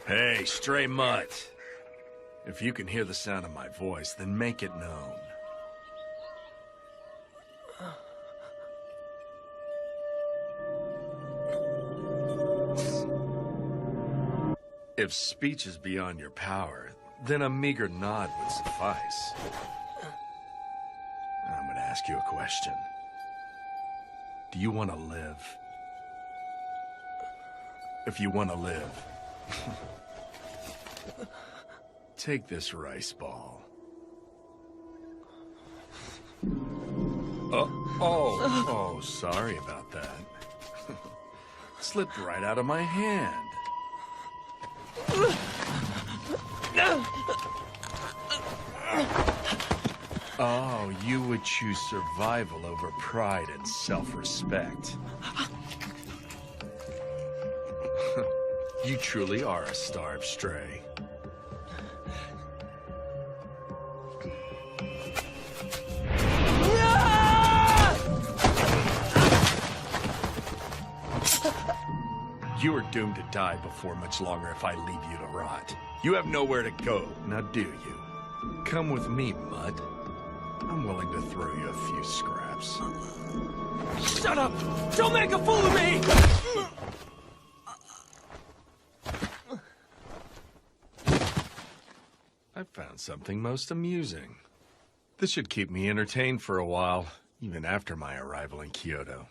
Hey, stray mutt. If you can hear the sound of my voice, then make it known. If speech is beyond your power, then a meager nod would suffice. I'm gonna ask you a question. Do you want to live? If you want to live, take this rice ball. Oh, sorry about that. Slipped right out of my hand. Oh, you would choose survival over pride and self-respect. You truly are a starved stray. You are doomed to die before much longer if I leave you to rot. You have nowhere to go, now do you? Come with me, Mutt. I'm willing to throw you a few scraps. Shut up! Don't make a fool of me! I found something most amusing. This should keep me entertained for a while, even after my arrival in Kyoto.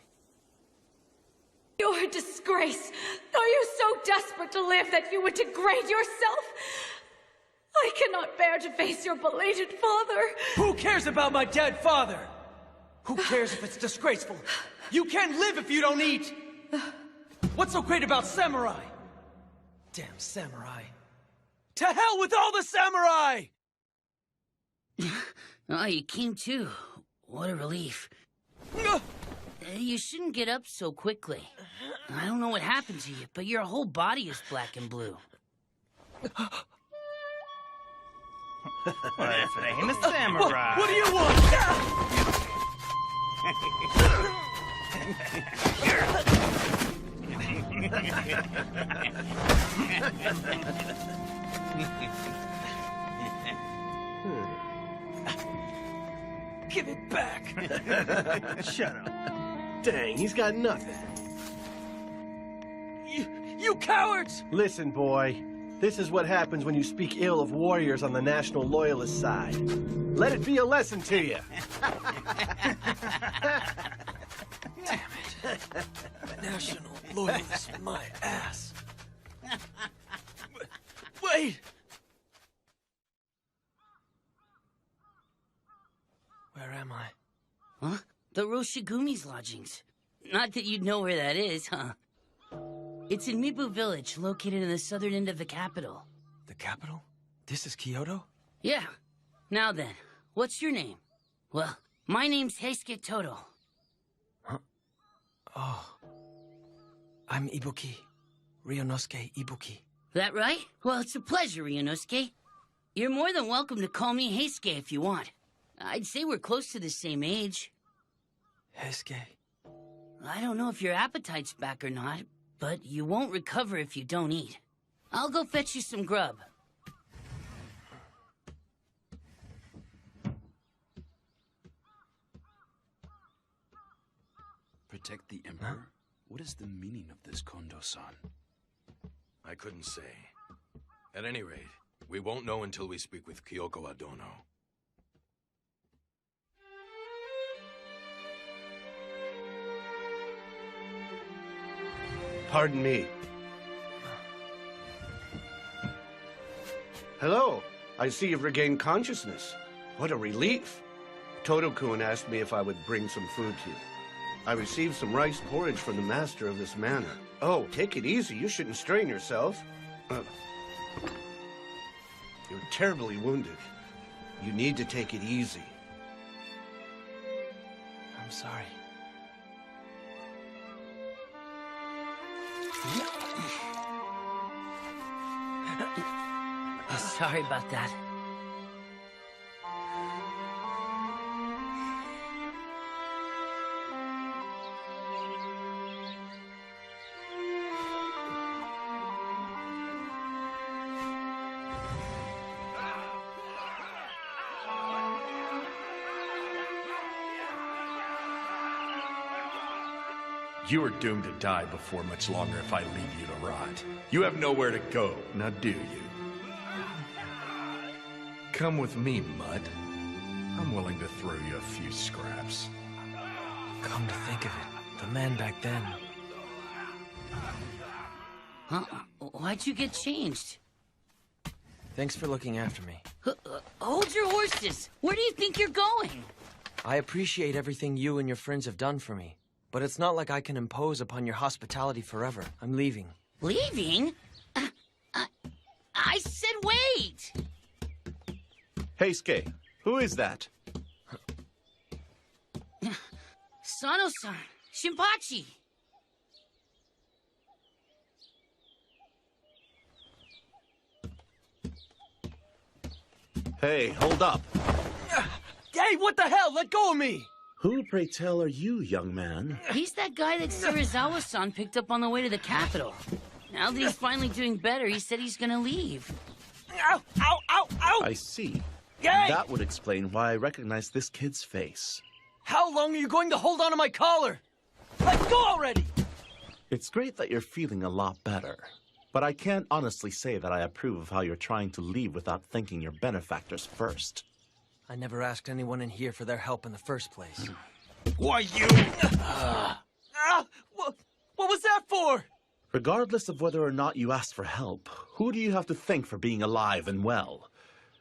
You're a disgrace. Are you so desperate to live that you would degrade yourself? I cannot bear to face your belated father. Who cares about my dead father? Who cares if it's disgraceful? You can't live if you don't eat! What's so great about samurai? Damn samurai. To hell with all the samurai! Oh, you came too. What a relief. You shouldn't get up so quickly. I don't know what happened to you, but your whole body is black and blue. Well, if it ain't a samurai. What do you want? Give it back. Shut up. Dang, he's got nothing. You cowards! Listen, boy. This is what happens when you speak ill of warriors on the National Loyalist side. Let it be a lesson to you. Damn it. National Loyalist, my ass. Wait! Where am I? Huh? The Roshigumi's lodgings. Not that you'd know where that is, huh? It's in Mibu Village, located in the southern end of the capital. The capital? This is Kyoto? Yeah. Now then, what's your name? Well, my name's Heisuke Todo. Huh? Oh. I'm Ibuki. Ryunosuke Ibuki. That right? Well, it's a pleasure, Ryunosuke. You're more than welcome to call me Heisuke if you want. I'd say we're close to the same age. Heisuke. I don't know if your appetite's back or not, but you won't recover if you don't eat. I'll go fetch you some grub. Protect the Emperor? Huh? What is the meaning of this, Kondo-san? I couldn't say. At any rate, we won't know until we speak with Kyoko Adono. Pardon me. Hello. I see you've regained consciousness. What a relief. Todo-kun asked me if I would bring some food to you. I received some rice porridge from the master of this manor. Oh, take it easy. You shouldn't strain yourself. You're terribly wounded. You need to take it easy. I'm sorry. Sorry about that. You are doomed to die before much longer if I leave you to rot. You have nowhere to go, now do you? Come with me, Mutt. I'm willing to throw you a few scraps. Come to think of it, the man back then. Huh? Why'd you get changed? Thanks for looking after me. Hold your horses! Where do you think you're going? I appreciate everything you and your friends have done for me, but it's not like I can impose upon your hospitality forever. I'm leaving. Leaving? I said wait! Hey, Skay, who is that? Sano-san, Shinpachi. Hey, hold up. Hey, what the hell? Let go of me! Who, pray tell, are you, young man? He's that guy that Serizawa-san picked up on the way to the capital. Now that he's finally doing better, he said he's gonna leave. Ow! Ow! Ow! Ow! I see. Hey! That would explain why I recognize this kid's face. How long are you going to hold on to my collar? Let go already! It's great that you're feeling a lot better. But I can't honestly say that I approve of how you're trying to leave without thanking your benefactors first. I never asked anyone in here for their help in the first place. Why, you... What was that for? Regardless of whether or not you asked for help, who do you have to thank for being alive and well?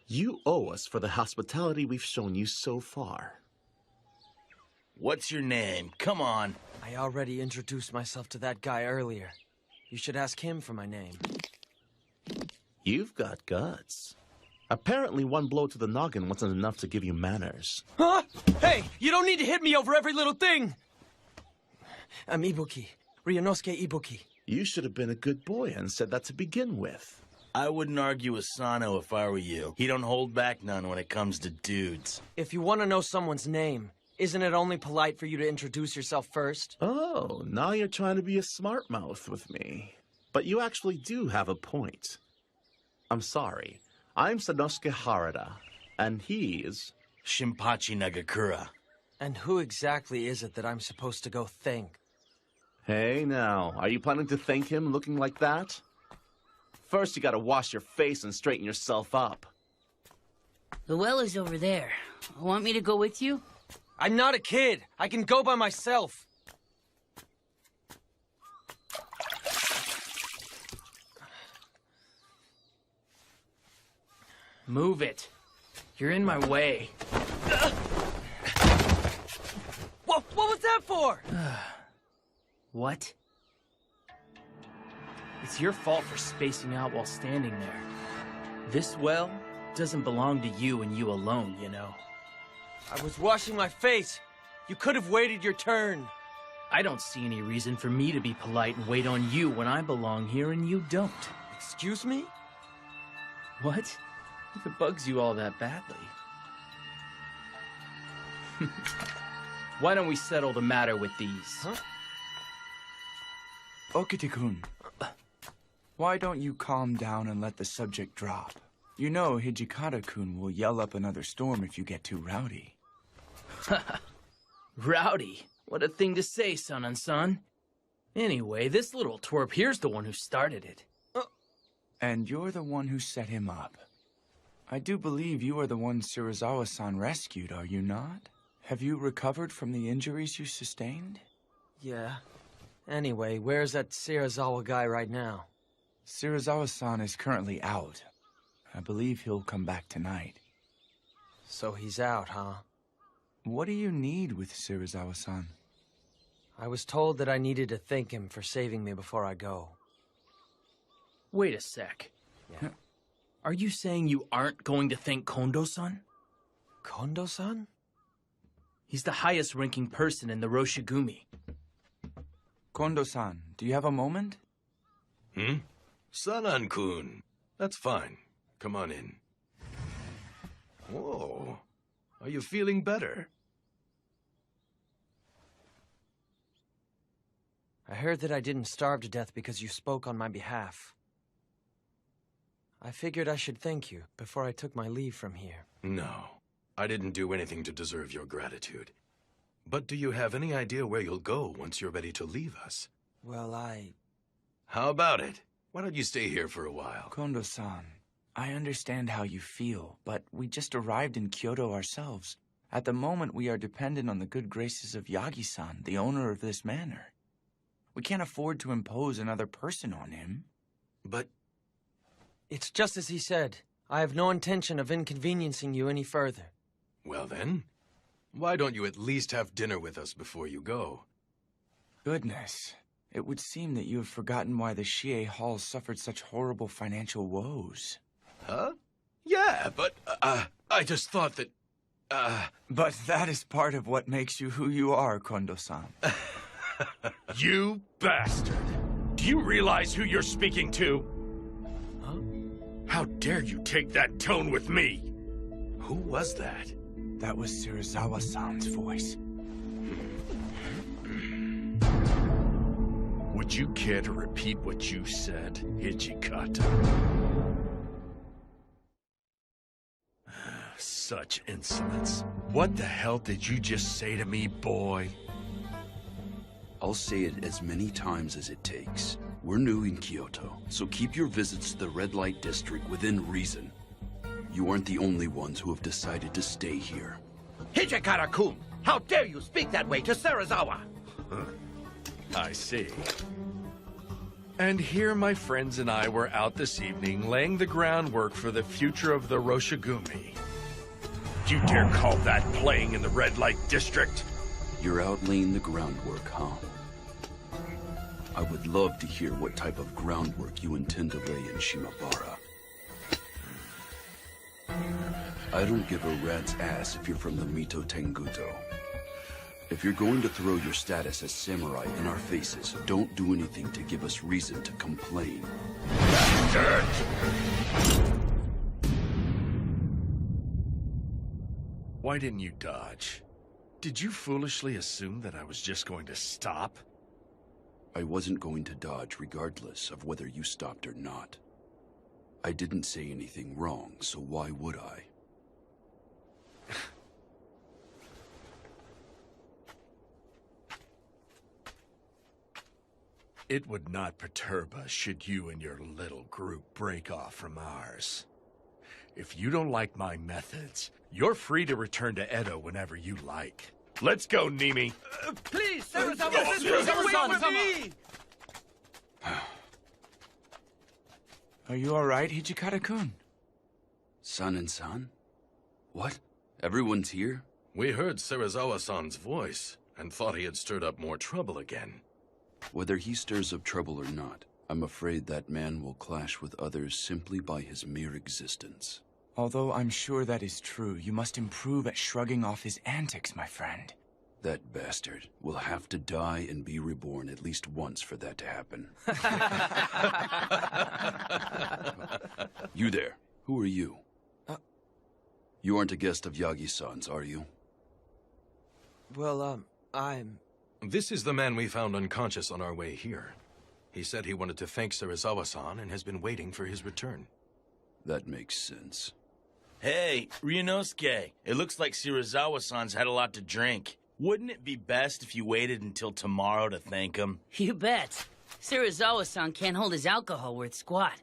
You owe us for the hospitality we've shown you so far. What's your name? Come on. I already introduced myself to that guy earlier. You should ask him for my name. You've got guts. Apparently one blow to the noggin wasn't enough to give you manners. Huh? Hey, you don't need to hit me over every little thing! I'm Ibuki. Ryunosuke Ibuki. You should have been a good boy and said that to begin with. I wouldn't argue with Sano if I were you. He don't hold back none when it comes to dudes. If you want to know someone's name, isn't it only polite for you to introduce yourself first? Oh, now you're trying to be a smart mouth with me. But you actually do have a point. I'm sorry. I'm Sanosuke Harada, and he's... Shinpachi Nagakura. And who exactly is it that I'm supposed to go thank? Hey now, are you planning to thank him looking like that? First you gotta wash your face and straighten yourself up. The well is over there. Want me to go with you? I'm not a kid. I can go by myself. Move it. You're in my way. What was that for? What? It's your fault for spacing out while standing there. This well doesn't belong to you and you alone, you know. I was washing my face. You could have waited your turn. I don't see any reason for me to be polite and wait on you when I belong here and you don't. Excuse me? What? If it bugs you all that badly. Why don't we settle the matter with these? Huh? Okite-kun, why don't you calm down and let the subject drop? You know Hijikata-kun will yell up another storm if you get too rowdy. Rowdy? What a thing to say, son. Anyway, this little twerp here's the one who started it. And you're the one who set him up. I do believe you are the one Serizawa-san rescued, are you not? Have you recovered from the injuries you sustained? Yeah. Anyway, where's that Serizawa guy right now? Serizawa-san is currently out. I believe he'll come back tonight. So he's out, huh? What do you need with Serizawa-san? I was told that I needed to thank him for saving me before I go. Wait a sec. Yeah. Are you saying you aren't going to thank Kondo-san? Kondo-san? He's the highest-ranking person in the Roshigumi. Kondo-san, do you have a moment? Sanan-kun. That's fine. Come on in. Whoa. Are you feeling better? I heard that I didn't starve to death because you spoke on my behalf. I figured I should thank you before I took my leave from here. No. I didn't do anything to deserve your gratitude. But do you have any idea where you'll go once you're ready to leave us? Well, How about it? Why don't you stay here for a while? Kondo-san, I understand how you feel, but we just arrived in Kyoto ourselves. At the moment, we are dependent on the good graces of Yagi-san, the owner of this manor. We can't afford to impose another person on him. But it's just as he said. I have no intention of inconveniencing you any further. well then, why don't you at least have dinner with us before you go? Goodness. It would seem that you have forgotten why the Shie Hall suffered such horrible financial woes. Huh? Yeah, but, I just thought that, But that is part of what makes you who you are, Kondo-san. You bastard! Do you realize who you're speaking to? Huh? How dare you take that tone with me? Who was that? That was Serizawa-san's voice. Would you care to repeat what you said, Hijikata? Such insolence. What the hell did you just say to me, boy? I'll say it as many times as it takes. We're new in Kyoto, so keep your visits to the red light district within reason. You aren't the only ones who have decided to stay here. Hijikata-kun! How dare you speak that way to Serizawa? I see. And here my friends and I were out this evening laying the groundwork for the future of the Roshigumi. You dare call that playing in the red light district? You're out laying the groundwork, huh? I would love to hear what type of groundwork you intend to lay in Shimabara. I don't give a rat's ass if you're from the Mito Tenguto. If you're going to throw your status as samurai in our faces, don't do anything to give us reason to complain. Bastard! Why didn't you dodge? Did you foolishly assume that I was just going to stop? I wasn't going to dodge regardless of whether you stopped or not. I didn't say anything wrong, so why would I? It would not perturb us should you and your little group break off from ours. If you don't like my methods, you're free to return to Edo whenever you like. Let's go, Nimi. Please, Serizawa-san, wait for me! Are you alright, Hijikata-kun? San and San? What? Everyone's here? We heard Serizawa-san's voice and thought he had stirred up more trouble again. Whether he stirs up trouble or not, I'm afraid that man will clash with others simply by his mere existence. Although I'm sure that is true, you must improve at shrugging off his antics, my friend. That bastard will have to die and be reborn at least once for that to happen. You there. Who are you? You aren't a guest of Yagi-san's, are you? Well, I'm... This is the man we found unconscious on our way here. He said he wanted to thank Serizawa-san and has been waiting for his return. That makes sense. Hey, Ryunosuke, it looks like Serizawa-san's had a lot to drink. Wouldn't it be best if you waited until tomorrow to thank him? You bet. Serizawa-san can't hold his alcohol worth squat.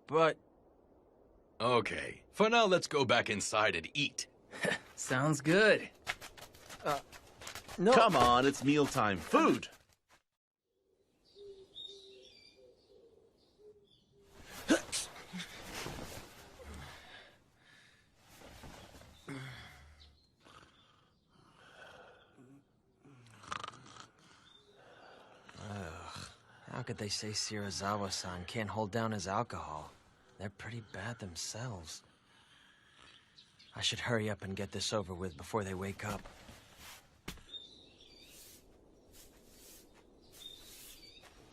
But... Okay, for now let's go back inside and eat. Sounds good. No. Come on, it's mealtime. Food! How could they say Serizawa-san can't hold down his alcohol? They're pretty bad themselves. I should hurry up and get this over with before they wake up.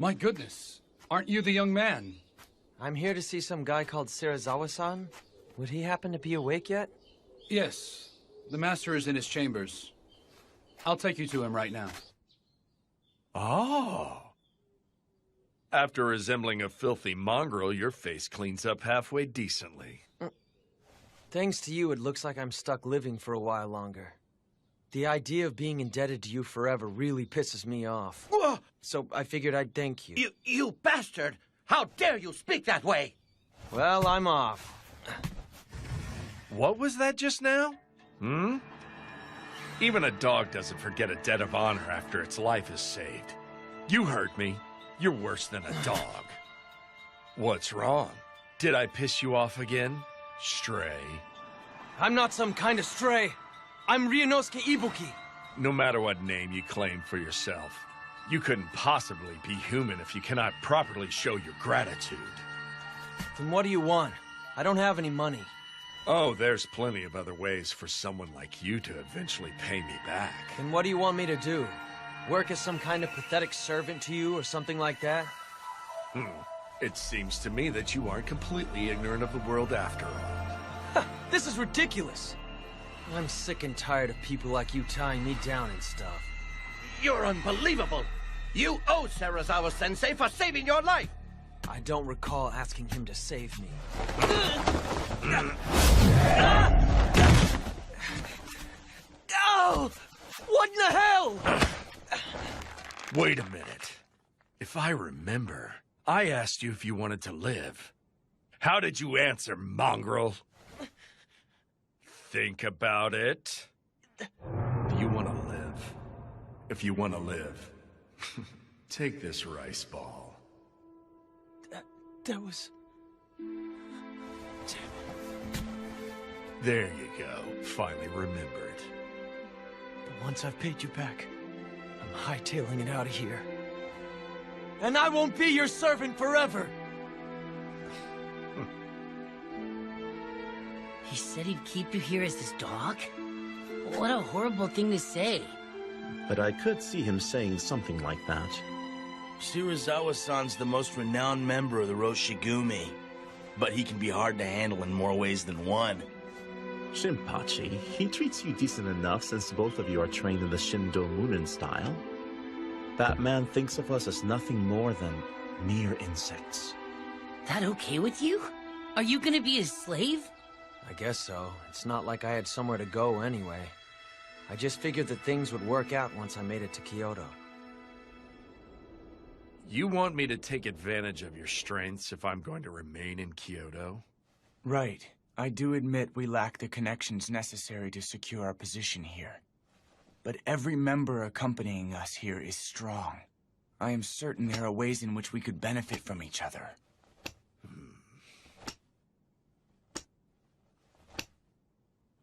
My goodness, aren't you the young man? I'm here to see some guy called Serizawa-san. Would he happen to be awake yet? Yes, the master is in his chambers. I'll take you to him right now. Oh. After resembling a filthy mongrel, your face cleans up halfway decently. Thanks to you, it looks like I'm stuck living for a while longer. The idea of being indebted to you forever really pisses me off. So I figured I'd thank you. You bastard! How dare you speak that way? Well, I'm off. What was that just now? Even a dog doesn't forget a debt of honor after its life is saved. You heard me. You're worse than a dog. What's wrong? Did I piss you off again? Stray. I'm not some kind of stray. I'm Ryunosuke Ibuki. No matter what name you claim for yourself, you couldn't possibly be human if you cannot properly show your gratitude. Then what do you want? I don't have any money. Oh, there's plenty of other ways for someone like you to eventually pay me back. Then what do you want me to do? Work as some kind of pathetic servant to you or something like that? It seems to me that you aren't completely ignorant of the world after all. This is ridiculous. I'm sick and tired of people like you tying me down and stuff. You're unbelievable! You owe Serizawa-sensei for saving your life! I don't recall asking him to save me. Oh! What in the hell? Wait a minute. If I remember, I asked you if you wanted to live. How did you answer, mongrel? Think about it. Do you want to live? If you want to live, take this rice ball. That was... There you go. Finally remembered. But once I've paid you back, I'm hightailing it out of here. And I won't be your servant forever! He said he'd keep you here as his dog? What a horrible thing to say. But I could see him saying something like that. Shirazawa-san's the most renowned member of the Roshigumi, but he can be hard to handle in more ways than one. Shinpachi, he treats you decent enough since both of you are trained in the Shindo Munin style. That man thinks of us as nothing more than mere insects. That okay with you? Are you gonna be his slave? I guess so. It's not like I had somewhere to go anyway. I just figured that things would work out once I made it to Kyoto. You want me to take advantage of your strengths if I'm going to remain in Kyoto? Right. I do admit we lack the connections necessary to secure our position here. But every member accompanying us here is strong. I am certain there are ways in which we could benefit from each other.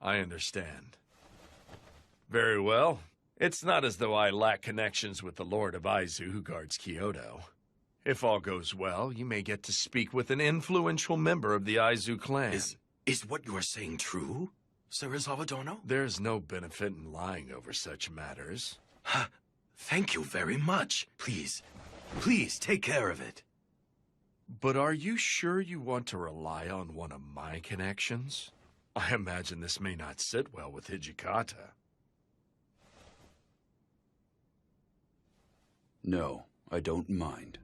I understand. Very well. It's not as though I lack connections with the Lord of Aizu who guards Kyoto. If all goes well, you may get to speak with an influential member of the Aizu clan. Is what you are saying true, Serizawa Dono? There's no benefit in lying over such matters. Thank you very much. Please take care of it. But are you sure you want to rely on one of my connections? I imagine this may not sit well with Hijikata. No, I don't mind.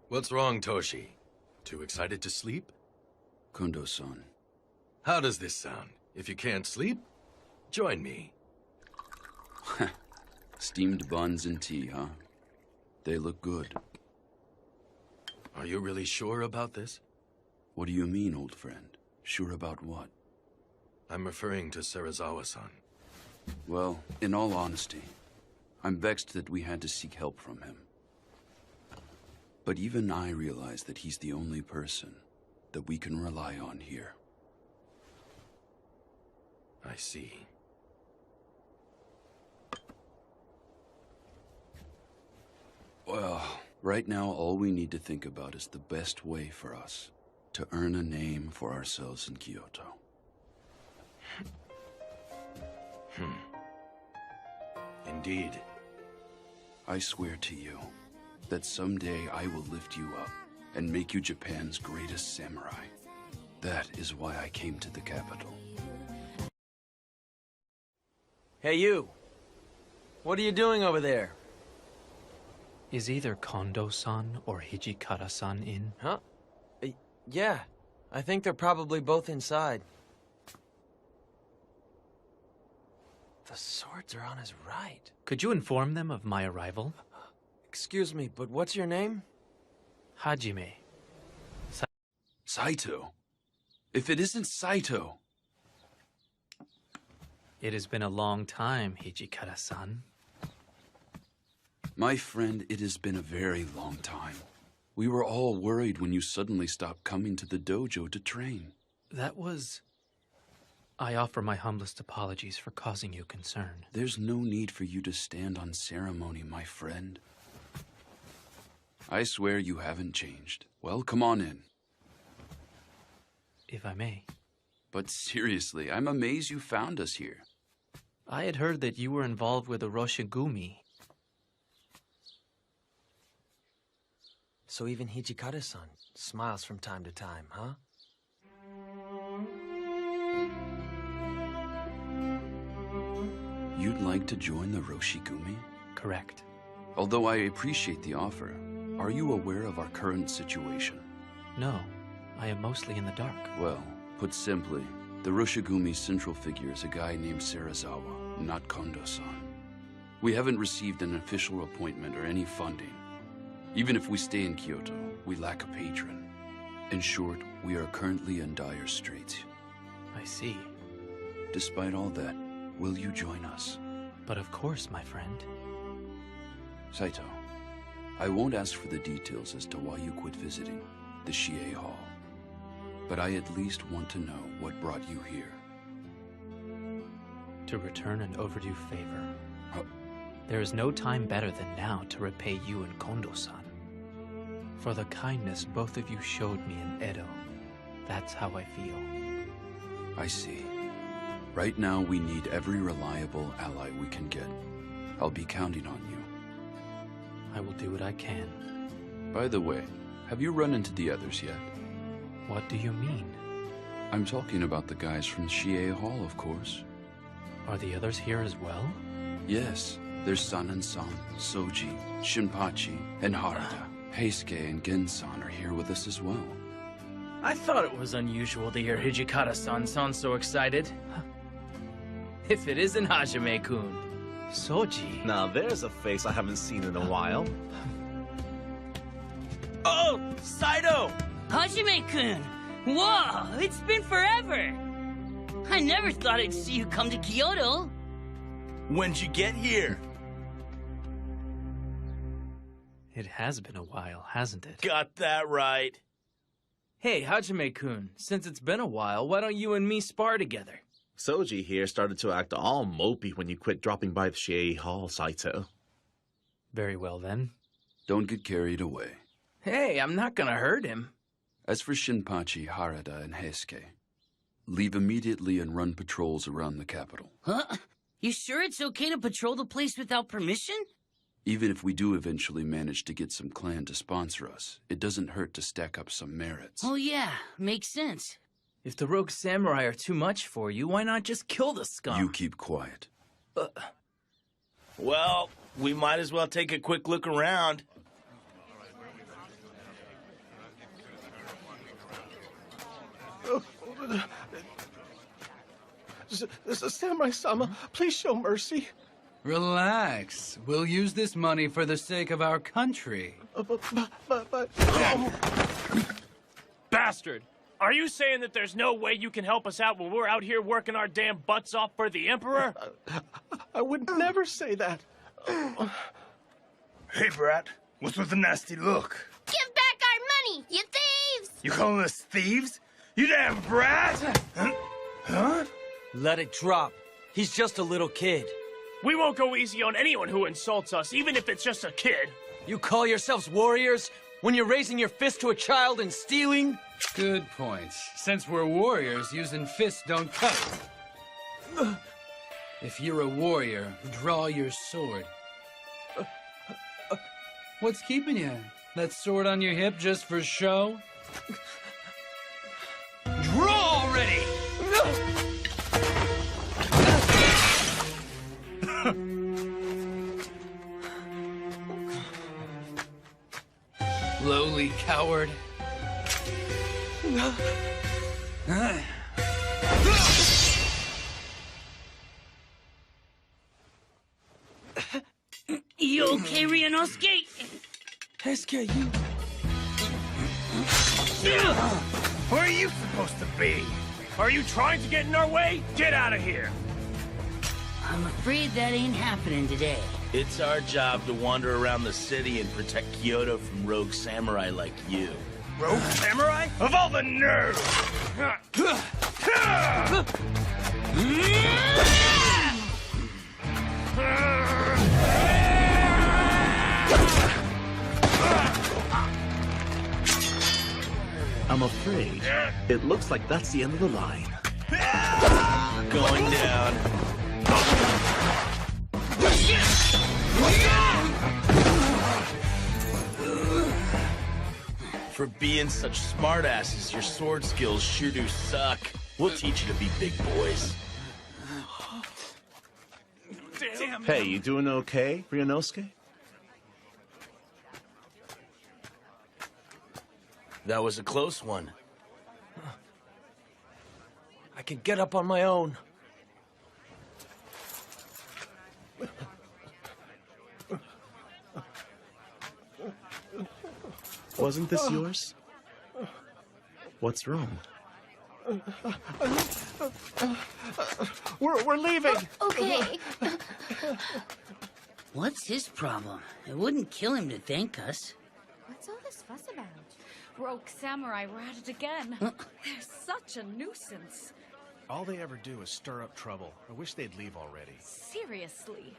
What's wrong, Toshi? Too excited to sleep? Kundo-san. How does this sound? If you can't sleep, join me. Steamed buns and tea, huh? They look good. Are you really sure about this? What do you mean, old friend? Sure about what? I'm referring to Serizawa-san. Well, in all honesty, I'm vexed that we had to seek help from him. But even I realize that he's the only person that we can rely on here. I see. Well, right now all we need to think about is the best way for us to earn a name for ourselves in Kyoto. Indeed. I swear to you that someday I will lift you up and make you Japan's greatest samurai. That is why I came to the capital. Hey, you. What are you doing over there? Is either Kondo-san or Hijikata-san in? Huh? Yeah. I think they're probably both inside. The swords are on his right. Could you inform them of my arrival? Excuse me, but what's your name? Hajime. Saito. If it isn't Saito. It has been a long time, Hijikata-san. My friend, it has been a very long time. We were all worried when you suddenly stopped coming to the dojo to train. That was... I offer my humblest apologies for causing you concern. There's no need for you to stand on ceremony, my friend. I swear you haven't changed. Well, come on in. If I may. But seriously, I'm amazed you found us here. I had heard that you were involved with Oroshigumi. So even Hijikata-san smiles from time to time, huh? You'd like to join the Roshigumi? Correct. Although I appreciate the offer, are you aware of our current situation? No, I am mostly in the dark. Well, put simply, the Roshigumi's central figure is a guy named Serizawa, not Kondo-san. We haven't received an official appointment or any funding. Even if we stay in Kyoto, we lack a patron. In short, we are currently in dire straits. I see. Despite all that, will you join us? But of course, my friend. Saito, I won't ask for the details as to why you quit visiting the Shie Hall. But I at least want to know what brought you here. To return an overdue favor. There is no time better than now to repay you and Kondo-san. For the kindness both of you showed me in Edo. That's how I feel. I see. Right now, we need every reliable ally we can get. I'll be counting on you. I will do what I can. By the way, have you run into the others yet? What do you mean? I'm talking about the guys from Shie Hall, of course. Are the others here as well? Yes. There's Sanan-san, Soji, Shinpachi, and Harada. Heisuke and Gen-san are here with us as well. I thought it was unusual to hear Hijikata-san sound so excited. If it isn't Hajime-kun. Soji. Now there's a face I haven't seen in a while. Oh, Saito! Hajime-kun! Whoa, it's been forever! I never thought I'd see you come to Kyoto. When'd you get here? It has been a while, hasn't it? Got that right. Hey, Hajime-kun, since it's been a while, why don't you and me spar together? Soji here started to act all mopey when you quit dropping by the Shie Hall, Saito. Very well, then. Don't get carried away. Hey, I'm not gonna hurt him. As for Shinpachi, Harada, and Heisuke, leave immediately and run patrols around the capital. Huh? You sure it's okay to patrol the place without permission? Even if we do eventually manage to get some clan to sponsor us, it doesn't hurt to stack up some merits. Oh yeah, makes sense. If the rogue samurai are too much for you, why not just kill the scum? You keep quiet. Well, we might as well take a quick look around. Samurai-sama, please show mercy. Relax. We'll use this money for the sake of our country. Bastard! Are you saying that there's no way you can help us out when we're out here working our damn butts off for the Emperor? I would never say that. Hey, brat. What's with the nasty look? Give back our money, you thieves! You calling us thieves? You damn brat! Huh? Let it drop. He's just a little kid. We won't go easy on anyone who insults us, even if it's just a kid. You call yourselves warriors when you're raising your fist to a child and stealing? Good points. Since we're warriors, using fists don't cut. If you're a warrior, draw your sword. What's keeping you? That sword on your hip just for show? Draw already! Lowly coward. You okay, Ryunosuke? Heisuke, you... Where are you supposed to be? Are you trying to get in our way? Get out of here! I'm afraid that ain't happening today. It's our job to wander around the city and protect Kyoto from rogue samurai like you. Rogue samurai? Of all the nerve! I'm afraid it looks like that's the end of the line. Going down. For being such smartasses, your sword skills sure do suck. We'll teach you to be big boys. Damn. Hey, you doing okay, Ryunosuke? That was a close one. I can get up on my own. Wasn't this yours? What's wrong? We're leaving. Okay. What's his problem? It wouldn't kill him to thank us. What's all this fuss about? Rogue samurai were at it again. Huh? They're such a nuisance. All they ever do is stir up trouble. I wish they'd leave already. Seriously.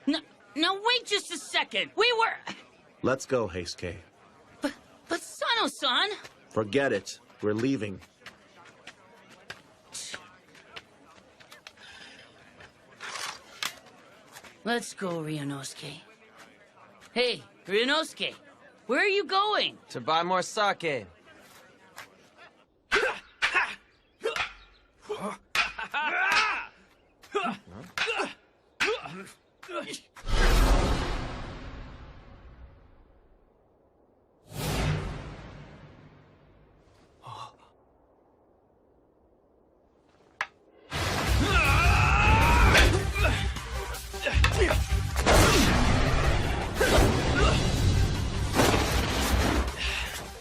No, wait just a second. We were... Let's go, Heisuke. But Sano-san... Forget it. We're leaving. Let's go, Ryunosuke. Hey, Ryunosuke, where are you going? To buy more sake.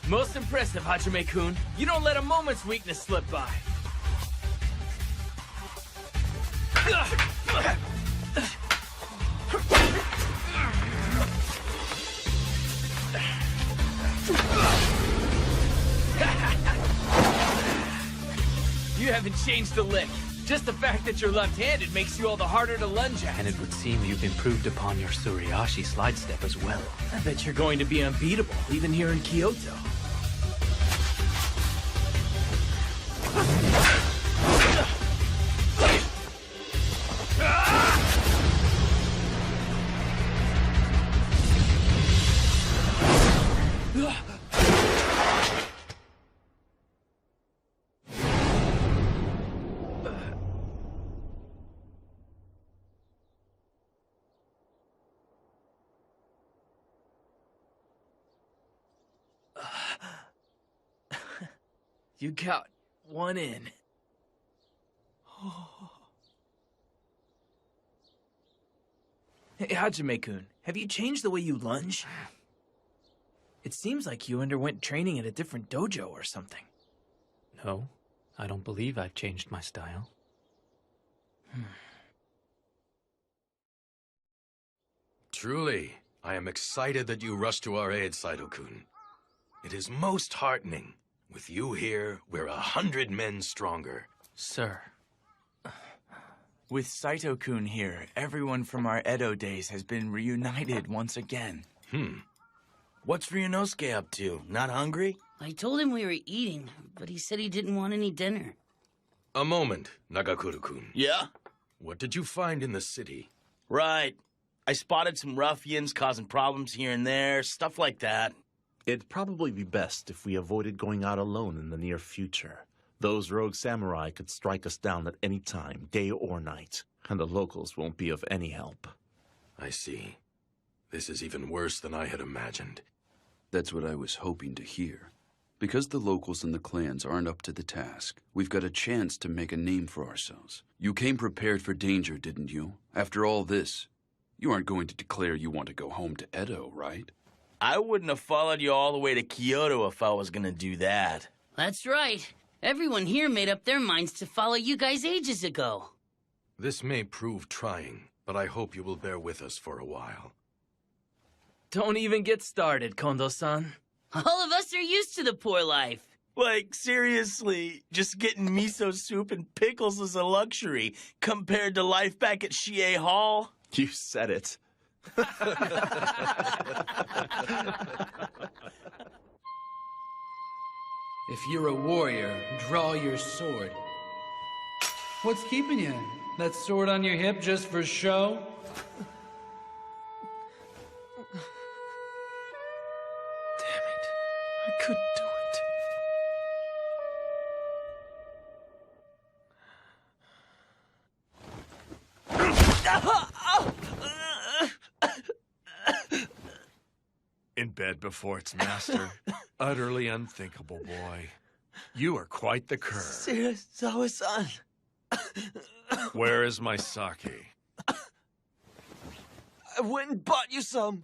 Most impressive, Hajime-kun. You don't let a moment's weakness slip by. You haven't changed a lick. Just the fact that you're left-handed makes you all the harder to lunge at. And it would seem you've improved upon your Suriashi slide step as well. I bet you're going to be unbeatable, even here in Kyoto. You got one in. Hey, Hajime-kun, have you changed the way you lunge? It seems like you underwent training at a different dojo or something. No, I don't believe I've changed my style. Truly, I am excited that you rushed to our aid, Saito-kun. It is most heartening. With you here, we're 100 men stronger. Sir. With Saito-kun here, everyone from our Edo days has been reunited once again. What's Ryunosuke up to? Not hungry? I told him we were eating, but he said he didn't want any dinner. A moment, Nagakuro-kun. Yeah? What did you find in the city? Right. I spotted some ruffians causing problems here and there, stuff like that. It'd probably be best if we avoided going out alone in the near future. Those rogue samurai could strike us down at any time, day or night, and the locals won't be of any help. I see. This is even worse than I had imagined. That's what I was hoping to hear. Because the locals and the clans aren't up to the task, we've got a chance to make a name for ourselves. You came prepared for danger, didn't you? After all this, you aren't going to declare you want to go home to Edo, right? I wouldn't have followed you all the way to Kyoto if I was gonna do that. That's right. Everyone here made up their minds to follow you guys ages ago. This may prove trying, but I hope you will bear with us for a while. Don't even get started, Kondo-san. All of us are used to the poor life. Like, seriously, just getting miso soup and pickles is a luxury compared to life back at Shie Hall. You said it. If you're a warrior, draw your sword. What's keeping you? That sword on your hip just for show? I couldn't do it. In bed before its master. Utterly unthinkable, boy. You are quite the cur. Shirazawa-san. Where is my sake? I went and bought you some.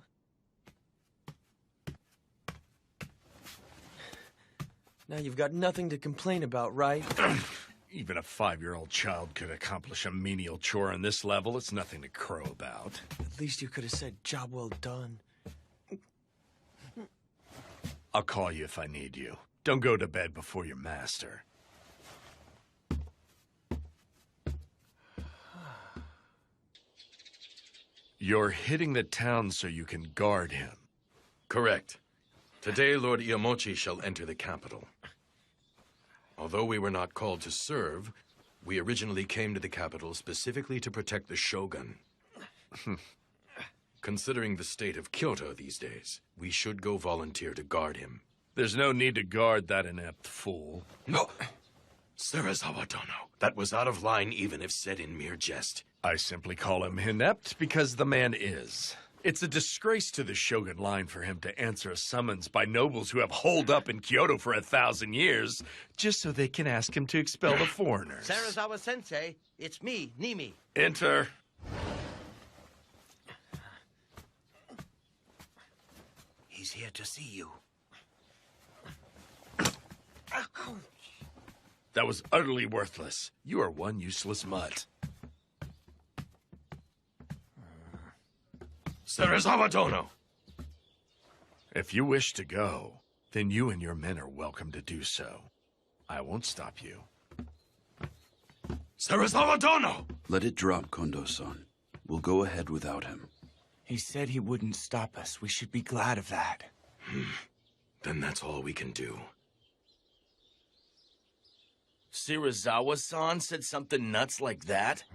Now you've got nothing to complain about, right? Even a 5-year-old child could accomplish a menial chore on this level. It's nothing to crow about. At least you could have said, job well done. I'll call you if I need you. Don't go to bed before your master. You're hitting the town so you can guard him. Correct. Today, Lord Iamochi shall enter the capital. Although we were not called to serve, we originally came to the capital specifically to protect the shogun. Considering the state of Kyoto these days, we should go volunteer to guard him. There's no need to guard that inept fool. No! Serizawa Dono, that was out of line even if said in mere jest. I simply call him inept because the man is. It's a disgrace to the Shogun line for him to answer a summons by nobles who have holed up in Kyoto for 1,000 years just so they can ask him to expel the foreigners. Serizawa-sensei, it's me, Nimi. Enter. He's here to see you. That was utterly worthless. You are one useless mutt. Serizawa Dono! If you wish to go, then you and your men are welcome to do so. I won't stop you. Serizawa Dono! Let it drop, Kondo-san. We'll go ahead without him. He said he wouldn't stop us. We should be glad of that. Then that's all we can do. Serizawa-san said something nuts like that?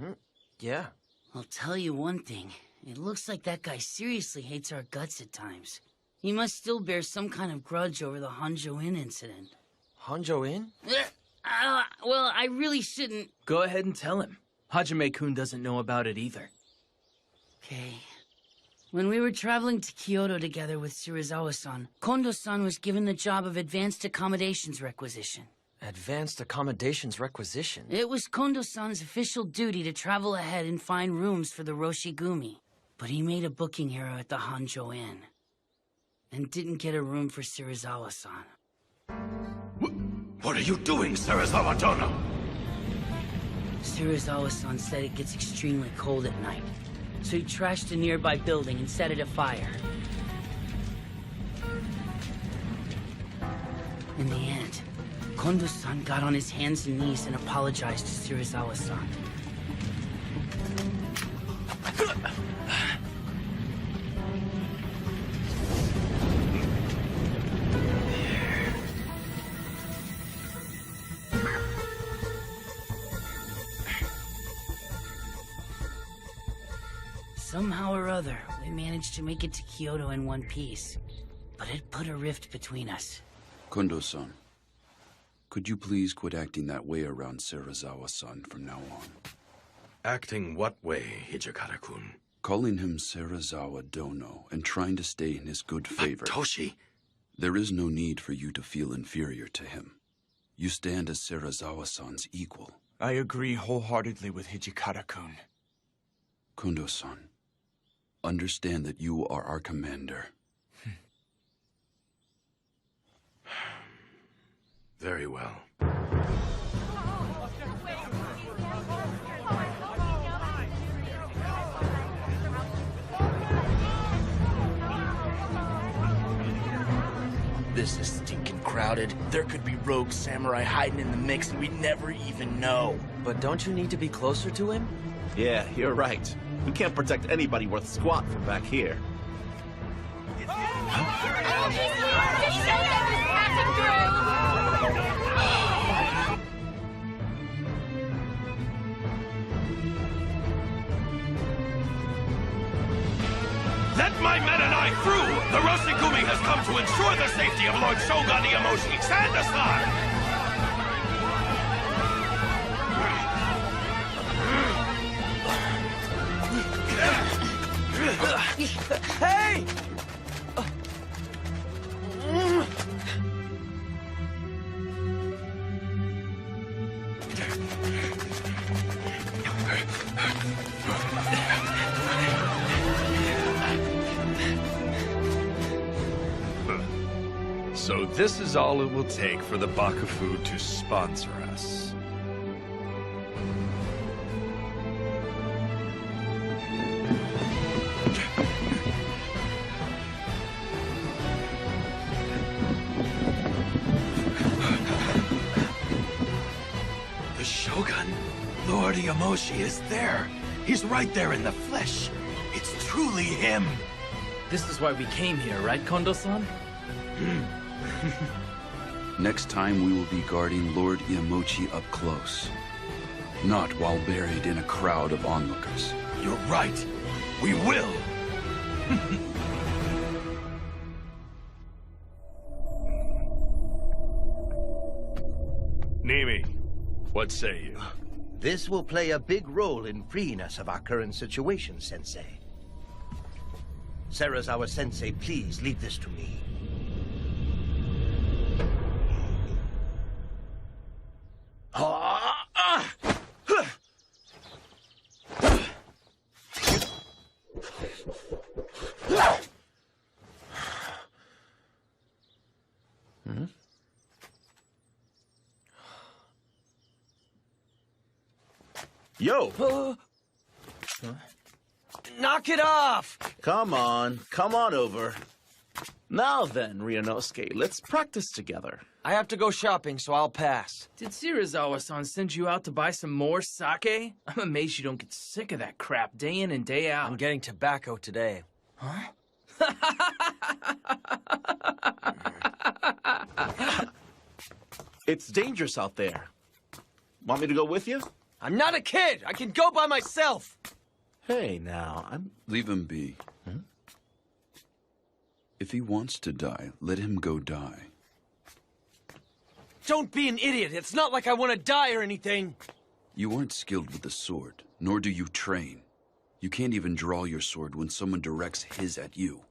Yeah. I'll tell you one thing. It looks like that guy seriously hates our guts at times. He must still bear some kind of grudge over the Honjo Inn incident. Honjo Inn? Well, I really shouldn't... Go ahead and tell him. Hajime-kun doesn't know about it either. Okay. When we were traveling to Kyoto together with Serizawa-san, Kondo-san was given the job of Advanced Accommodations Requisition. Advanced Accommodations Requisition? It was Kondo-san's official duty to travel ahead and find rooms for the Roshigumi. But he made a booking error at the Honjo Inn. And didn't get a room for Serizawa-san. What are you doing, Serizawa Dono? Serizawa-san said it gets extremely cold at night. So he trashed a nearby building and set it afire. In the end, Kondo-san got on his hands and knees and apologized to Serizawa-san. Somehow or other, we managed to make it to Kyoto in one piece. But it put a rift between us. Kondo-san, could you please quit acting that way around Serizawa-san from now on? Acting what way, Hijikata-kun? Calling him Serizawa Dono and trying to stay in his good favor. Toshi! There is no need for you to feel inferior to him. You stand as Serizawa-san's equal. I agree wholeheartedly with Hijikata-kun. Kondo-san, understand that you are our commander. Very well. This is stinking crowded. There could be rogue samurai hiding in the mix and we'd never even know. But don't you need to be closer to him? Yeah, you're right. We can't protect anybody worth squat from back here. Let my men and I through! The Roshigumi has come to ensure the safety of Lord Shogun Iamoshi. Stand aside! Hey! So this is all it will take for the Bakufu to sponsor us. The Shogun, Lord Iamoshi, is there. He's right there in the flesh. It's truly him. This is why we came here, right, Kondo-san? Next time we will be guarding Lord Iamochi up close. Not while buried in a crowd of onlookers. You're right. We will. Nimi, what say you? This will play a big role in freeing us of our current situation, Sensei. Serizawa Sensei, please leave this to me. Yo! Knock it off! Come on over. Now then, Ryunosuke, let's practice together. I have to go shopping, so I'll pass. Did Serizawa-san send you out to buy some more sake? I'm amazed you don't get sick of that crap day in and day out. I'm getting tobacco today. Huh? It's dangerous out there. Want me to go with you? I'm not a kid! I can go by myself! Hey, now, Leave him be. If he wants to die, let him go die. Don't be an idiot! It's not like I want to die or anything! You aren't skilled with the sword, nor do you train. You can't even draw your sword when someone directs his at you.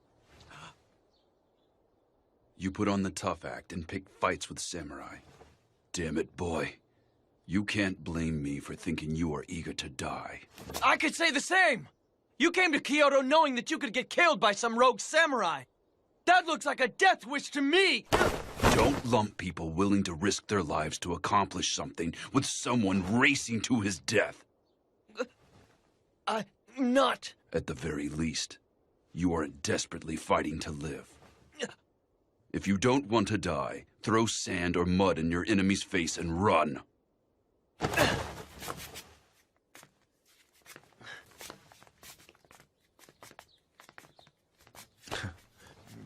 You put on the tough act and pick fights with samurai. Damn it, boy. You can't blame me for thinking you are eager to die. I could say the same! You came to Kyoto knowing that you could get killed by some rogue samurai! That looks like a death wish to me! Don't lump people willing to risk their lives to accomplish something with someone racing to his death. I'm not. At the very least, you aren't desperately fighting to live. If you don't want to die, throw sand or mud in your enemy's face and run.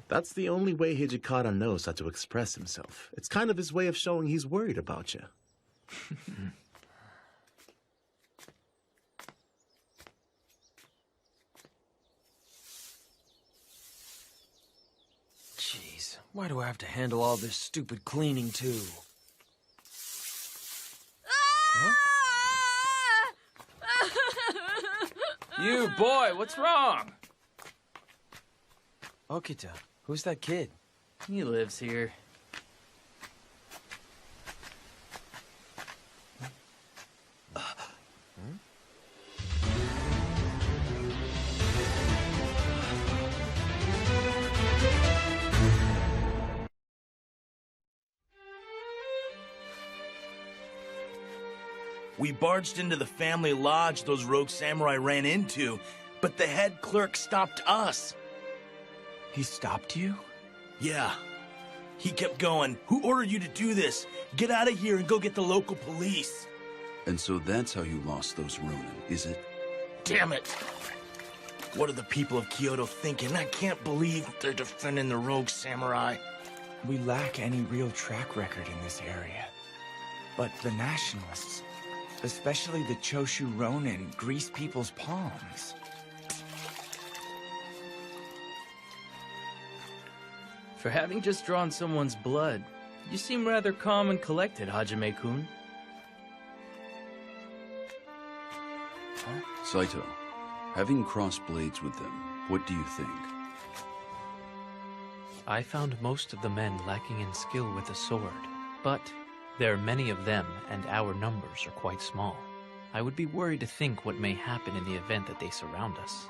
That's the only way Hijikata knows how to express himself. It's kind of his way of showing he's worried about you. Jeez, why do I have to handle all this stupid cleaning, too? Huh? You boy, what's wrong? Okita, who's that kid? He lives here. We barged into the family lodge those rogue samurai ran into, but the head clerk stopped us. He stopped you? Yeah. He kept going. Who ordered you to do this? Get out of here and go get the local police. And so that's how you lost those Ronin, is it? Damn it! What are the people of Kyoto thinking? I can't believe they're defending the rogue samurai. We lack any real track record in this area. But the nationalists, especially the Choshu Ronin, grease people's palms. For having just drawn someone's blood, you seem rather calm and collected, Hajime-kun. Saito, having crossed blades with them, what do you think? I found most of the men lacking in skill with the sword, but there are many of them and our numbers are quite small. I would be worried to think what may happen in the event that they surround us.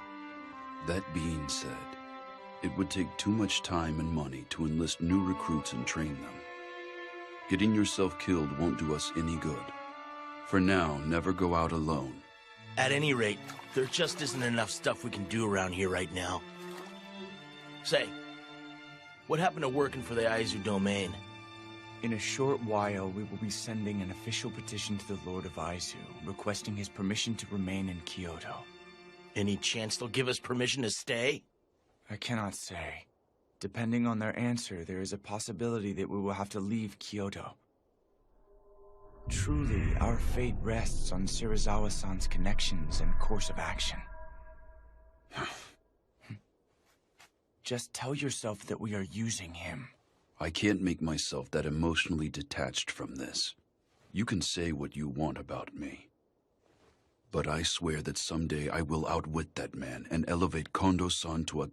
That being said, it would take too much time and money to enlist new recruits and train them. Getting yourself killed won't do us any good. For now, never go out alone. At any rate, there just isn't enough stuff we can do around here right now. Say, what happened to working for the Aizu domain? In a short while, we will be sending an official petition to the Lord of Aizu, requesting his permission to remain in Kyoto. Any chance they'll give us permission to stay? I cannot say. Depending on their answer, there is a possibility that we will have to leave Kyoto. Truly, our fate rests on Shirazawa-san's connections and course of action. Just tell yourself that we are using him. I can't make myself that emotionally detached from this. You can say what you want about me. But I swear that someday I will outwit that man and elevate Kondo-san to a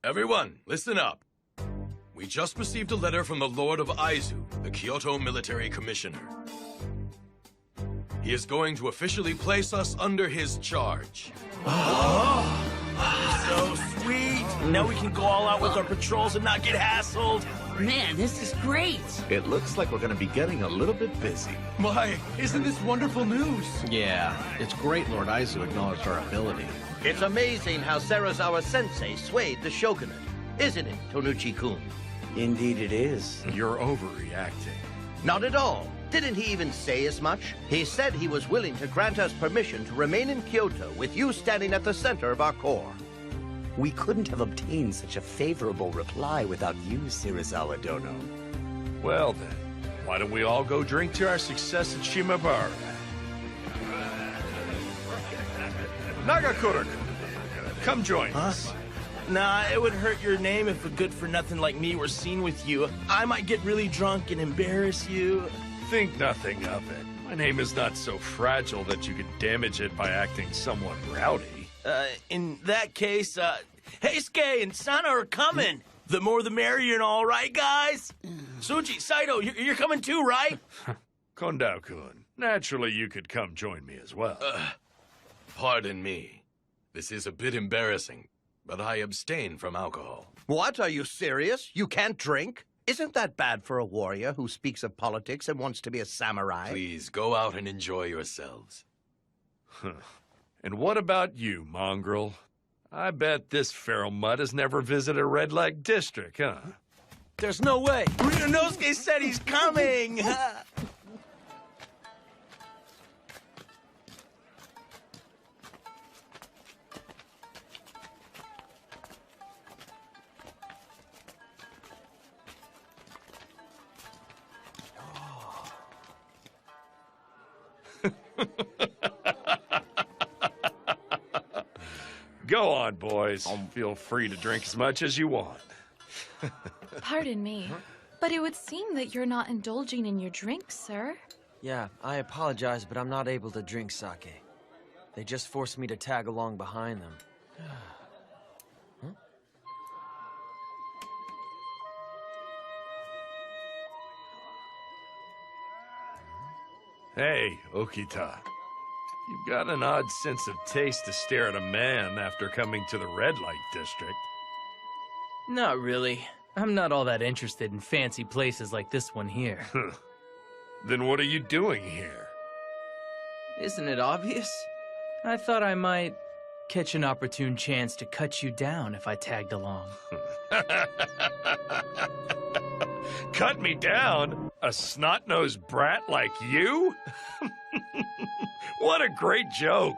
Everyone, listen up. We just received a letter from the Lord of Aizu, the Kyoto Military Commissioner. He is going to officially place us under his charge. So sweet! Now we can go all out with our patrols and not get hassled. Man, this is great! It looks like we're gonna be getting a little bit busy. Why, isn't this wonderful news? Yeah, it's great Lord Aizu acknowledged our ability. It's amazing how Serizawa-sensei swayed the shogunate, isn't it, Tonuchi-kun? Indeed it is. You're overreacting. Not at all. Didn't he even say as much? He said he was willing to grant us permission to remain in Kyoto with you standing at the center of our corps. We couldn't have obtained such a favorable reply without you, Shirazawa Dono. Well then, why don't we all go drink to our success at Shimabara? Nagakura, come join us. Nah, it would hurt your name if a good-for-nothing like me were seen with you. I might get really drunk and embarrass you. Think nothing of it. My name is not so fragile that you could damage it by acting somewhat rowdy. In that case, Heisuke and Sana are coming. The more the merrier and all, right, guys? Suji, Saito, you're coming too, right? Kondo-kun, naturally you could come join me as well. Pardon me. This is a bit embarrassing, but I abstain from alcohol. What? Are you serious? You can't drink? Isn't that bad for a warrior who speaks of politics and wants to be a samurai? Please, go out and enjoy yourselves. And what about you, mongrel? I bet this feral mutt has never visited Red Lake District, huh? There's no way. Ryunosuke said he's coming! Go on, boys. Feel free to drink as much as you want. Pardon me, but it would seem that you're not indulging in your drink, sir. Yeah, I apologize, but I'm not able to drink sake. They just forced me to tag along behind them. Hey, Okita. You've got an odd sense of taste to stare at a man after coming to the red light district. Not really. I'm not all that interested in fancy places like this one here. Then what are you doing here? Isn't it obvious? I thought I might catch an opportune chance to cut you down if I tagged along. Cut me down? A snot-nosed brat like you? What a great joke!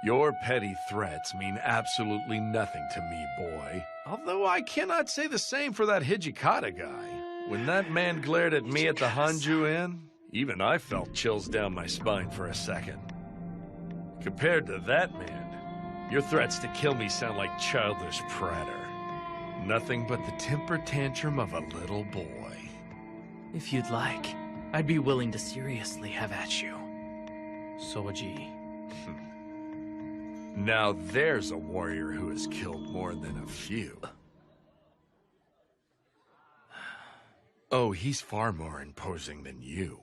Your petty threats mean absolutely nothing to me, boy. Although I cannot say the same for that Hijikata guy. When that man glared at me at the Hanju Inn, even I felt chills down my spine for a second. Compared to that man, your threats to kill me sound like childish pratter. Nothing but the temper tantrum of a little boy. If you'd like, I'd be willing to seriously have at you. Soji. Now there's a warrior who has killed more than a few. Oh, he's far more imposing than you.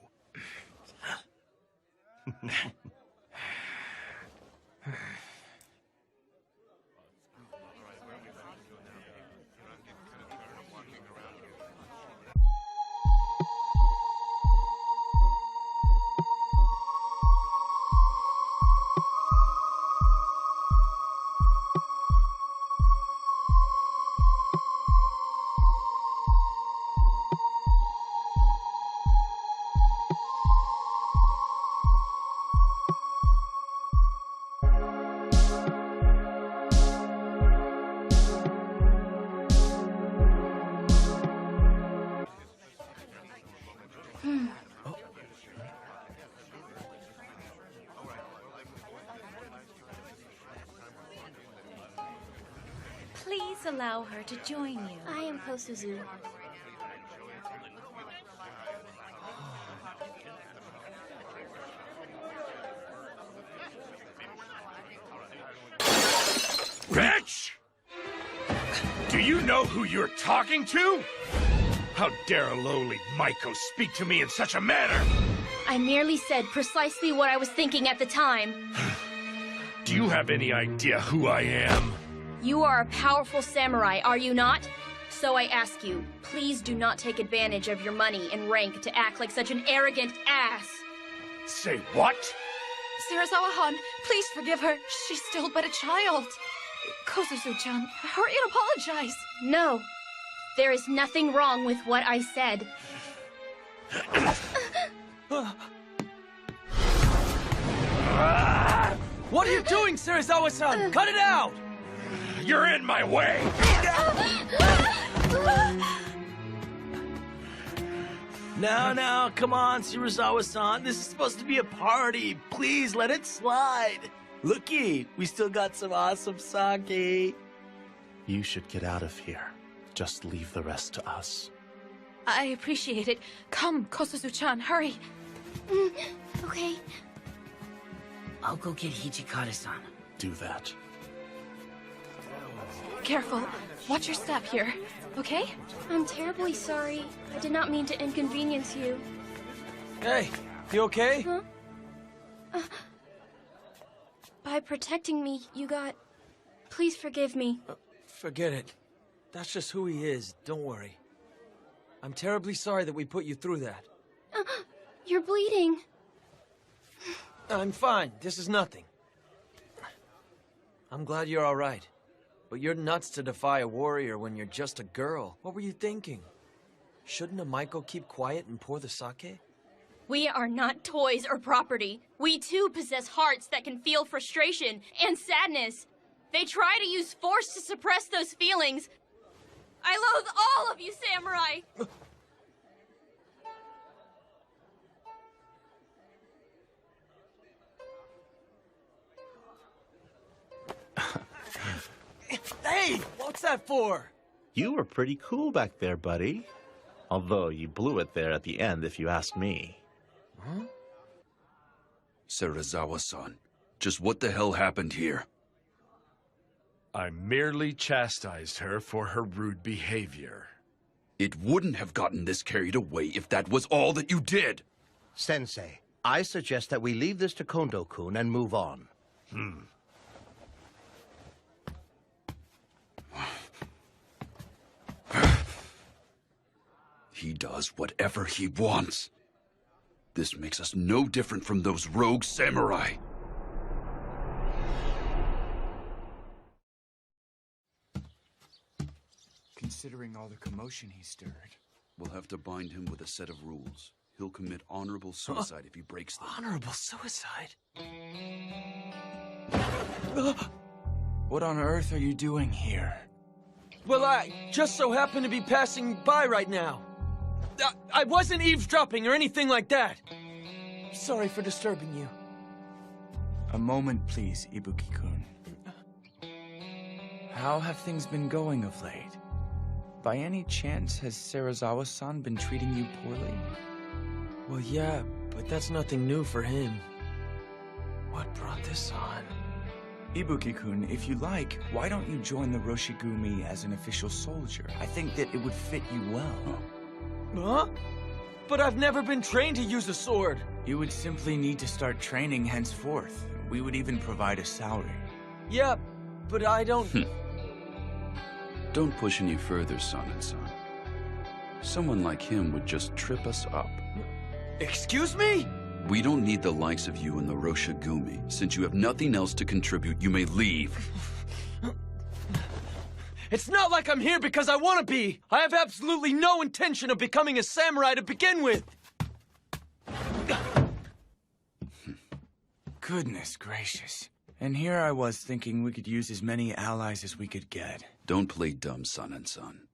Please allow her to join you. I am Kosuzu. Bitch! Do you know who you're talking to? How dare a lowly Maiko speak to me in such a manner? I merely said precisely what I was thinking at the time. Do you have any idea who I am? You are a powerful samurai, are you not? So I ask you, please do not take advantage of your money and rank to act like such an arrogant ass. Say what? Serizawa-han, please forgive her. She's still but a child. Kosuzu-chan, hurry and apologize. No, there is nothing wrong with what I said. What are you doing, Serizawa-san? Cut it out! You're in my way! Now, come on, Serizawa-san. This is supposed to be a party. Please, let it slide. Looky, we still got some awesome sake. You should get out of here. Just leave the rest to us. I appreciate it. Come, Kosuzu-chan, hurry. Okay. I'll go get Hijikata-san. Do that. Careful. Watch your step here, okay? I'm terribly sorry. I did not mean to inconvenience you. Hey, you okay? Huh? By protecting me, you got... Please forgive me. Forget it. That's just who he is. Don't worry. I'm terribly sorry that we put you through that. You're bleeding. I'm fine. This is nothing. I'm glad you're all right. But you're nuts to defy a warrior when you're just a girl. What were you thinking? Shouldn't a Maiko keep quiet and pour the sake? We are not toys or property. We too possess hearts that can feel frustration and sadness. They try to use force to suppress those feelings. I loathe all of you, samurai! Hey! What's that for? You were pretty cool back there, buddy. Although you blew it there at the end, if you ask me. Huh? Serizawa-san, just what the hell happened here? I merely chastised her for her rude behavior. It wouldn't have gotten this carried away if that was all that you did! Sensei, I suggest that we leave this to Kondo-kun and move on. He does whatever he wants. This makes us no different from those rogue samurai. Considering all the commotion he stirred. We'll have to bind him with a set of rules. He'll commit honorable suicide if he breaks them. Honorable suicide? What on earth are you doing here? Well, I just so happen to be passing by right now. I wasn't eavesdropping or anything like that. Sorry for disturbing you. A moment, please, Ibuki-kun. How have things been going of late? By any chance, has Serizawa-san been treating you poorly? Well, yeah, but that's nothing new for him. What brought this on? Ibuki-kun, if you like, why don't you join the Roshigumi as an official soldier? I think that it would fit you well. Huh? But I've never been trained to use a sword. You would simply need to start training henceforth. We would even provide a salary. Yeah, but I don't... Don't push any further, son-and-son. Someone like him would just trip us up. Excuse me? We don't need the likes of you in the Roshigumi. Since you have nothing else to contribute, you may leave. It's not like I'm here because I want to be. I have absolutely no intention of becoming a samurai to begin with. Goodness gracious. And here I was thinking we could use as many allies as we could get. Don't play dumb, son-and-son.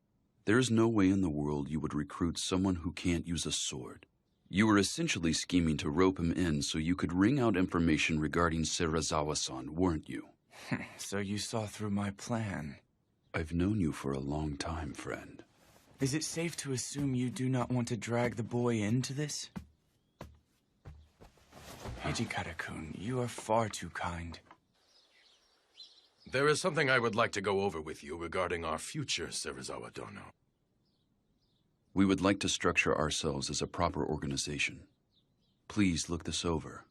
There is no way in the world you would recruit someone who can't use a sword. You were essentially scheming to rope him in so you could wring out information regarding Serizawa-san, weren't you? So you saw through my plan. I've known you for a long time, friend. Is it safe to assume you do not want to drag the boy into this? Hijikata-kun, you are far too kind. There is something I would like to go over with you regarding our future, Serizawa-dono. We would like to structure ourselves as a proper organization. Please look this over.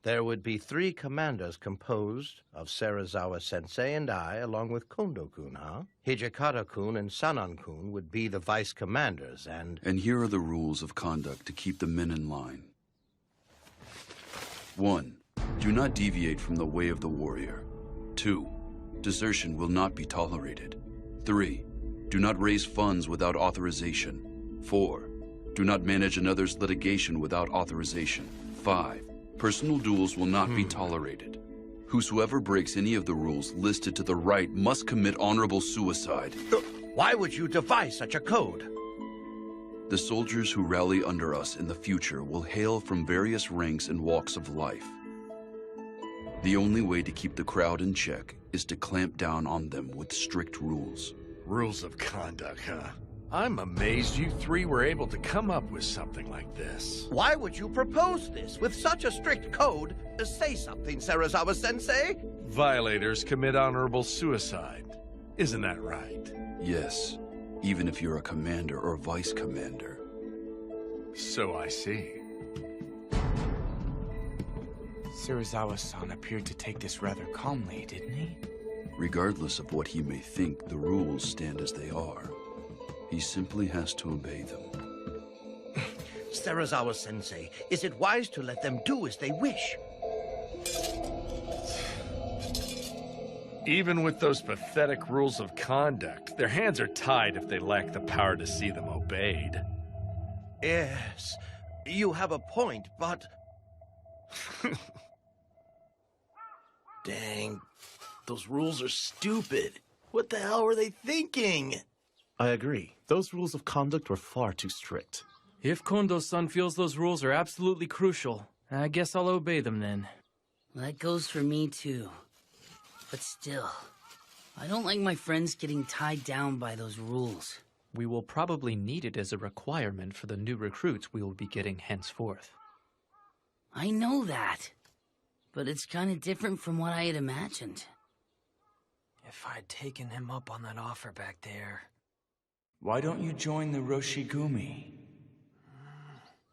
There would be 3 commanders composed of Serizawa-sensei and I, along with Kondo-kun, huh? Hijikata-kun and Sanan-kun would be the vice commanders, and... And here are the rules of conduct to keep the men in line. 1. Do not deviate from the way of the warrior. 2. Desertion will not be tolerated. 3. Do not raise funds without authorization. 4. Do not manage another's litigation without authorization. 5. Personal duels will not be tolerated. Whosoever breaks any of the rules listed to the right must commit honorable suicide. Why would you devise such a code? The soldiers who rally under us in the future will hail from various ranks and walks of life. The only way to keep the crowd in check is to clamp down on them with strict rules. Rules of conduct, huh? I'm amazed you 3 were able to come up with something like this. Why would you propose this with such a strict code? Say something, Serizawa-sensei. Violators commit honorable suicide. Isn't that right? Yes, even if you're a commander or vice commander. So I see. Serizawa-san appeared to take this rather calmly, didn't he? Regardless of what he may think, the rules stand as they are. He simply has to obey them. Serizawa-sensei, is it wise to let them do as they wish? Even with those pathetic rules of conduct, their hands are tied if they lack the power to see them obeyed. Yes, you have a point, but... Dang, those rules are stupid. What the hell were they thinking? I agree. Those rules of conduct were far too strict. If Kondo-san feels those rules are absolutely crucial, I guess I'll obey them then. That goes for me too. But still, I don't like my friends getting tied down by those rules. We will probably need it as a requirement for the new recruits we will be getting henceforth. I know that. But it's kind of different from what I had imagined. If I'd taken him up on that offer back there... Why don't you join the Roshigumi?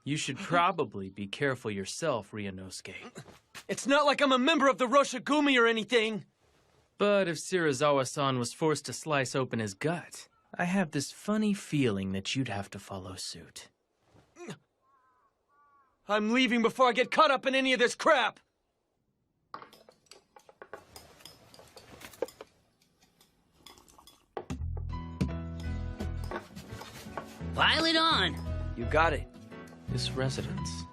You should probably be careful yourself, Ryunosuke. It's not like I'm a member of the Roshigumi or anything! But if Serizawa-san was forced to slice open his gut, I have this funny feeling that you'd have to follow suit. I'm leaving before I get caught up in any of this crap! Pile it on! You got it. This residence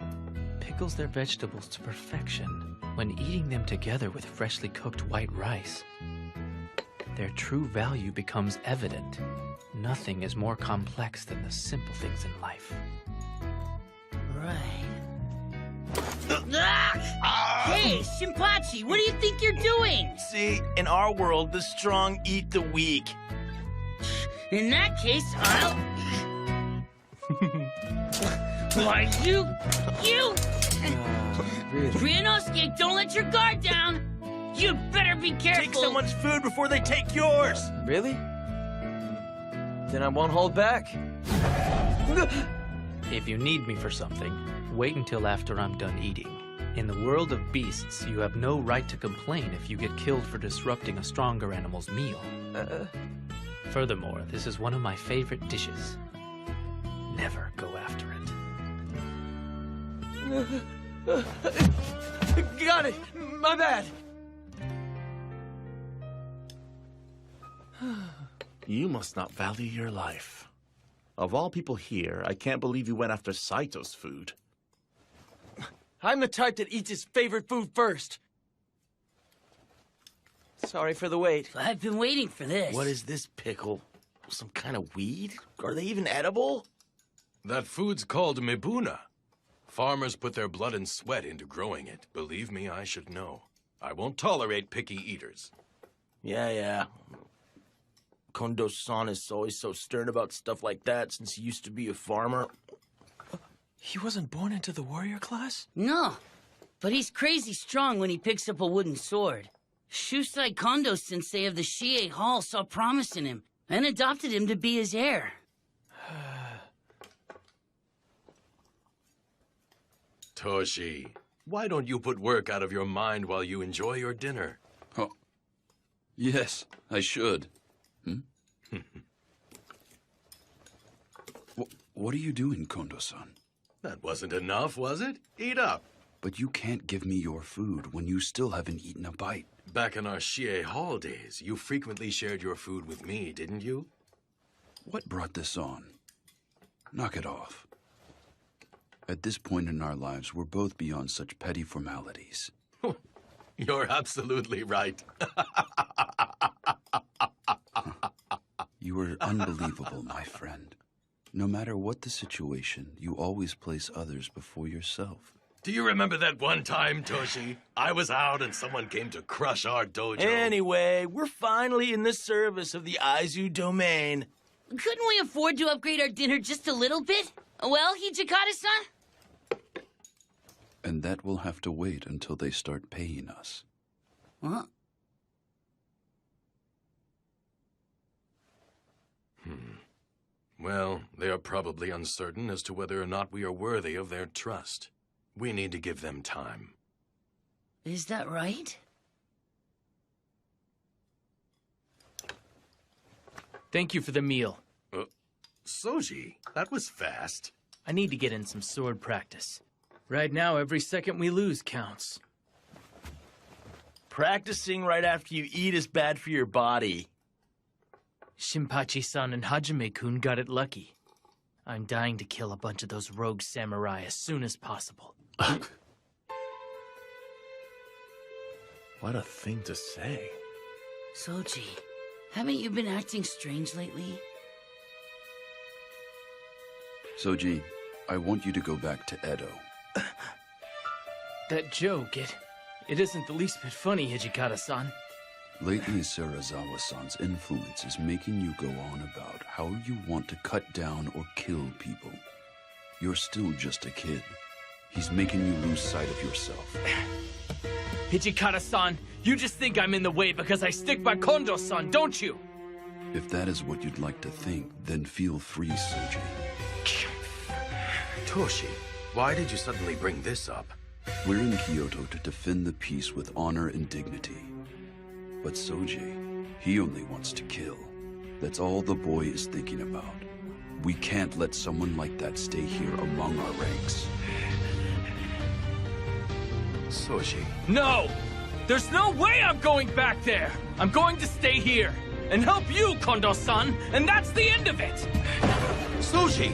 pickles their vegetables to perfection when eating them together with freshly cooked white rice. Their true value becomes evident. Nothing is more complex than the simple things in life. Right. Hey, Shinpachi, what do you think you're doing? See, in our world, the strong eat the weak. In that case, I'll... Why, you... Ryunosuke, don't let your guard down! You'd better be careful! Take someone's food before they take yours! Really? Then I won't hold back. If you need me for something, wait until after I'm done eating. In the world of beasts, you have no right to complain if you get killed for disrupting a stronger animal's meal. Furthermore, this is one of my favorite dishes. Never go after it. Got it! My bad! You must not value your life. Of all people here, I can't believe you went after Saito's food. I'm the type that eats his favorite food first. Sorry for the wait. I've been waiting for this. What is this pickle? Some kind of weed? Are they even edible? That food's called mibuna. Farmers put their blood and sweat into growing it. Believe me, I should know. I won't tolerate picky eaters. Yeah. Kondo-san is always so stern about stuff like that since he used to be a farmer. He wasn't born into the warrior class? No, but he's crazy strong when he picks up a wooden sword. Shusai Kondo sensei of the Shie Hall saw promise in him and adopted him to be his heir. Toshi, why don't you put work out of your mind while you enjoy your dinner? Oh, yes, I should. What are you doing, Kondo-san? That wasn't enough, was it? Eat up. But you can't give me your food when you still haven't eaten a bite. Back in our Shie Hall days, you frequently shared your food with me, didn't you? What brought this on? Knock it off. At this point in our lives, we're both beyond such petty formalities. You're absolutely right. You are unbelievable, my friend. No matter what the situation, you always place others before yourself. Do you remember that one time, Toshi? I was out and someone came to crush our dojo. Anyway, we're finally in the service of the Aizu domain. Couldn't we afford to upgrade our dinner just a little bit? Well, Hijikata-san? And that will have to wait until they start paying us. What? Well, they are probably uncertain as to whether or not we are worthy of their trust. We need to give them time. Is that right? Thank you for the meal. Soji, that was fast. I need to get in some sword practice. Right now, every second we lose counts. Practicing right after you eat is bad for your body. Shinpachi-san and Hajime-kun got it lucky. I'm dying to kill a bunch of those rogue samurai as soon as possible. What a thing to say. Soji, haven't you been acting strange lately? Soji, I want you to go back to Edo. That joke, It isn't the least bit funny, Hijikata-san. Lately, Serizawa-san's influence is making you go on about how you want to cut down or kill people. You're still just a kid. He's making you lose sight of yourself. Hijikata-san, you just think I'm in the way because I stick by Kondo-san, don't you? If that is what you'd like to think, then feel free, Soji. Toshi, why did you suddenly bring this up? We're in Kyoto to defend the peace with honor and dignity. But Soji, he only wants to kill. That's all the boy is thinking about. We can't let someone like that stay here among our ranks. Soji. No! There's no way I'm going back there! I'm going to stay here and help you, Kondo-san, and that's the end of it! Soji!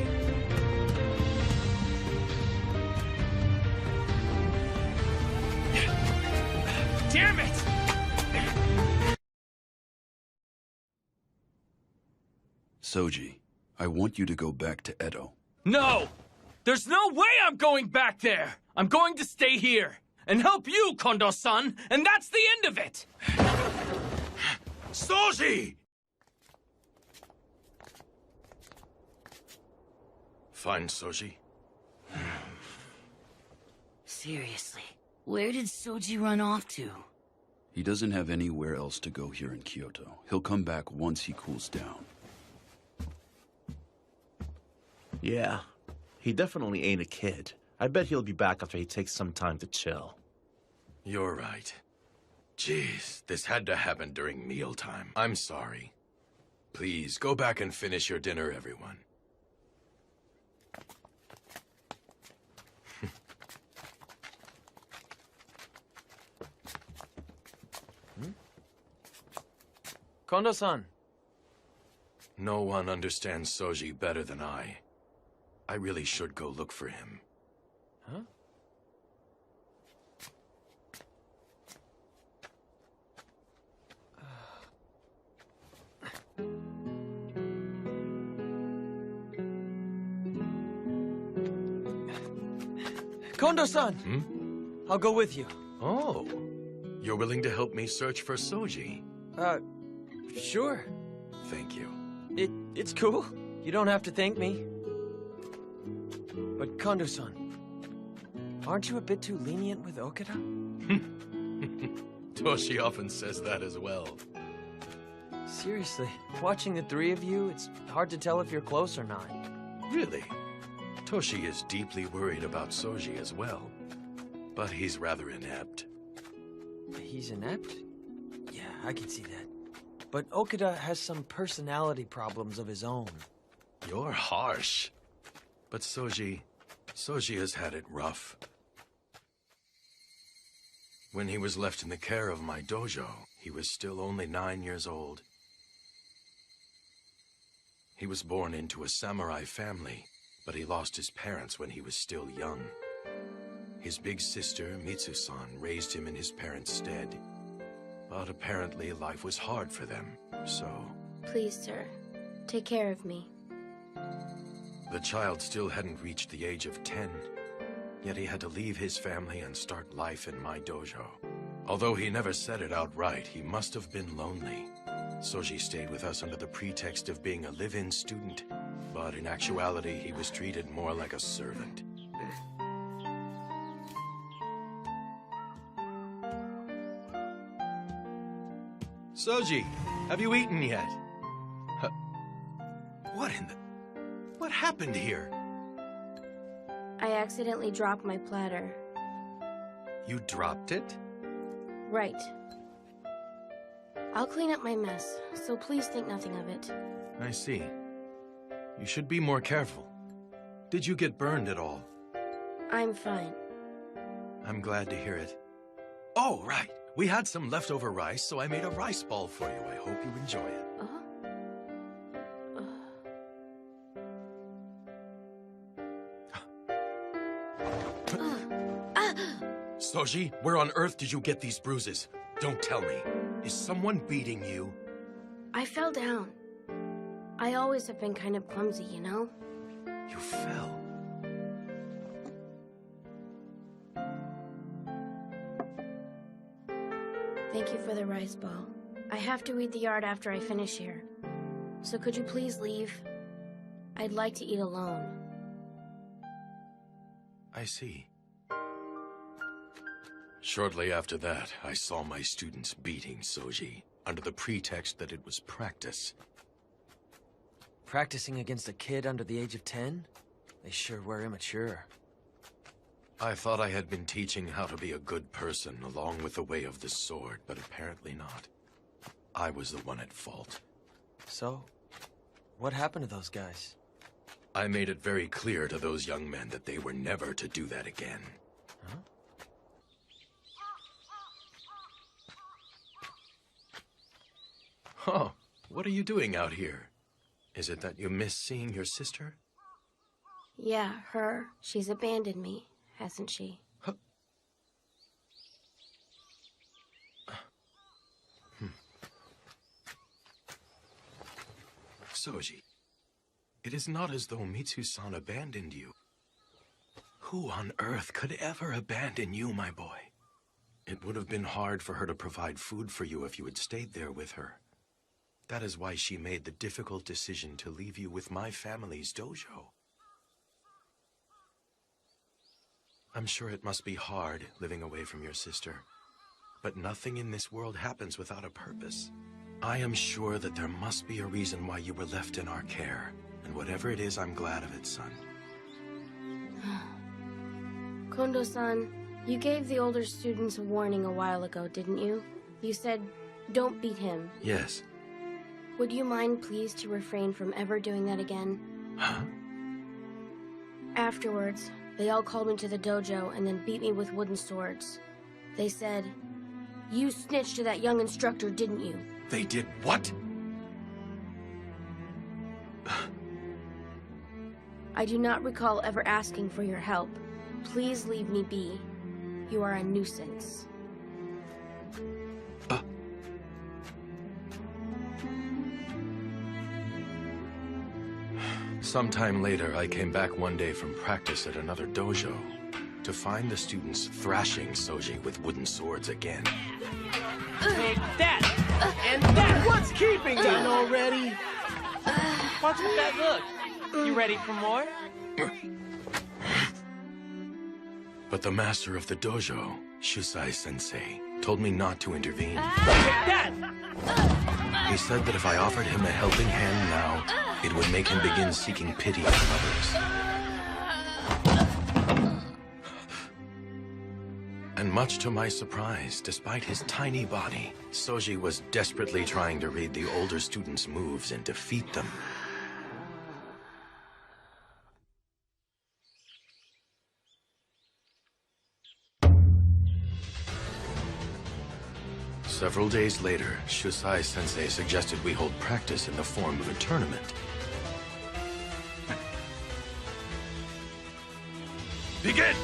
Damn it! Soji, I want you to go back to Edo. No! There's no way I'm going back there! I'm going to stay here and help you, Kondo-san, and that's the end of it! Soji! Fine, Soji. Seriously, where did Soji run off to? He doesn't have anywhere else to go here in Kyoto. He'll come back once he cools down. Yeah, he definitely ain't a kid. I bet he'll be back after he takes some time to chill. You're right. Jeez, this had to happen during mealtime. I'm sorry. Please, go back and finish your dinner, everyone. Kondo-san. No one understands Soji better than I. I really should go look for him. Huh? Kondo-san! I'll go with you. Oh, you're willing to help me search for Soji? Sure. Thank you. It's cool. You don't have to thank me. But Kondo-san, aren't you a bit too lenient with Okada? Toshi often says that as well. Seriously, watching the three of you, it's hard to tell if you're close or not. Really? Toshi is deeply worried about Soji as well. But he's rather inept. He's inept? Yeah, I can see that. But Okada has some personality problems of his own. You're harsh. But Soji has had it rough. When he was left in the care of my dojo, he was still only 9 years old. He was born into a samurai family, but he lost his parents when he was still young. His big sister, Mitsu-san, raised him in his parents' stead. But apparently life was hard for them, so... Please, sir, take care of me. The child still hadn't reached the age of 10, yet he had to leave his family and start life in my dojo. Although he never said it outright, he must have been lonely. Soji stayed with us under the pretext of being a live-in student, but in actuality he was treated more like a servant. Soji, have you eaten yet? What in the... What happened here? I accidentally dropped my platter. You dropped it? Right. I'll clean up my mess, so please think nothing of it. I see. You should be more careful. Did you get burned at all? I'm fine. I'm glad to hear it. Oh, right. We had some leftover rice, so I made a rice ball for you. I hope you enjoy it. Soji, where on earth did you get these bruises? Don't tell me. Is someone beating you? I fell down. I always have been kind of clumsy, you know? You fell. Thank you for the rice ball. I have to weed the yard after I finish here. So could you please leave? I'd like to eat alone. I see. Shortly after that, I saw my students beating Soji, under the pretext that it was practice. Practicing against a kid under the age of 10? They sure were immature. I thought I had been teaching how to be a good person along with the way of the sword, but apparently not. I was the one at fault. So, what happened to those guys? I made it very clear to those young men that they were never to do that again. Huh? Oh, what are you doing out here? Is it that you miss seeing your sister? Yeah, her. She's abandoned me, hasn't she? Soji, it is not as though Mitsu-san abandoned you. Who on earth could ever abandon you, my boy? It would have been hard for her to provide food for you if you had stayed there with her. That is why she made the difficult decision to leave you with my family's dojo. I'm sure it must be hard living away from your sister, but nothing in this world happens without a purpose. I am sure that there must be a reason why you were left in our care, and whatever it is, I'm glad of it, son. Kondo-san, you gave the older students a warning a while ago, didn't you? You said, don't beat him. Yes. Would you mind, please, to refrain from ever doing that again? Huh? Afterwards, they all called me to the dojo and then beat me with wooden swords. They said, you snitched to that young instructor, didn't you? They did what? I do not recall ever asking for your help. Please leave me be. You are a nuisance. Sometime later, I came back one day from practice at another dojo to find the students thrashing Soji with wooden swords again. Take that! And that! What's keeping you? Done already? What's with that look? You ready for more? But the master of the dojo, Shusai-sensei, told me not to intervene. Take that! He said that if I offered him a helping hand now, it would make him begin seeking pity from others. And much to my surprise, despite his tiny body, Soji was desperately trying to read the older students' moves and defeat them. Several days later, Shusai-sensei suggested we hold practice in the form of a tournament. Begin!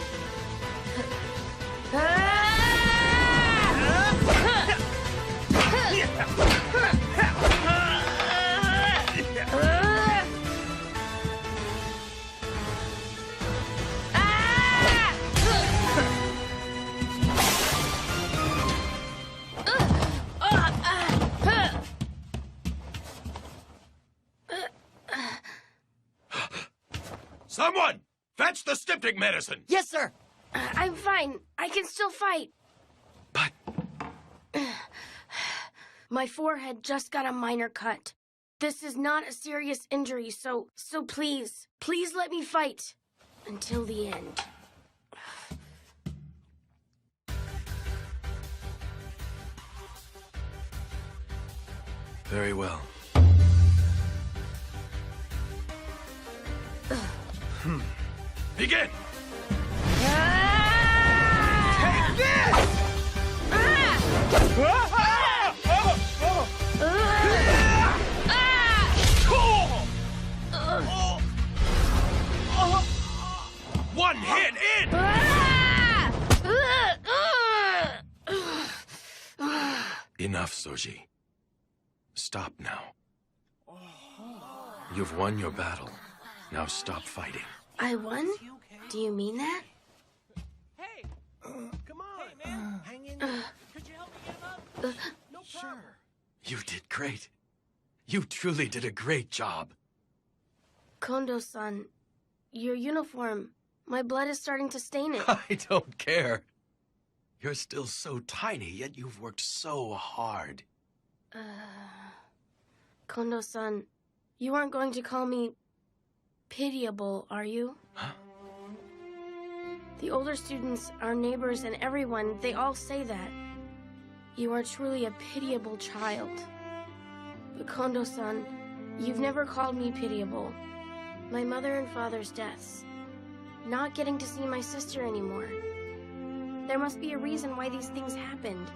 Someone! Fetch the styptic medicine! Yes, sir! I'm fine. I can still fight. But... My forehead just got a minor cut. This is not a serious injury, so please, please let me fight. Until the end. Very well. Begin! Take this! One hit in! Enough, Soji. Stop now. You've won your battle. Now stop fighting. I won? Do you mean that? Hey! Come on! Hey, man! Hang in there. Could you help me get him up? Sure. You did great. You truly did a great job. Kondo-san, your uniform. My blood is starting to stain it. I don't care. You're still so tiny, yet you've worked so hard. Kondo-san, you aren't going to call me pitiable, are you? Huh? The older students, our neighbors, and everyone, they all say that. You are truly a pitiable child. But Kondo-san, you've never called me pitiable. My mother and father's deaths. Not getting to see my sister anymore. There must be a reason why these things happened.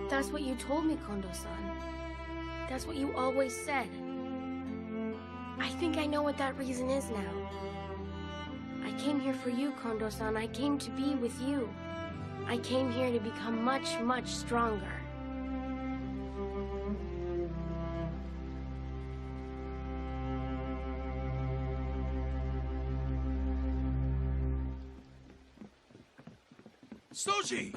That's what you told me, Kondo-san. That's what you always said. I think I know what that reason is now. I came here for you, Kondo-san. I came to be with you. I came here to become much, much stronger. Soji!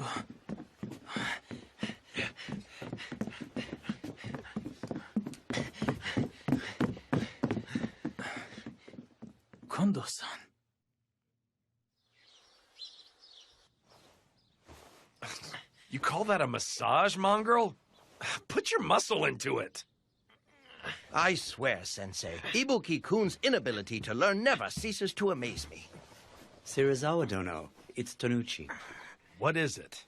Kondo-san. You call that a massage, mongrel? Put your muscle into it. I swear, Sensei, Ibuki-kun's inability to learn never ceases to amaze me. Serizawa Dono, it's Tonuchi. What is it?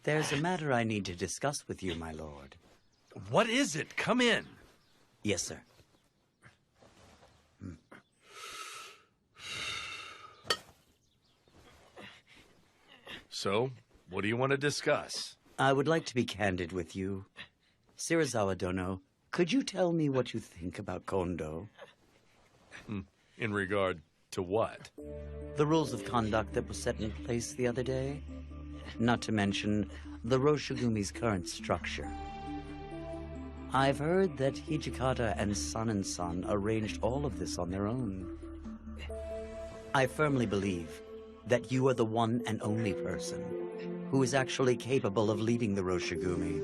There's a matter I need to discuss with you, my lord. What is it? Come in. Yes, sir. So, what do you want to discuss? I would like to be candid with you. Serizawa Dono, could you tell me what you think about Kondo? In regard to what? The rules of conduct that were set in place the other day? Not to mention the Roshigumi's current structure. I've heard that Hijikata and Son arranged all of this on their own. I firmly believe that you are the one and only person who is actually capable of leading the Roshigumi.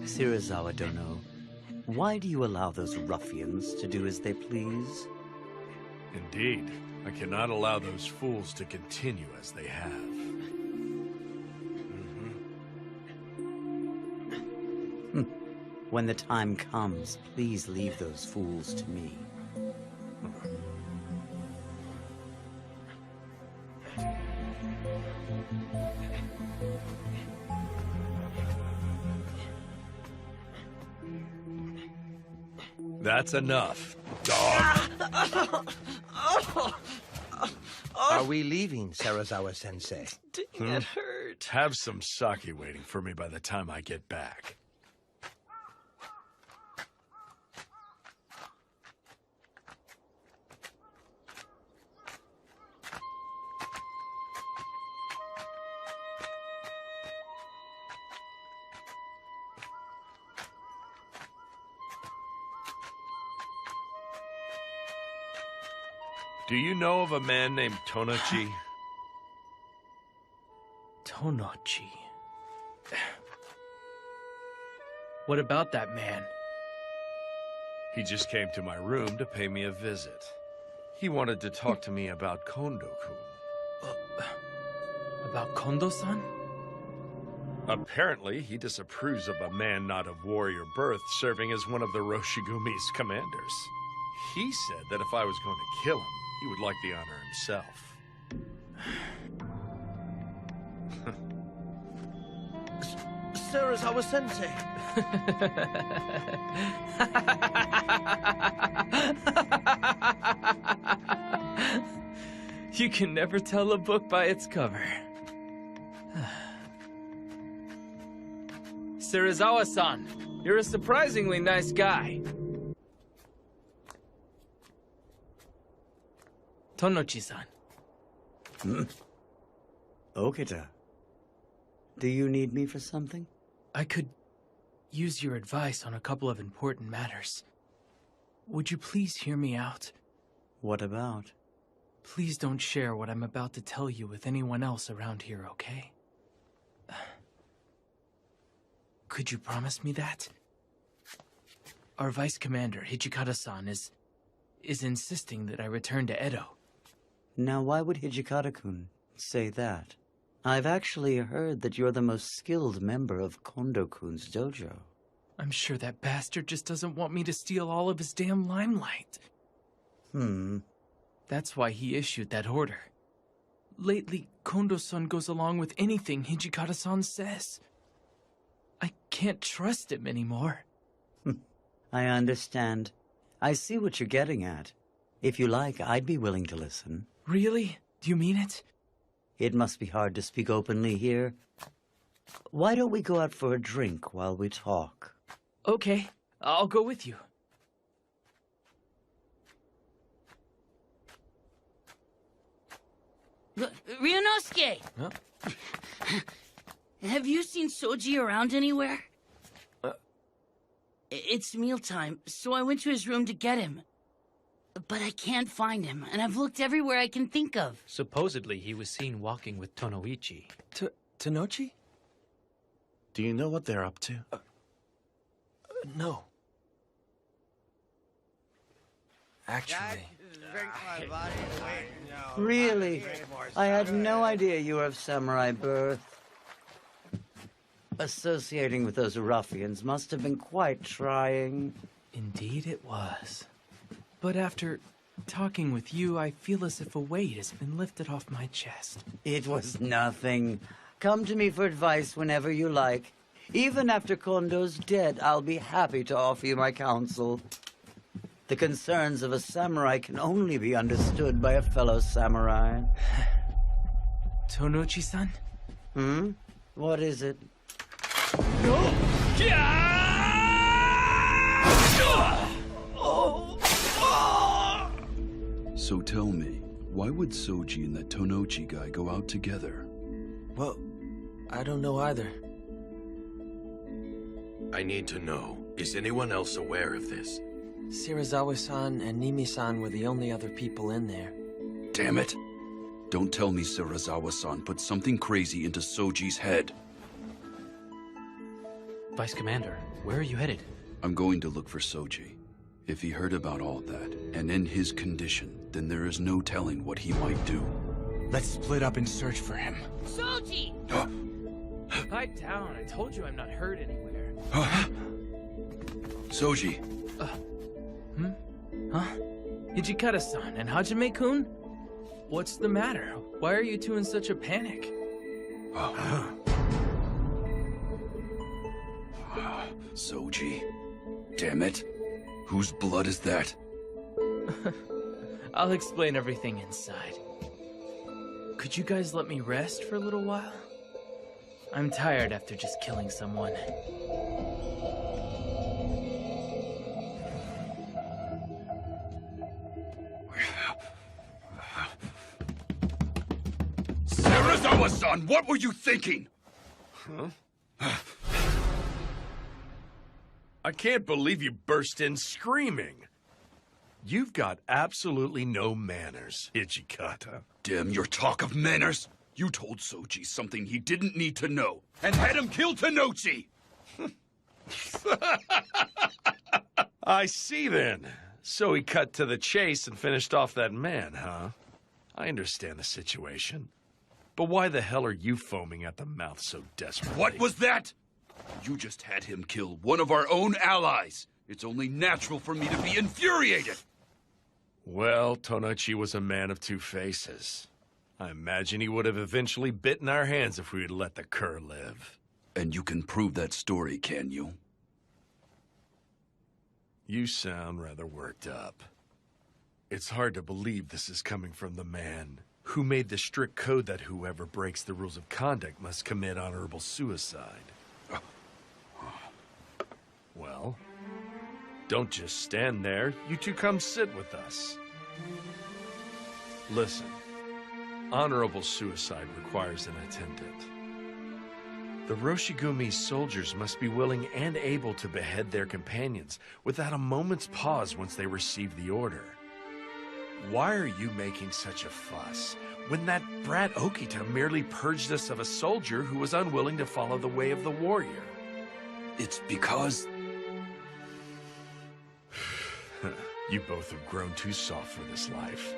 Serizawa Dono, why do you allow those ruffians to do as they please? Indeed. I cannot allow those fools to continue as they have. When the time comes, please leave those fools to me. That's enough, dog. Are we leaving, Serizawa-sensei? It hurt. Have some sake waiting for me by the time I get back. Do you know of a man named Tonochi? Tonochi. What about that man? He just came to my room to pay me a visit. He wanted to talk to me about Kondo-kun. About Kondo-san? Apparently, he disapproves of a man not of warrior birth serving as one of the Roshigumi's commanders. He said that if I was going to kill him, he would like the honor himself. Serizawa-sensei. You can never tell a book by its cover. Serizawa-san, you're a surprisingly nice guy. Tonochi-san. Okita. Do you need me for something? I could use your advice on a couple of important matters. Would you please hear me out? What about? Please don't share what I'm about to tell you with anyone else around here, okay? Could you promise me that? Our Vice Commander, Hijikata-san, is insisting that I return to Edo. Now, why would Hijikata-kun say that? I've actually heard that you're the most skilled member of Kondo-kun's dojo. I'm sure that bastard just doesn't want me to steal all of his damn limelight. That's why he issued that order. Lately, Kondo-san goes along with anything Hijikata-san says. I can't trust him anymore. I understand. I see what you're getting at. If you like, I'd be willing to listen. Really? Do you mean it? It must be hard to speak openly here. Why don't we go out for a drink while we talk? Okay, I'll go with you. Ryunosuke! Huh? Have you seen Soji around anywhere? It's mealtime, so I went to his room to get him. But I can't find him, and I've looked everywhere I can think of. Supposedly, he was seen walking with Tonoichi. Tanochi? Do you know what they're up to? No. Actually... Really? I had no idea you were of samurai birth. Associating with those ruffians must have been quite trying. Indeed it was. But after talking with you, I feel as if a weight has been lifted off my chest. It was nothing. Come to me for advice whenever you like. Even after Kondo's dead, I'll be happy to offer you my counsel. The concerns of a samurai can only be understood by a fellow samurai. Tonochi-san? What is it? So tell me, why would Soji and that Tonochi guy go out together? Well, I don't know either. I need to know. Is anyone else aware of this? Shirazawa-san and Nimi-san were the only other people in there. Damn it! Don't tell me Shirazawa-san put something crazy into Soji's head. Vice Commander, where are you headed? I'm going to look for Soji. If he heard about all that, and in his condition, then there is no telling what he might do. Let's split up and search for him. Soji! Pipe down. I told you I'm not hurt anywhere. Soji. Huh? Hijikata-san and Hajime-kun? What's the matter? Why are you two in such a panic? Soji. Damn it. Whose blood is that? I'll explain everything inside. Could you guys let me rest for a little while? I'm tired after just killing someone. Shirazawa-san, what were you thinking? I can't believe you burst in screaming. You've got absolutely no manners, Hijikata. Damn your talk of manners. You told Soji something he didn't need to know, and had him kill Tanochi! I see then. So he cut to the chase and finished off that man, huh? I understand the situation. But why the hell are you foaming at the mouth so desperately? What was that? You just had him kill one of our own allies. It's only natural for me to be infuriated. Well, Tonochi was a man of two faces. I imagine he would have eventually bitten our hands if we had let the cur live. And you can prove that story, can you? You sound rather worked up. It's hard to believe this is coming from the man who made the strict code that whoever breaks the rules of conduct must commit honorable suicide. Well, don't just stand there. You two come sit with us. Listen, honorable suicide requires an attendant. The Roshigumi's soldiers must be willing and able to behead their companions without a moment's pause once they receive the order. Why are you making such a fuss when that brat Okita merely purged us of a soldier who was unwilling to follow the way of the warrior? It's because... You both have grown too soft for this life.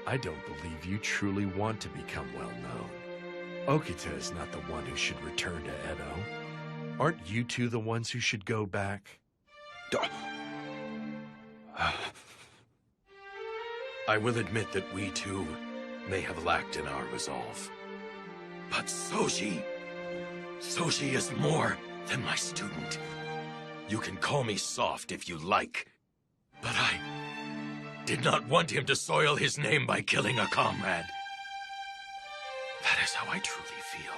I don't believe you truly want to become well known. Okita is not the one who should return to Edo. Aren't you two the ones who should go back? I will admit that we too may have lacked in our resolve. But Soji is more than my student. You can call me soft if you like, but I did not want him to soil his name by killing a comrade. That is how I truly feel.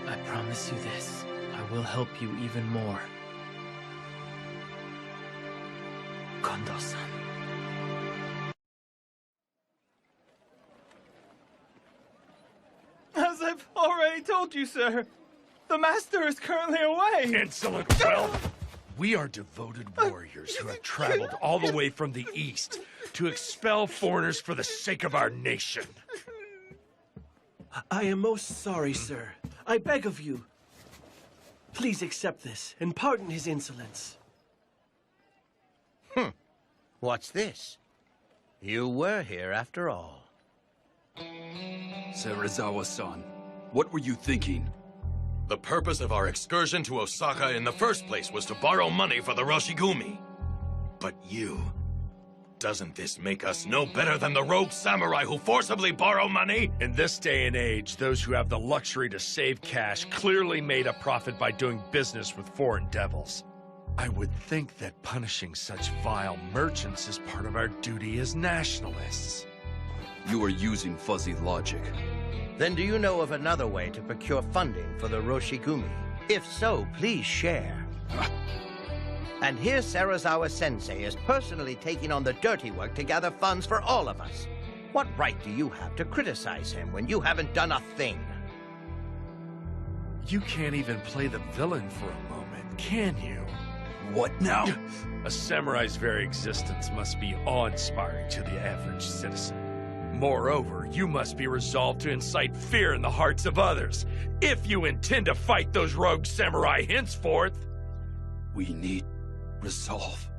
I promise you this. I will help you even more. Kondo-san. As I've already told you, sir, the master is currently away. Insolent whelp! We are devoted warriors who have traveled all the way from the east to expel foreigners for the sake of our nation. I am most sorry, sir. I beg of you. Please accept this and pardon his insolence. What's this? You were here after all. Serizawa-san, what were you thinking? The purpose of our excursion to Osaka in the first place was to borrow money for the Roshigumi. But you... Doesn't this make us no better than the rogue samurai who forcibly borrow money? In this day and age, those who have the luxury to save cash clearly made a profit by doing business with foreign devils. I would think that punishing such vile merchants is part of our duty as nationalists. You are using fuzzy logic. Then do you know of another way to procure funding for the Roshigumi? If so, please share. And here Serizawa-sensei is personally taking on the dirty work to gather funds for all of us. What right do you have to criticize him when you haven't done a thing? You can't even play the villain for a moment, can you? What now? A samurai's very existence must be awe-inspiring to the average citizen. Moreover, you must be resolved to incite fear in the hearts of others, if you intend to fight those rogue samurai henceforth. We need resolve.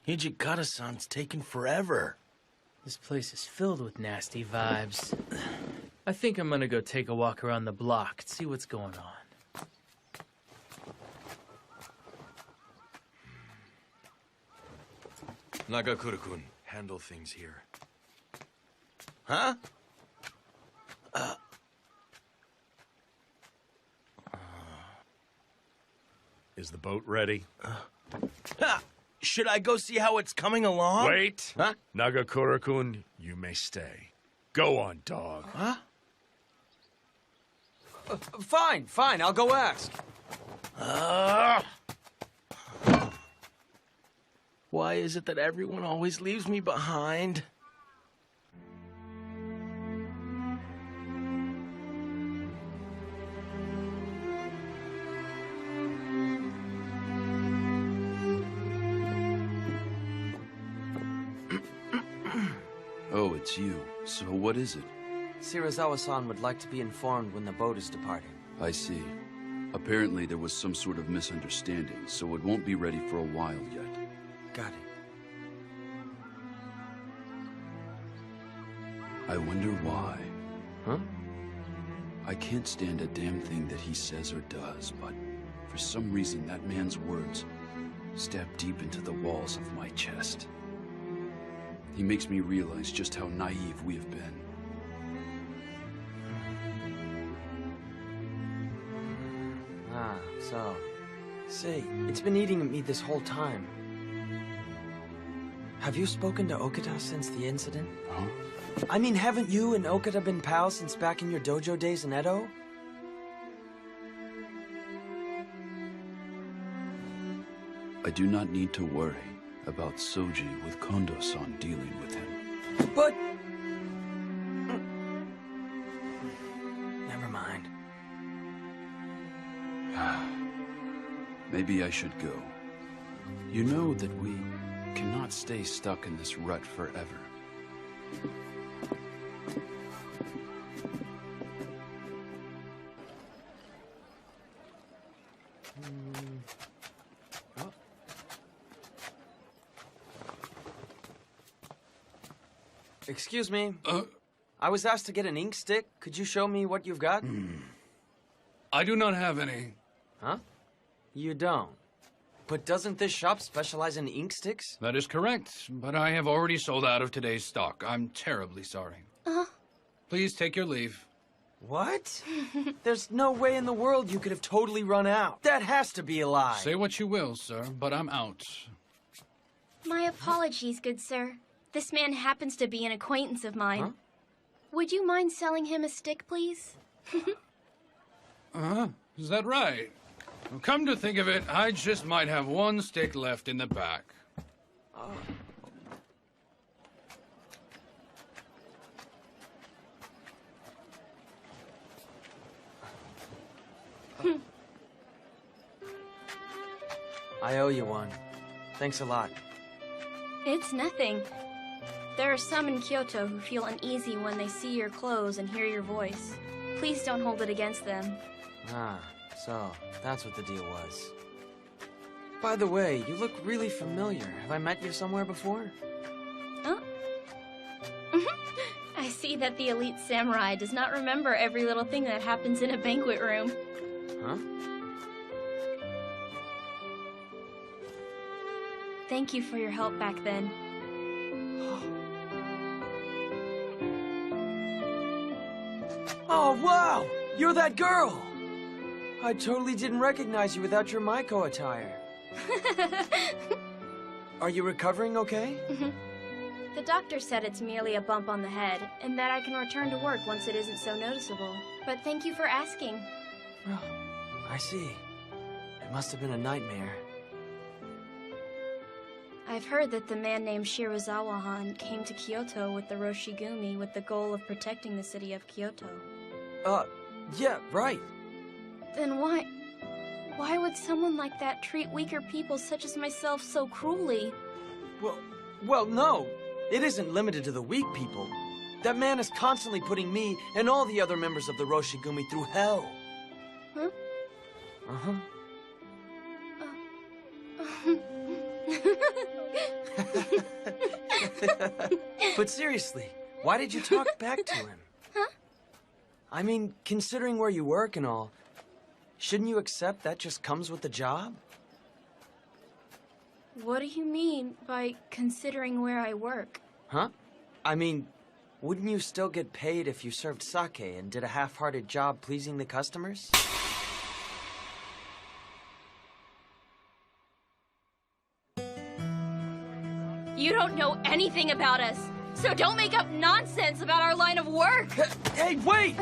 Hijikata-san's taking forever. This place is filled with nasty vibes. I think I'm gonna go take a walk around the block and see what's going on. Nagakura-kun, handle things here. Huh? Is the boat ready? Should I go see how it's coming along? Wait! Huh? Nagakura-kun, you may stay. Go on, dog. Huh? Fine, I'll go ask. Why is it that everyone always leaves me behind? Oh, it's you. So what is it? Serizawa-san would like to be informed when the boat is departing. I see. Apparently there was some sort of misunderstanding, so it won't be ready for a while yet. Got it. I wonder why. Huh? I can't stand a damn thing that he says or does, but for some reason that man's words stab deep into the walls of my chest. He makes me realize just how naive we have been. So. Say, it's been eating at me this whole time. Have you spoken to Okada since the incident? Huh? I mean, haven't you and Okada been pals since back in your dojo days in Edo? I do not need to worry about Soji with Kondo-san dealing with him. But... Never mind. Maybe I should go. You know that we cannot stay stuck in this rut forever. Excuse me. I was asked to get an ink stick. Could you show me what you've got? I do not have any. Huh? You don't? But doesn't this shop specialize in ink sticks? That is correct, but I have already sold out of today's stock. I'm terribly sorry. Please take your leave. What? There's no way in the world you could have totally run out. That has to be a lie. Say what you will, sir, but I'm out. My apologies, good sir. This man happens to be an acquaintance of mine. Huh? Would you mind selling him a stick, please? Is that right? Well, come to think of it, I just might have one stick left in the back. I owe you one. Thanks a lot. It's nothing. There are some in Kyoto who feel uneasy when they see your clothes and hear your voice. Please don't hold it against them. Ah, so that's what the deal was. By the way, you look really familiar. Have I met you somewhere before? Oh? I see that the elite samurai does not remember every little thing that happens in a banquet room. Huh? Thank you for your help back then. Oh, wow! You're that girl! I totally didn't recognize you without your Maiko attire. Are you recovering okay? The doctor said it's merely a bump on the head, and that I can return to work once it isn't so noticeable. But thank you for asking. Oh, I see. It must have been a nightmare. I've heard that the man named Shirazawa-han came to Kyoto with the Roshigumi with the goal of protecting the city of Kyoto. Yeah, right. Then why would someone like that treat weaker people such as myself so cruelly? Well, no. It isn't limited to the weak people. That man is constantly putting me and all the other members of the Roshigumi through hell. Huh? Uh-huh. But seriously, why did you talk back to him? Huh? I mean, considering where you work and all, shouldn't you accept that just comes with the job? What do you mean by considering where I work? Huh? I mean, wouldn't you still get paid if you served sake and did a half-hearted job pleasing the customers? You don't know anything about us, so don't make up nonsense about our line of work! Hey, wait!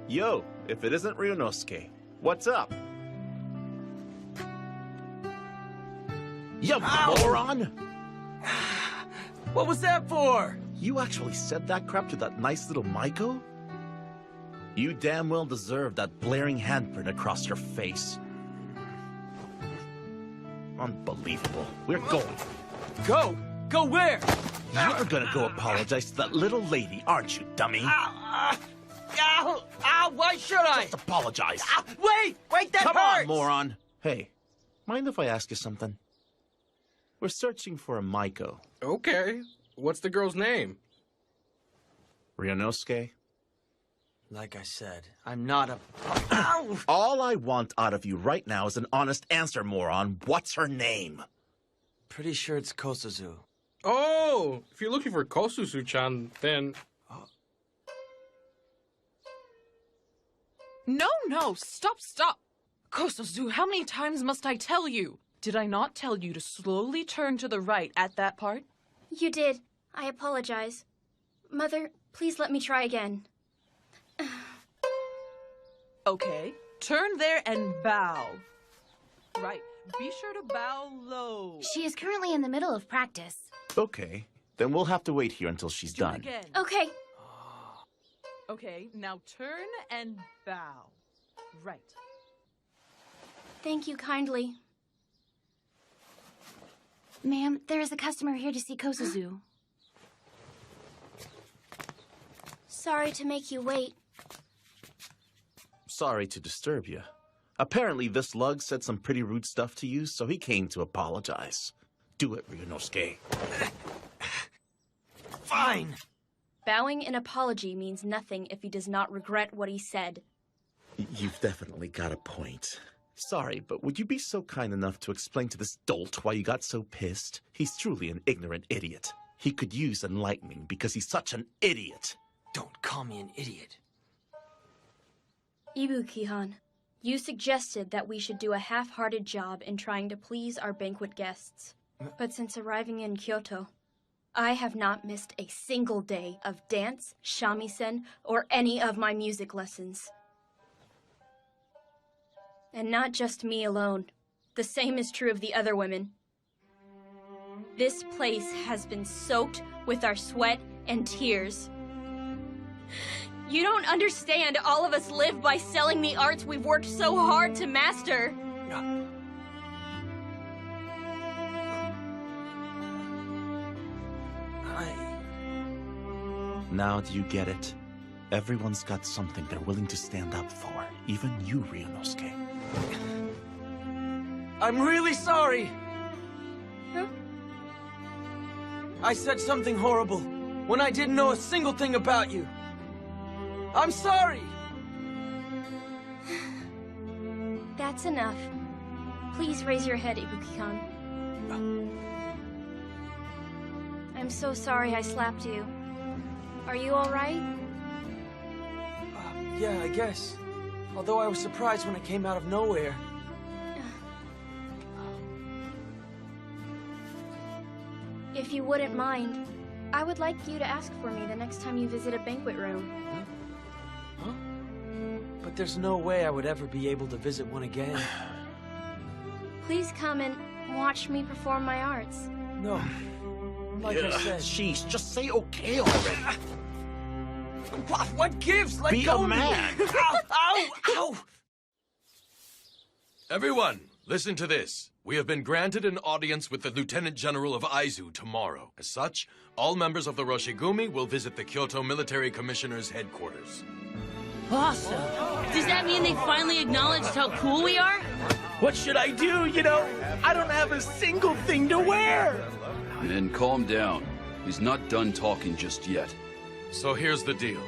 Yo, if it isn't Ryunosuke, what's up? You moron! What was that for? You actually said that crap to that nice little Maiko? You damn well deserve that blaring handprint across your face. Unbelievable. We're going. Go? Go where? You're gonna go apologize to that little lady, aren't you, dummy? Ow! Ow! Why should I? Just apologize. Wait! That Come hurts! on, moron! Hey, mind if I ask you something? We're searching for a Maiko. Okay. What's the girl's name? Ryunosuke? Like I said, I'm not a... All I want out of you right now is an honest answer, moron. What's her name? Pretty sure it's Kosuzu. Oh, if you're looking for Kosuzu-chan, then... No, stop. Kosuzu, how many times must I tell you? Did I not tell you to slowly turn to the right at that part? You did. I apologize. Mother, please let me try again. Okay, turn there and bow. Right, be sure to bow low. She is currently in the middle of practice. Okay, then we'll have to wait here until she's Do it done. again. Okay. Okay, now turn and bow. Right. Thank you kindly. Ma'am, there is a customer here to see Kosuzu. Sorry to make you wait. Sorry to disturb you. Apparently, this lug said some pretty rude stuff to you, so he came to apologize. Do it, Ryunosuke. Fine! Bowing an apology means nothing if he does not regret what he said. You've definitely got a point. Sorry, but would you be so kind enough to explain to this dolt why you got so pissed? He's truly an ignorant idiot. He could use enlightening because he's such an idiot. Don't call me an idiot. Ibuki-han, you suggested that we should do a half-hearted job in trying to please our banquet guests. But since arriving in Kyoto, I have not missed a single day of dance, shamisen, or any of my music lessons. And not just me alone. The same is true of the other women. This place has been soaked with our sweat and tears. You don't understand. All of us live by selling the arts we've worked so hard to master. Now do you get it? Everyone's got something they're willing to stand up for. Even you, Ryunosuke. I'm really sorry! Huh? I said something horrible when I didn't know a single thing about you. I'm sorry! That's enough. Please raise your head, Ibuki-kan. I'm so sorry I slapped you. Are you all right? Yeah, I guess. Although I was surprised when it came out of nowhere. If you wouldn't mind, I would like you to ask for me the next time you visit a banquet room. Huh? But there's no way I would ever be able to visit one again. Please come and watch me perform my arts. No. Like I said... Jeez, just say okay already. What gives? Let Be go a of me. man. Ow! Ow! Ow! Everyone, listen to this. We have been granted an audience with the Lieutenant General of Aizu tomorrow. As such, all members of the Roshigumi will visit the Kyoto Military Commissioner's headquarters. Awesome. Does that mean they finally acknowledged how cool we are? What should I do? You know, I don't have a single thing to wear. Men, calm down. He's not done talking just yet. So here's the deal.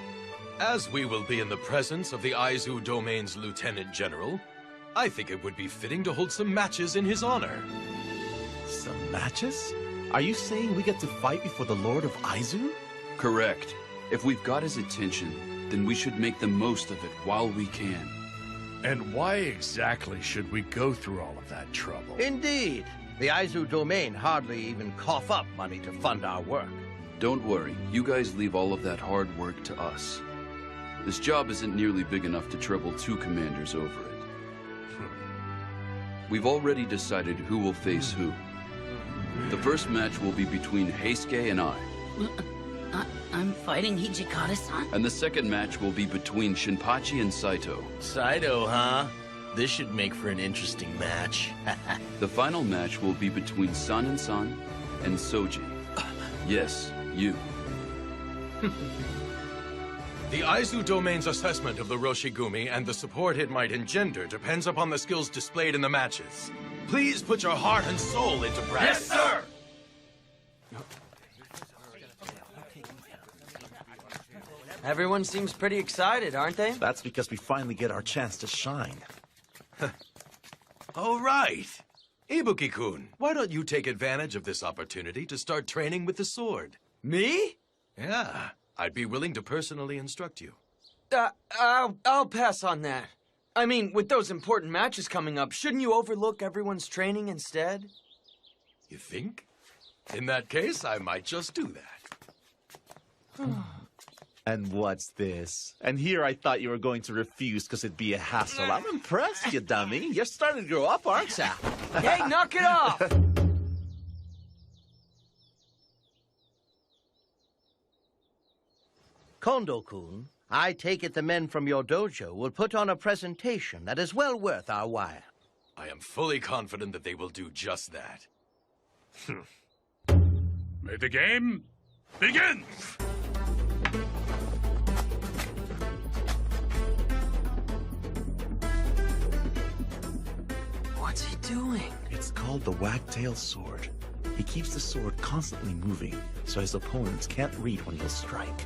As we will be in the presence of the Aizu Domain's Lieutenant General, I think it would be fitting to hold some matches in his honor. Some matches? Are you saying we get to fight before the Lord of Aizu? Correct. If we've got his attention, then we should make the most of it while we can. And why exactly should we go through all of that trouble? Indeed. The Aizu Domain hardly even cough up money to fund our work. Don't worry. You guys leave all of that hard work to us. This job isn't nearly big enough to trouble 2 commanders over it. We've already decided who will face who. The first match will be between Heisuke and I. I'm fighting Hijikata-san? And the second match will be between Shinpachi and Saito. Saito, huh? This should make for an interesting match. The final match will be between San and Soji. Yes, you. The Aizu Domain's assessment of the Roshigumi and the support it might engender depends upon the skills displayed in the matches. Please put your heart and soul into practice. Yes, sir! Everyone seems pretty excited, aren't they? That's because we finally get our chance to shine. All right. Ibuki-kun, why don't you take advantage of this opportunity to start training with the sword? Me? Yeah, I'd be willing to personally instruct you. I'll pass on that. I mean, with those important matches coming up, shouldn't you overlook everyone's training instead? You think? In that case, I might just do that. And what's this? And here I thought you were going to refuse because it'd be a hassle. I'm impressed, you dummy. You're starting to grow up, aren't you? Hey, knock it off! Kondo-kun, I take it the men from your dojo will put on a presentation that is well worth our while. I am fully confident that they will do just that. May the game begin! What's he doing? It's called the wagtail sword. He keeps the sword constantly moving, so his opponents can't read when he'll strike.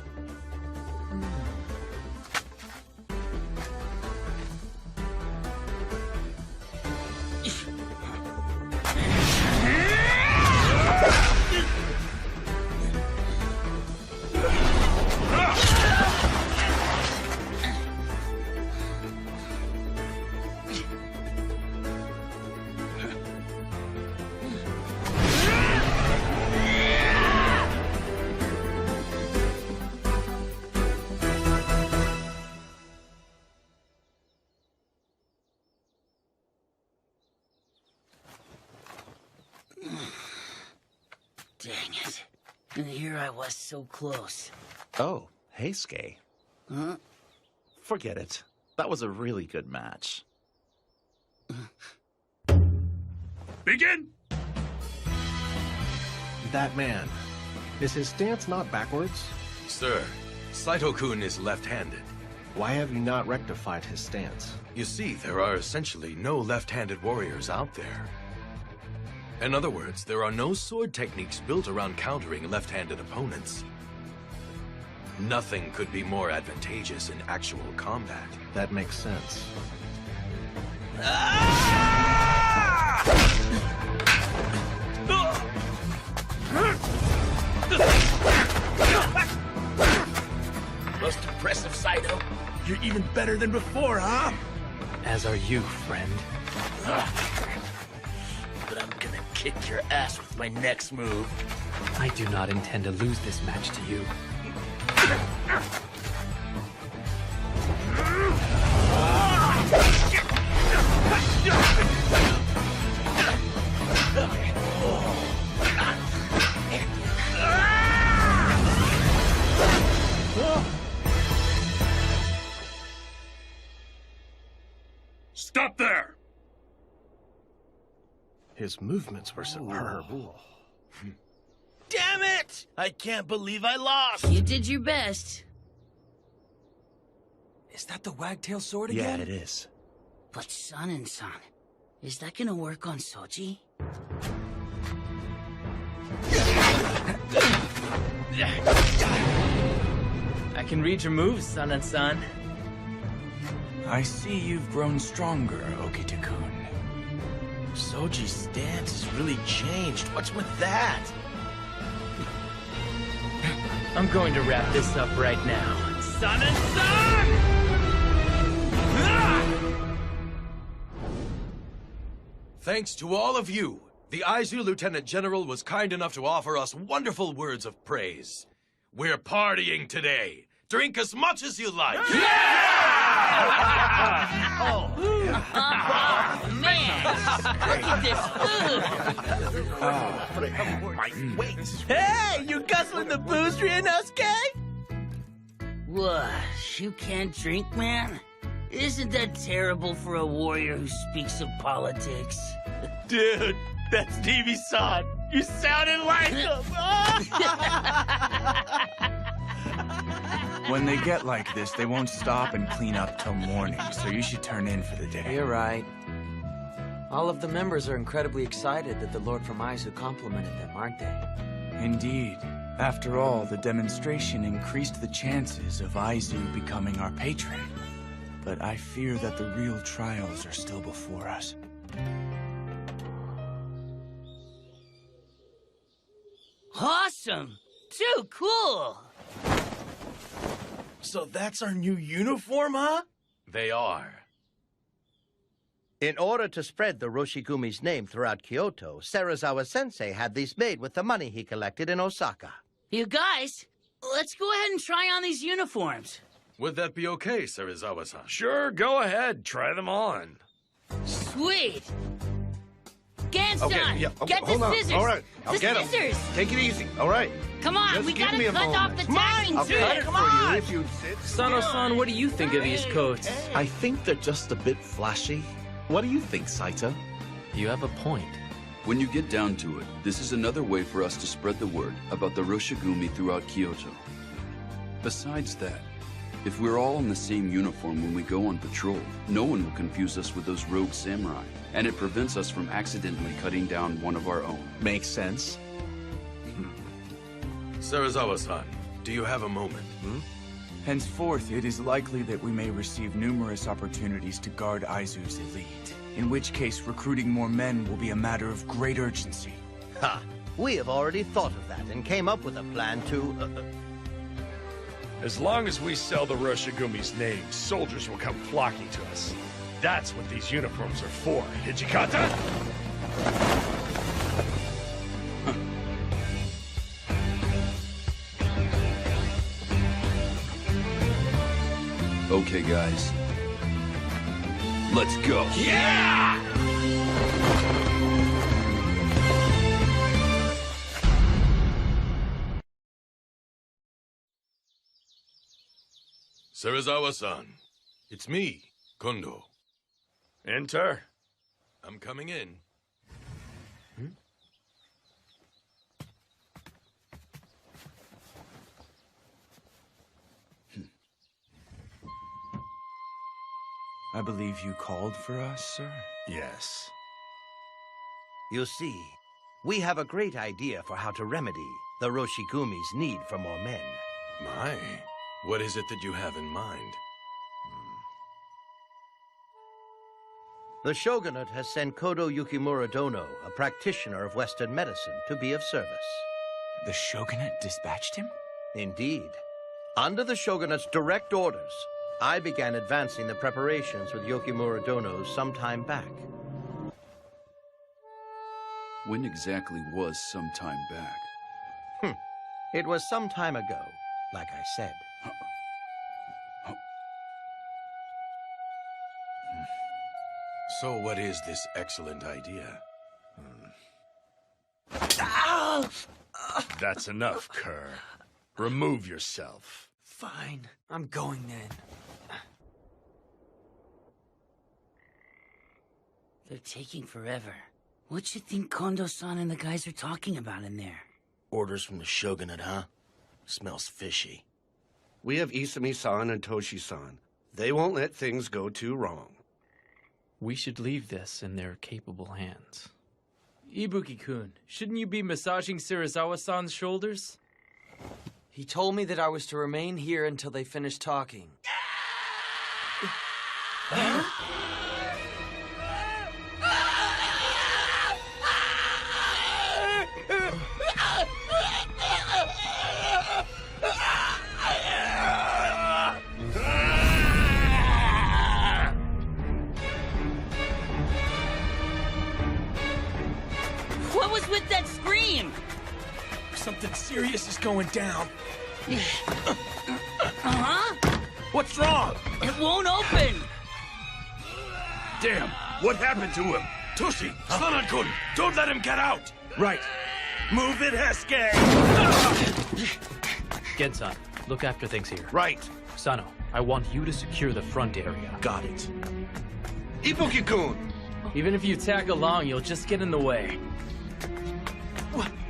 Dang it. And here I was so close. Oh, hey, Skay. Huh? Forget it. That was a really good match. Begin! That man. Is his stance not backwards? Sir, Saito-kun is left-handed. Why have you not rectified his stance? You see, there are essentially no left-handed warriors out there. In other words, there are no sword techniques built around countering left-handed opponents. Nothing could be more advantageous in actual combat. That makes sense. Most impressive, Saito. You're even better than before, huh? As are you, friend. But I'm gonna kick your ass with my next move. I do not intend to lose this match to you. Stop there! His movements were superb. Damn it! I can't believe I lost! You did your best. Is that the wagtail sword Yeah, again? it is. But Sanin-san, is that gonna work on Soji? I can read your moves, Sanin-san. I see you've grown stronger, Okita-kun. Soji's stance has really changed. What's with that? I'm going to wrap this up right now. Sanin-san! Thanks to all of you, the Aizu Lieutenant General was kind enough to offer us wonderful words of praise. We're partying today. Drink as much as you like. Oh, man! Look at this food! Hey, you guzzling the booze, Ryunosuke? What? You can't drink, man? Isn't that terrible for a warrior who speaks of politics? Dude, that's TV-san. You sounded like him. When they get like this, they won't stop and clean up till morning, so you should turn in for the day. You're right. All of the members are incredibly excited that the Lord from Aizu complimented them, aren't they? Indeed. After all, the demonstration increased the chances of Aizu becoming our patron. But I fear that the real trials are still before us. Awesome! Too cool! So that's our new uniform, huh? They are. In order to spread the Roshigumi's name throughout Kyoto, Serizawa-sensei had these made with the money he collected in Osaka. You guys, let's go ahead and try on these uniforms. Would that be okay, Serizawa-san? Sure, go ahead. Try them on. Sweet! Ganstan, Okay, yeah, okay, get the hold on. scissors! All right, I'll the get 'em. scissors! Take it easy. All right. Come on, Just we give gotta me a cut off moment. the tagging I'll to cut it! it Come for on! you if you sit. Sano-san, what do you think of these coats? I think they're just a bit flashy. What do you think, Saito? You have a point. When you get down to it, this is another way for us to spread the word about the Roshigumi throughout Kyoto. Besides that, if we're all in the same uniform when we go on patrol, no one will confuse us with those rogue samurai, and it prevents us from accidentally cutting down one of our own. Makes sense. Serizawa-san, do you have a moment? Henceforth, it is likely that we may receive numerous opportunities to guard Aizu's elite, in which case recruiting more men will be a matter of great urgency. Ha! We have already thought of that and came up with a plan to... As long as we sell the Roshigumi's name, soldiers will come flocking to us. That's what these uniforms are for, Hijikata! Okay, guys. Let's go. Yeah! Serizawa-san, it's me, Kondo. Enter. I'm coming in. I believe you called for us, sir? Yes. You see, we have a great idea for how to remedy the Roshigumi's need for more men. My, what is it that you have in mind? The Shogunate has sent Kodo Yukimura Dono, a practitioner of Western medicine, to be of service. The Shogunate dispatched him? Indeed. Under the Shogunate's direct orders, I began advancing the preparations with Yukimura Dono some time back. When exactly was some time back? It was some time ago, like I said. So what is this excellent idea? That's enough, Kerr. Remove yourself. Fine. I'm going then. They're taking forever. What you think Kondo-san and the guys are talking about in there? Orders from the Shogunate, huh? Smells fishy. We have Isami-san and Toshi-san. They won't let things go too wrong. We should leave this in their capable hands. Ibuki-kun, shouldn't you be massaging Serizawa-san's shoulders? He told me that I was to remain here until they finish talking. What was with that scream? Something serious is going down. Uh-huh? What's wrong? It won't open. Damn, what happened to him? Toshi, Sanan-kun, don't let him get out! Right. Move it, Hesuke! Gensan, look after things here. Right. Sano, I want you to secure the front area. Got it. Ibuki-kun! Even if you tag along, you'll just get in the way.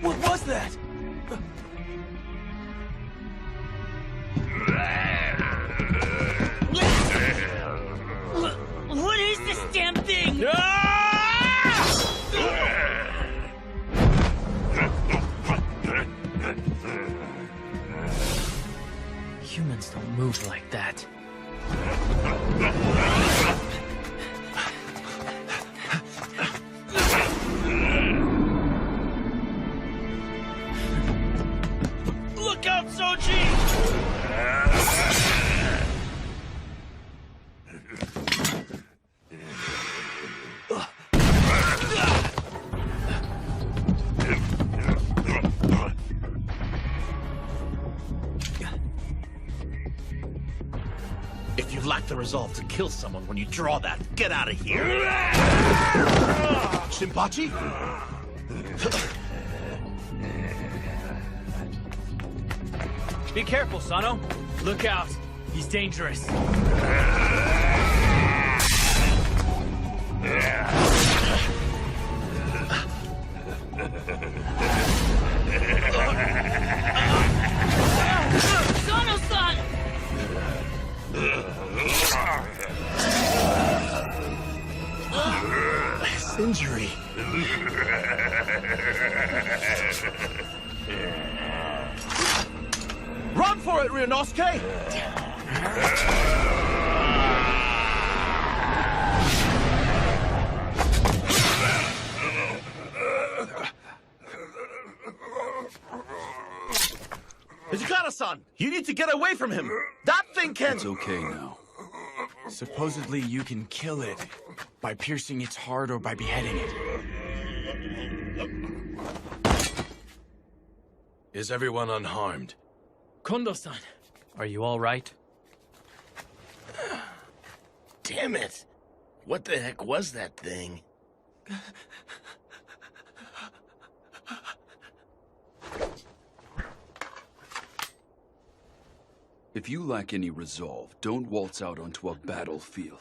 What was that? What is this damn thing? resolve to kill someone when you draw that. Get out of here! Shinpachi? Be careful, Sano. Look out. He's dangerous. Sano-san! His injury. Run for it, Ryunosuke! Hijikata-san, you need to get away from him. That thing can... It's okay now. Supposedly you can kill it by piercing its heart or by beheading it. Is everyone unharmed? Kondo-san. Are you all right? Damn it! What the heck was that thing? If you lack any resolve, don't waltz out onto a battlefield.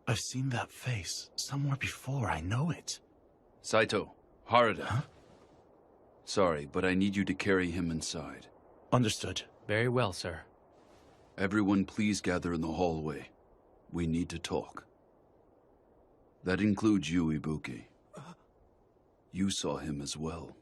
I've seen that face somewhere before. I know it. Saito, Harada. Huh? Sorry, but I need you to carry him inside. Understood. Very well, sir. Everyone please gather in the hallway. We need to talk. That includes you, Ibuki. You saw him as well.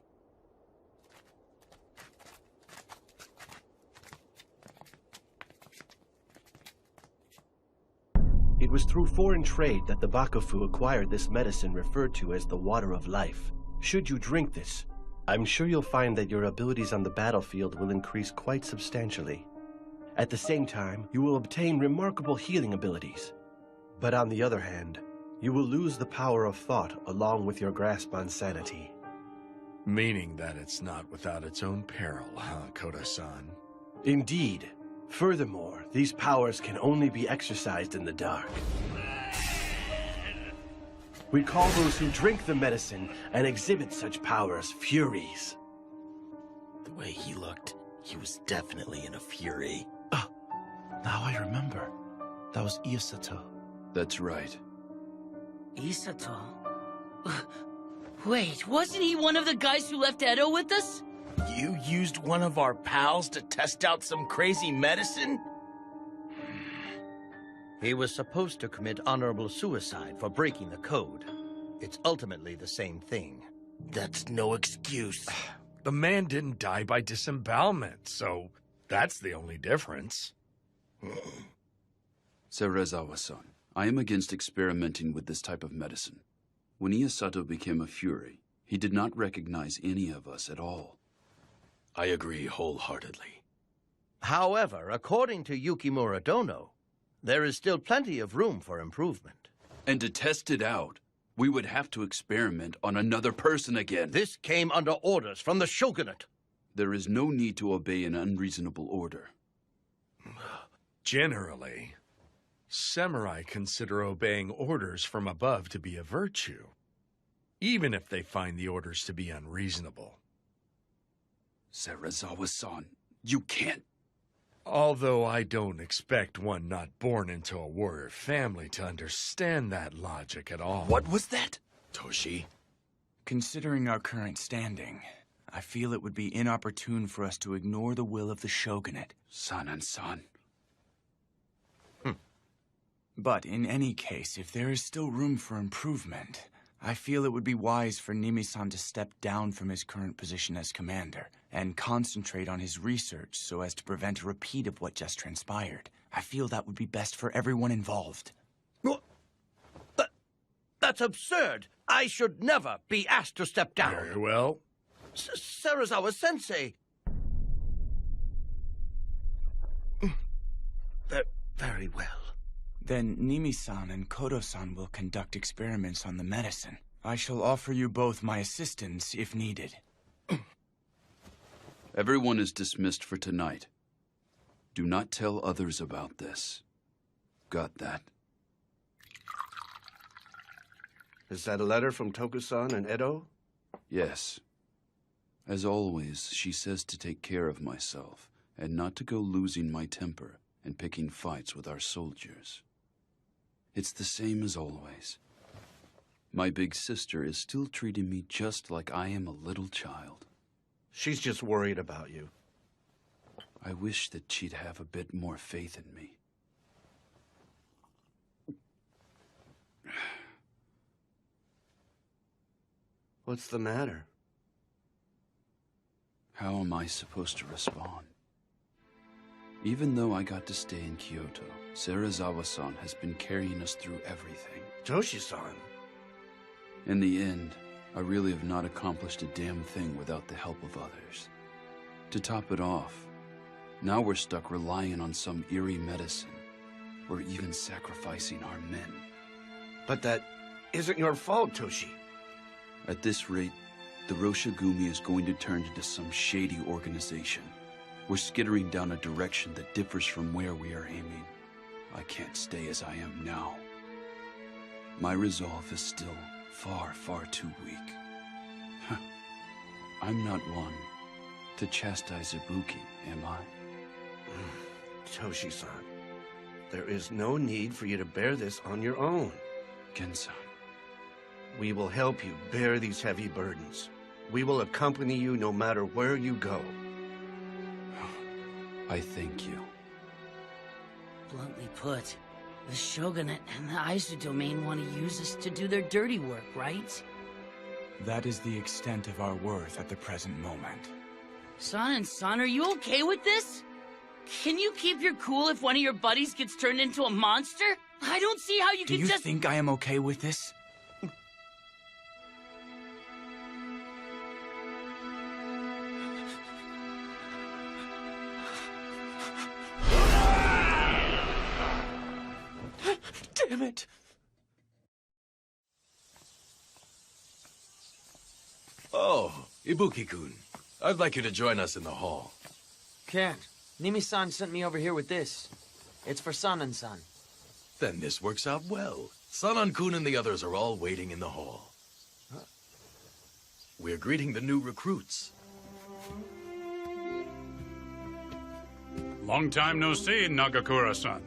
It was through foreign trade that the Bakufu acquired this medicine referred to as the Water of Life. Should you drink this, I'm sure you'll find that your abilities on the battlefield will increase quite substantially. At the same time, you will obtain remarkable healing abilities. But on the other hand, you will lose the power of thought along with your grasp on sanity. Meaning that it's not without its own peril, huh, Koda-san? Indeed. Furthermore, these powers can only be exercised in the dark. We call those who drink the medicine and exhibit such powers Furies. The way he looked, he was definitely in a fury. Now I remember. That was Isato. That's right. Isato? Wait, wasn't he one of the guys who left Edo with us? You used one of our pals to test out some crazy medicine? He was supposed to commit honorable suicide for breaking the code. It's ultimately the same thing. That's no excuse. The man didn't die by disembowelment, so that's the only difference. Serizawa-san, I am against experimenting with this type of medicine. When Isato became a Fury, he did not recognize any of us at all. I agree wholeheartedly. However, according to Yukimura Dono, there is still plenty of room for improvement. And to test it out, we would have to experiment on another person again. This came under orders from the Shogunate. There is no need to obey an unreasonable order. Generally, samurai consider obeying orders from above to be a virtue, even if they find the orders to be unreasonable. Serizawa-san, you can't... Although I don't expect one not born into a warrior family to understand that logic at all. What was that? Toshi? Considering our current standing, I feel it would be inopportune for us to ignore the will of the Shogunate. Sanan-san. But in any case, if there is still room for improvement, I feel it would be wise for Nimi-san to step down from his current position as commander and concentrate on his research so as to prevent a repeat of what just transpired. I feel that would be best for everyone involved. That's absurd! I should never be asked to step down! Very well. Serizawa-sensei! Very well. Then Nimi-san and Kodo-san will conduct experiments on the medicine. I shall offer you both my assistance if needed. Everyone is dismissed for tonight. Do not tell others about this. Got that? Is that a letter from Toku-san and Edo? Yes. As always, she says to take care of myself and not to go losing my temper and picking fights with our soldiers. It's the same as always. My big sister is still treating me just like I am a little child. She's just worried about you. I wish that she'd have a bit more faith in me. What's the matter? How am I supposed to respond? Even though I got to stay in Kyoto, Serizawa-san has been carrying us through everything. Toshi-san. In the end, I really have not accomplished a damn thing without the help of others. To top it off, now we're stuck relying on some eerie medicine. We're even sacrificing our men. But that isn't your fault, Toshi. At this rate, the Roshigumi is going to turn into some shady organization. We're skittering down a direction that differs from where we are aiming. I can't stay as I am now. My resolve is still far, far too weak. I'm not one to chastise Ibuki, am I? Toshi-san, there is no need for you to bear this on your own. Gen-san. We will help you bear these heavy burdens. We will accompany you no matter where you go. I thank you. Bluntly put, the Shogunate and the Aizu domain want to use us to do their dirty work, right? That is the extent of our worth at the present moment. San and San, are you okay with this? Can you keep your cool if one of your buddies gets turned into a monster? I don't see how you Do can you just— think I am okay with this? Damn it! Oh, Ibuki-kun. I'd like you to join us in the hall. Can't. Nimi-san sent me over here with this. It's for Sanan-san. Then this works out well. Sanan-kun and the others are all waiting in the hall. We're greeting the new recruits. Long time no see, Nagakura-san.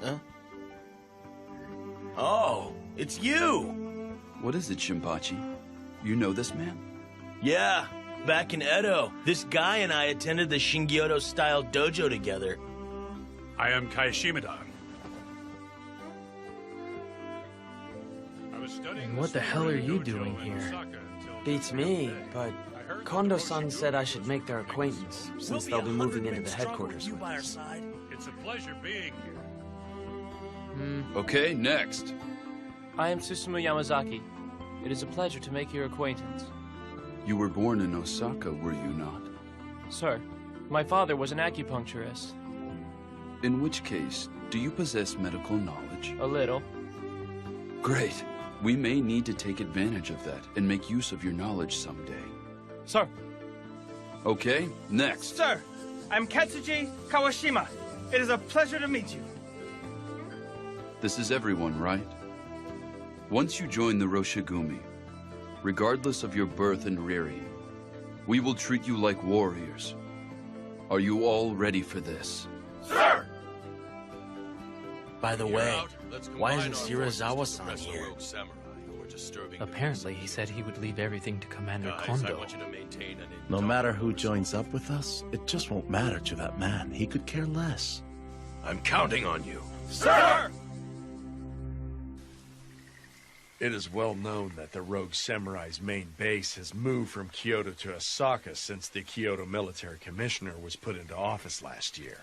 Huh? Oh, it's you! What is it, Shinpachi? You know this man? Yeah, back in Edo, this guy and I attended the Shingyodo-style dojo together. I am Kai Shimada. And what the hell are you doing here? Beats me, but Kondo-san said I should make their acquaintance, since they'll be moving into the headquarters with us. It's a pleasure being here. Okay, next. I am Susumu Yamazaki. It is a pleasure to make your acquaintance. You were born in Osaka, were you not? Sir, my father was an acupuncturist. In which case, do you possess medical knowledge? A little. Great. We may need to take advantage of that and make use of your knowledge someday. Sir. Okay, next. Sir, I'm Katsuji Kawashima. It is a pleasure to meet you. This is everyone, right? Once you join the Roshigumi, regardless of your birth and rearing, we will treat you like warriors. Are you all ready for this? Sir! By the way, why isn't Serizawa-san here? Apparently, he said he would leave everything to Commander Kondo. No matter who joins up with us, it just won't matter to that man. He could care less. I'm counting on you. Sir! It is well known that the Rogue Samurai's main base has moved from Kyoto to Osaka since the Kyoto Military Commissioner was put into office last year.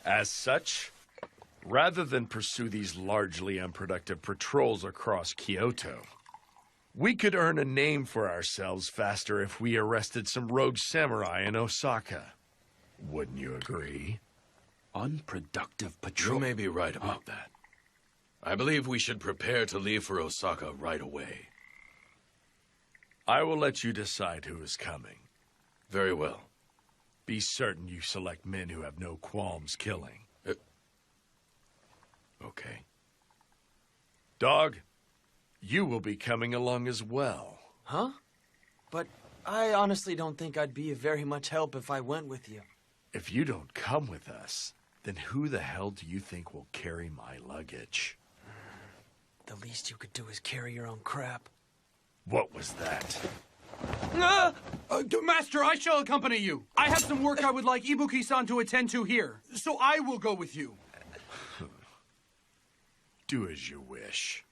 As such, rather than pursue these largely unproductive patrols across Kyoto, we could earn a name for ourselves faster if we arrested some rogue samurai in Osaka. Wouldn't you agree? Unproductive patrol. You may be right about that. I believe we should prepare to leave for Osaka right away. I will let you decide who is coming. Very well. Be certain you select men who have no qualms killing. Okay. Dog, you will be coming along as well. Huh? But I honestly don't think I'd be of very much help if I went with you. If you don't come with us, then who the hell do you think will carry my luggage? The least you could do is carry your own crap. What was that? Master, I shall accompany you. I have some work I would like Ibuki-san to attend to here, so I will go with you. Do as you wish.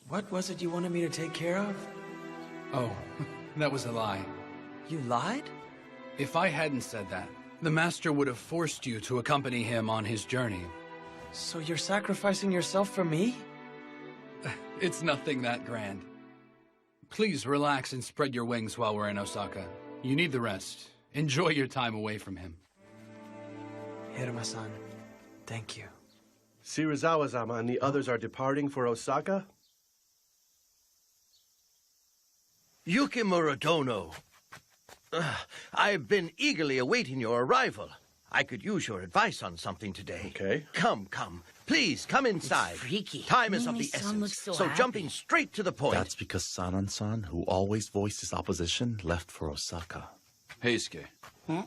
What was it you wanted me to take care of? Oh, that was a lie. You lied? If I hadn't said that, the Master would have forced you to accompany him on his journey. So you're sacrificing yourself for me? It's nothing that grand. Please relax and spread your wings while we're in Osaka. You need the rest. Enjoy your time away from him. Hiruma-san, thank you. Shirazawa-sama and the others are departing for Osaka? Yukimura Dono. I've been eagerly awaiting your arrival. I could use your advice on something today. Okay. Come. Please, come inside. It's freaky. Time is of the Mimi-san essence. looks so happy. Jumping straight to the point. That's because Sanan-san, who always voiced his opposition, left for Osaka. Heisuke. Huh?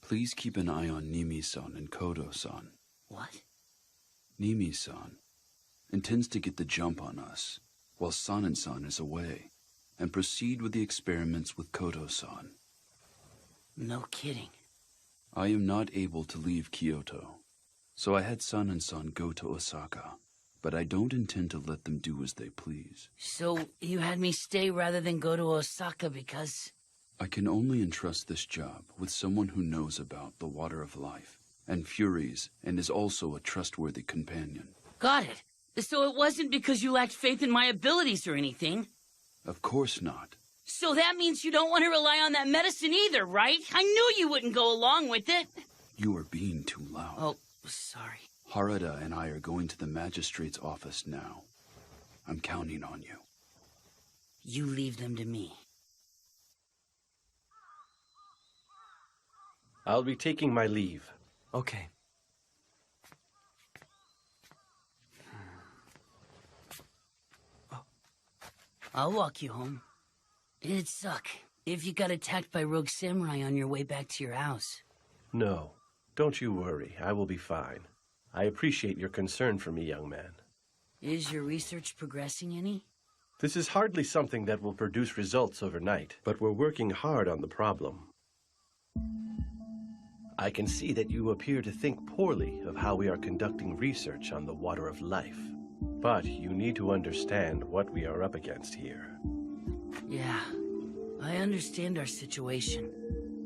Please keep an eye on Nimi-san and Kodo-san. What? Nimi-san intends to get the jump on us while Sanan-san is away and proceed with the experiments with Kodo-san. No kidding. I am not able to leave Kyoto, so I had Sanan-san go to Osaka, but I don't intend to let them do as they please. So you had me stay rather than go to Osaka because... I can only entrust this job with someone who knows about the Water of Life and Furies and is also a trustworthy companion. Got it. So it wasn't because you lacked faith in my abilities or anything? Of course not. So that means you don't want to rely on that medicine either, right? I knew you wouldn't go along with it. You are being too loud. Oh, sorry. Harada and I are going to the magistrate's office now. I'm counting on you. You leave them to me. I'll be taking my leave. Okay. I'll walk you home. It'd suck if you got attacked by rogue samurai on your way back to your house. No, don't you worry. I will be fine. I appreciate your concern for me, young man. Is your research progressing any? This is hardly something that will produce results overnight, but we're working hard on the problem. I can see that you appear to think poorly of how we are conducting research on the Water of Life. But you need to understand what we are up against here. Yeah, I understand our situation.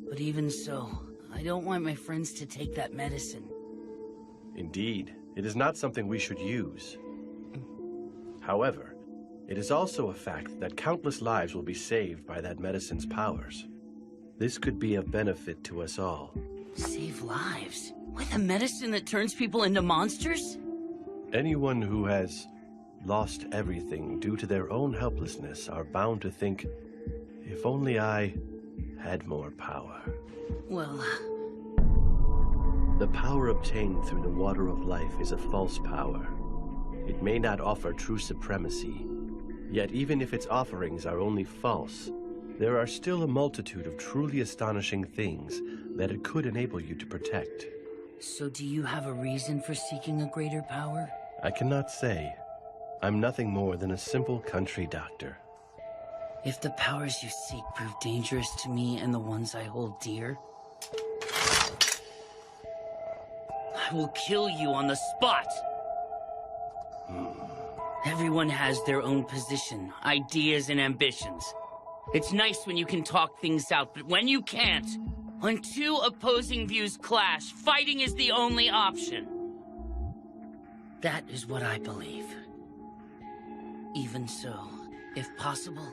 But even so, I don't want my friends to take that medicine. Indeed, it is not something we should use. However, it is also a fact that countless lives will be saved by that medicine's powers. This could be of benefit to us all. Save lives? With a medicine that turns people into monsters? Anyone who has lost everything due to their own helplessness are bound to think, if only I had more power. Well... The power obtained through the Water of Life is a false power. It may not offer true supremacy, yet even if its offerings are only false, there are still a multitude of truly astonishing things that it could enable you to protect. So do you have a reason for seeking a greater power? I cannot say. I'm nothing more than a simple country doctor. If the powers you seek prove dangerous to me and the ones I hold dear, I will kill you on the spot! Everyone has their own position, ideas, and ambitions. It's nice when you can talk things out, but when you can't, when two opposing views clash, fighting is the only option. That is what I believe. Even so, if possible,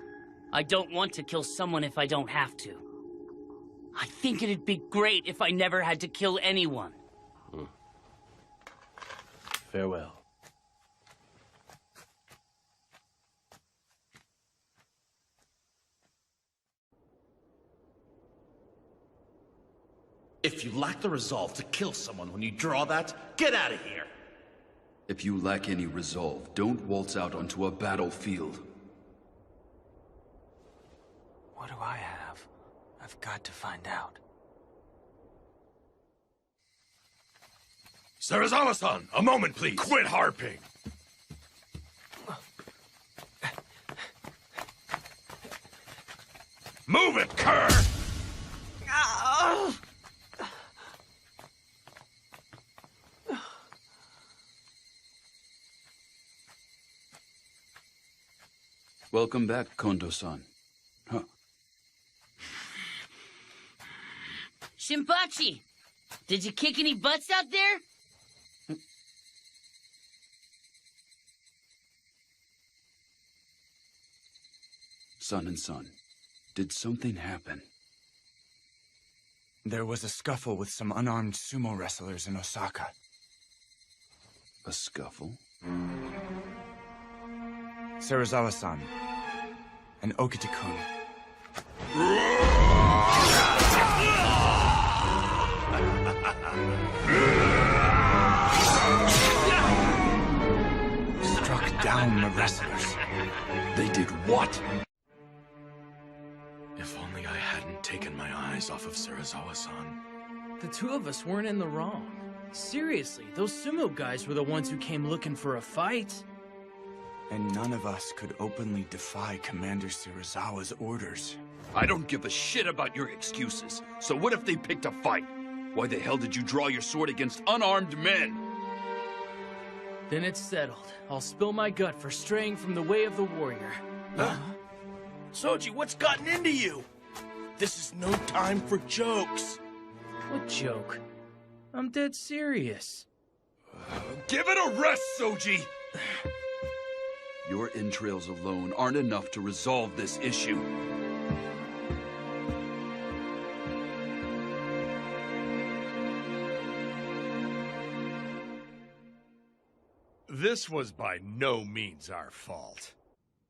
I don't want to kill someone if I don't have to. I think it'd be great if I never had to kill anyone. Farewell. If you lack the resolve to kill someone when you draw that, get out of here! If you lack any resolve, don't waltz out onto a battlefield. What do I have? I've got to find out. Serizawa-san, a moment, please. Quit harping. Move it, cur! Welcome back, Kondo-san. Huh. Shinpachi! Did you kick any butts out there? Son and son, did something happen? There was a scuffle with some unarmed sumo wrestlers in Osaka. A scuffle? Serizawa-san and Okita-kun. Struck down the wrestlers. They did what? If only I hadn't taken my eyes off of Serizawa-san. The two of us weren't in the wrong. Seriously, those sumo guys were the ones who came looking for a fight. And none of us could openly defy Commander Serizawa's orders. I don't give a shit about your excuses. So what if they picked a fight? Why the hell did you draw your sword against unarmed men? Then it's settled. I'll spill my gut for straying from the way of the warrior. Huh? Soji, what's gotten into you? This is no time for jokes. What joke? I'm dead serious. Give it a rest, Soji! Your entrails alone aren't enough to resolve this issue. This was by no means our fault.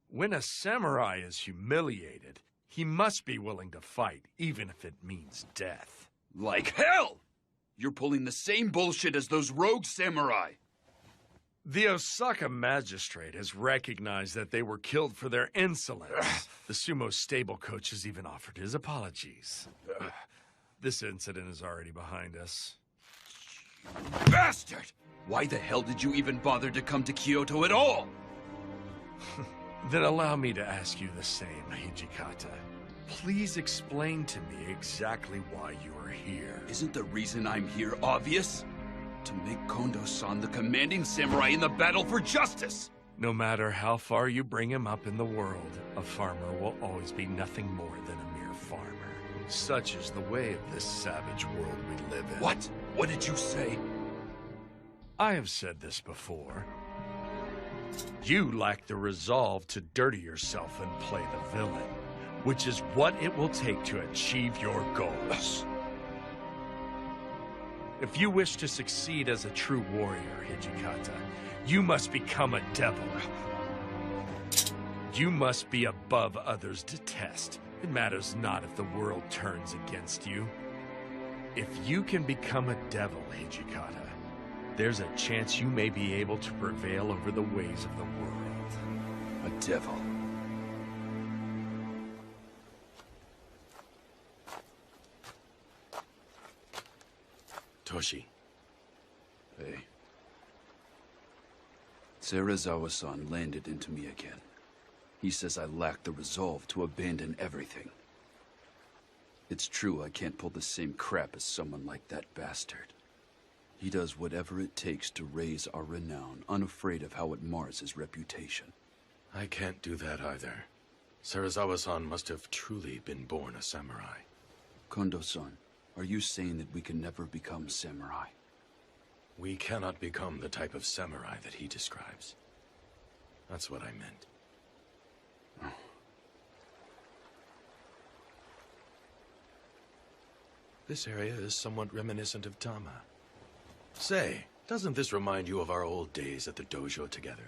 When a samurai is humiliated, he must be willing to fight, even if it means death. Like hell! You're pulling the same bullshit as those rogue samurai. The Osaka magistrate has recognized that they were killed for their insolence. The sumo stable coach has even offered his apologies. This incident is already behind us. Bastard! Why the hell did you even bother to come to Kyoto at all? Then allow me to ask you the same, Hijikata. Please explain to me exactly why you are here. Isn't the reason I'm here obvious? To make Kondo-san the commanding samurai in the battle for justice! No matter how far you bring him up in the world, a farmer will always be nothing more than a mere farmer. Such is the way of this savage world we live in. What? What did you say? I have said this before. You lack the resolve to dirty yourself and play the villain, which is what it will take to achieve your goals. If you wish to succeed as a true warrior, Hijikata, you must become a devil. You must be above others' detest. It matters not if the world turns against you. If you can become a devil, Hijikata, there's a chance you may be able to prevail over the ways of the world. A devil. Toshi. Hey. Serizawa-san landed into me again. He says I lack the resolve to abandon everything. It's true I can't pull the same crap as someone like that bastard. He does whatever it takes to raise our renown, unafraid of how it mars his reputation. I can't do that either. Serizawa-san must have truly been born a samurai. Kondo-san, are you saying that we can never become samurai? We cannot become the type of samurai that he describes. That's what I meant. This area is somewhat reminiscent of Tama. Say, doesn't this remind you of our old days at the dojo together?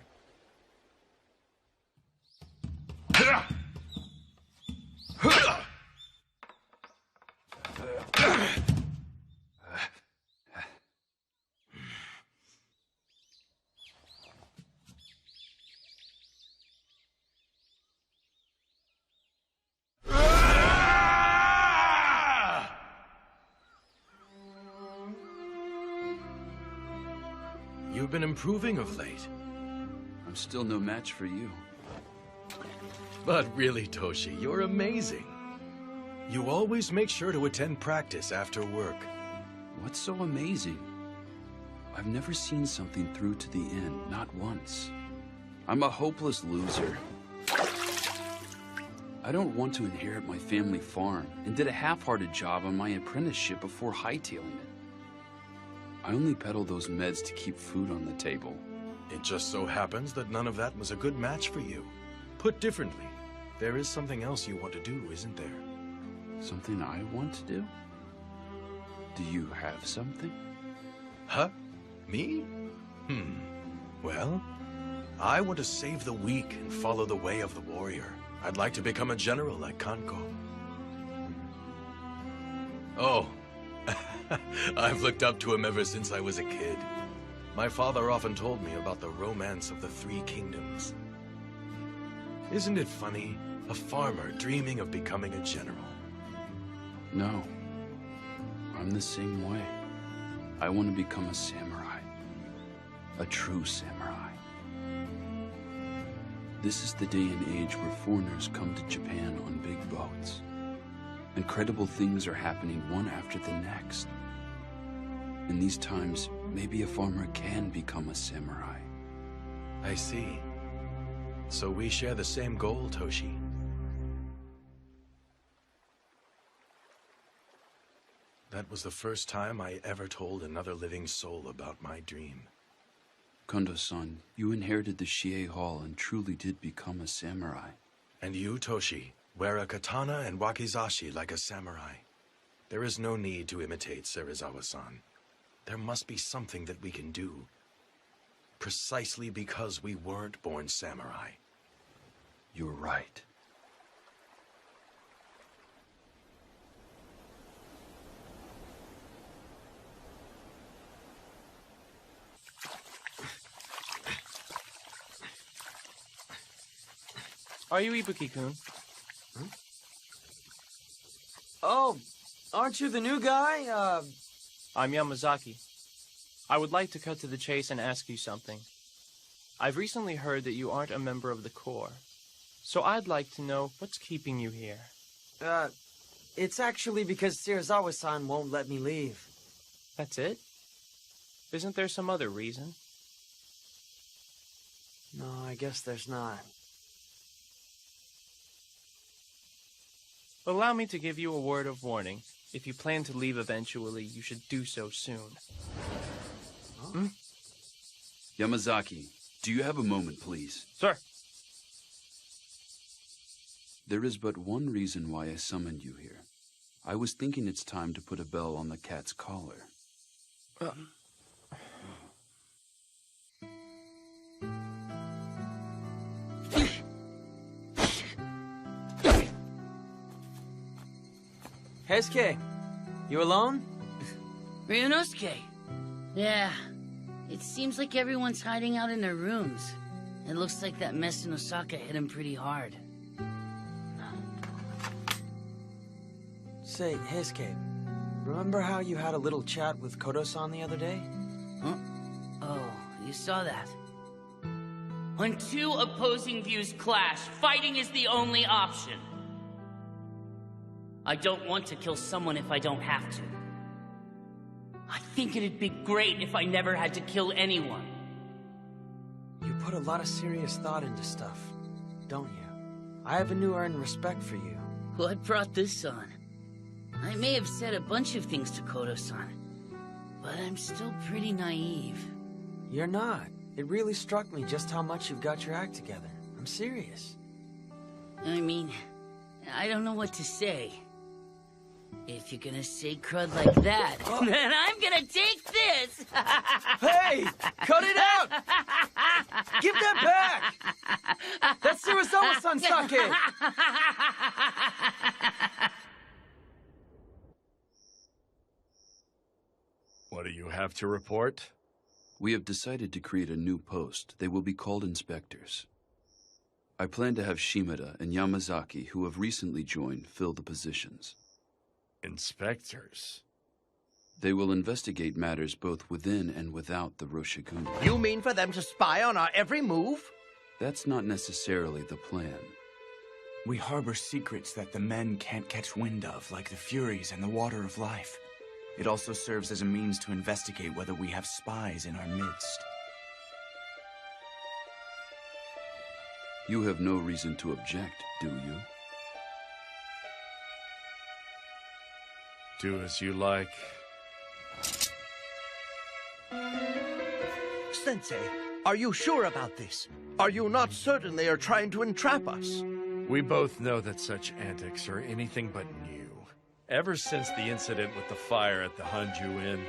You've been improving of late. I'm still no match for you. But really, Toshi, you're amazing. You always make sure to attend practice after work. What's so amazing? I've never seen something through to the end, not once. I'm a hopeless loser. I don't want to inherit my family farm, and did a half-hearted job on my apprenticeship before hightailing it. I only peddle those meds to keep food on the table. It just so happens that none of that was a good match for you. Put differently, there is something else you want to do, isn't there? Something I want to do? Do you have something? Huh? Me? Well, I want to save the weak and follow the way of the warrior. I'd like to become a general like Kanko. Oh, I've looked up to him ever since I was a kid. My father often told me about the romance of the Three Kingdoms. Isn't it funny? A farmer dreaming of becoming a general. No. I'm the same way. I want to become a samurai. A true samurai. This is the day and age where foreigners come to Japan on big boats. Incredible things are happening one after the next. In these times, maybe a farmer can become a samurai. I see. So we share the same goal, Toshi. That was the first time I ever told another living soul about my dream. Kondo-san, you inherited the Shie Hall and truly did become a samurai. And you, Toshi, wear a katana and wakizashi like a samurai. There is no need to imitate Serizawa-san. There must be something that we can do. Precisely because we weren't born samurai. You're right. Are you Ibuki-kun? Oh, aren't you the new guy? I'm Yamazaki. I would like to cut to the chase and ask you something. I've recently heard that you aren't a member of the Corps. So I'd like to know what's keeping you here. It's actually because Serizawa-san won't let me leave. That's it? Isn't there some other reason? No, I guess there's not. Allow me to give you a word of warning. If you plan to leave eventually, you should do so soon. Huh? Yamazaki, do you have a moment, please? Sir. There is but one reason why I summoned you here. I was thinking it's time to put a bell on the cat's collar. Heisuke, you alone? Ryunosuke. Yeah. It seems like everyone's hiding out in their rooms. It looks like that mess in Osaka hit him pretty hard. Say, Heisuke, remember how you had a little chat with Kodo-san the other day? Huh? Oh, you saw that. When two opposing views clash, fighting is the only option. I don't want to kill someone if I don't have to. I think it'd be great if I never had to kill anyone. You put a lot of serious thought into stuff, don't you? I have a new earned respect for you. What brought this on? I may have said a bunch of things to Kodo-san, but I'm still pretty naive. You're not. It really struck me just how much you've got your act together. I'm serious. I mean, I don't know what to say. If you're gonna say crud like that, then I'm gonna take this! Hey! Cut it out! Give that back! That's Serizawa-san sake! What do you have to report? We have decided to create a new post. They will be called inspectors. I plan to have Shimada and Yamazaki, who have recently joined, fill the positions. Inspectors? They will investigate matters both within and without the Roshigumi. You mean for them to spy on our every move? That's not necessarily the plan. We harbor secrets that the men can't catch wind of, like the Furies and the Water of Life. It also serves as a means to investigate whether we have spies in our midst. You have no reason to object, do you? Do as you like. Sensei, are you sure about this? Are you not certain they are trying to entrap us? We both know that such antics are anything but new. Ever since the incident with the fire at the Hanju Inn,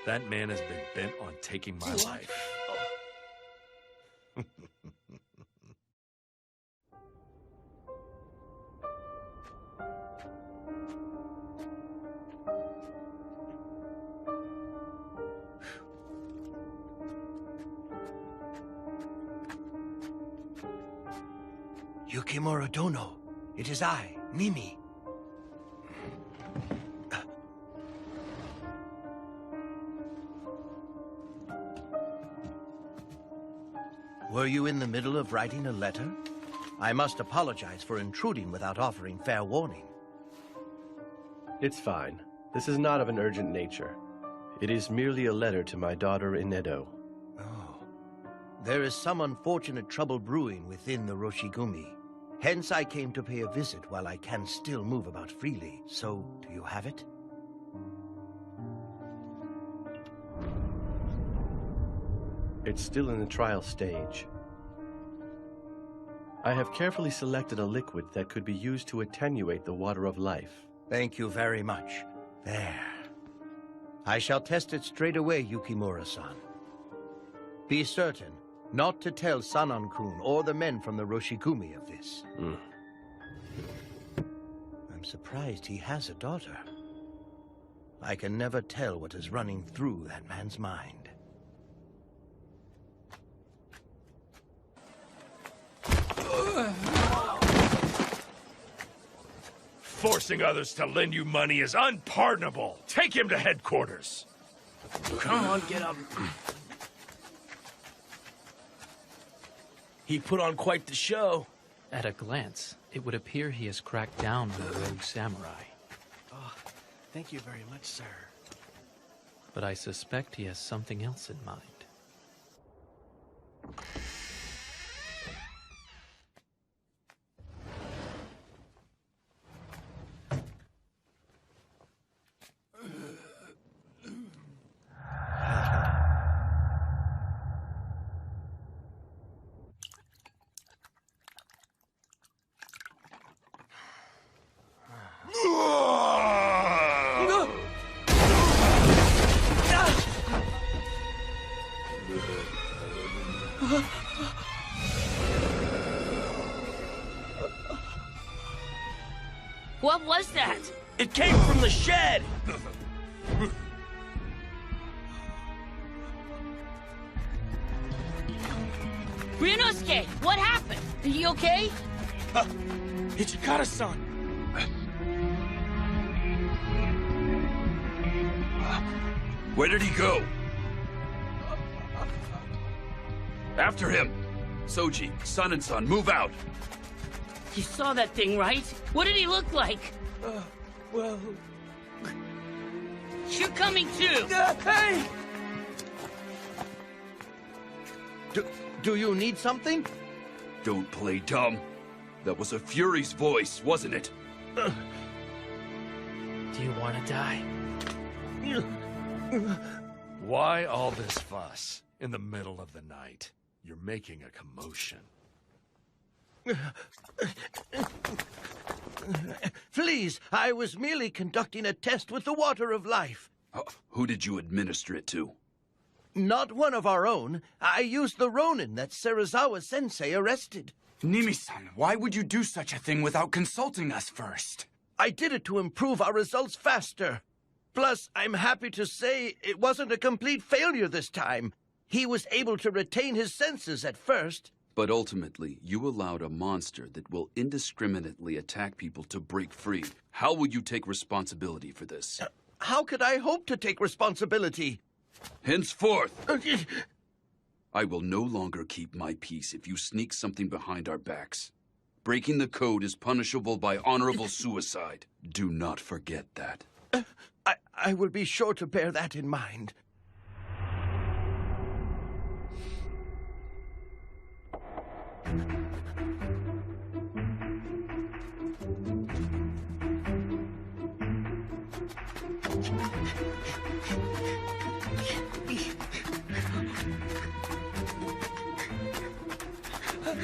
that man has been bent on taking my life. Yukimura Dono, it is I, Mimi. Were you in the middle of writing a letter? I must apologize for intruding without offering fair warning. It's fine. This is not of an urgent nature. It is merely a letter to my daughter in Edo. Oh. There is some unfortunate trouble brewing within the Roshigumi. Hence I came to pay a visit while I can still move about freely. So, do you have it? It's still in the trial stage. I have carefully selected a liquid that could be used to attenuate the Water of Life. Thank you very much. There. I shall test it straight away, Yukimura-san. Be certain not to tell Sanan-kun or the men from the Roshigumi of this. I'm surprised he has a daughter. I can never tell what is running through that man's mind. Forcing others to lend you money is unpardonable. Take him to headquarters. Come on, get up. He put on quite the show. At a glance, it would appear he has cracked down on the rogue samurai. Oh, thank you very much, sir. But I suspect he has something else in mind. What was that? It came from the shed! Ryunosuke, what happened? Are you okay? Ichikara-san! Where did he go? After him! Soji, Sanan-san, move out! You saw that thing, right? What did he look like? Well... You're coming too! Hey! Do you need something? Don't play dumb. That was a Fury's voice, wasn't it? Do you want to die? Why all this fuss in the middle of the night? You're making a commotion. Please, I was merely conducting a test with the water of life. Who did you administer it to? Not one of our own. I used the Ronin that Serizawa-sensei arrested. Nimi-san, why would you do such a thing without consulting us first? I did it to improve our results faster. Plus, I'm happy to say it wasn't a complete failure this time. He was able to retain his senses at first. But ultimately, you allowed a monster that will indiscriminately attack people to break free. How will you take responsibility for this? How could I hope to take responsibility? Henceforth, I will no longer keep my peace if you sneak something behind our backs. Breaking the code is punishable by honorable suicide. Do not forget that. I will be sure to bear that in mind.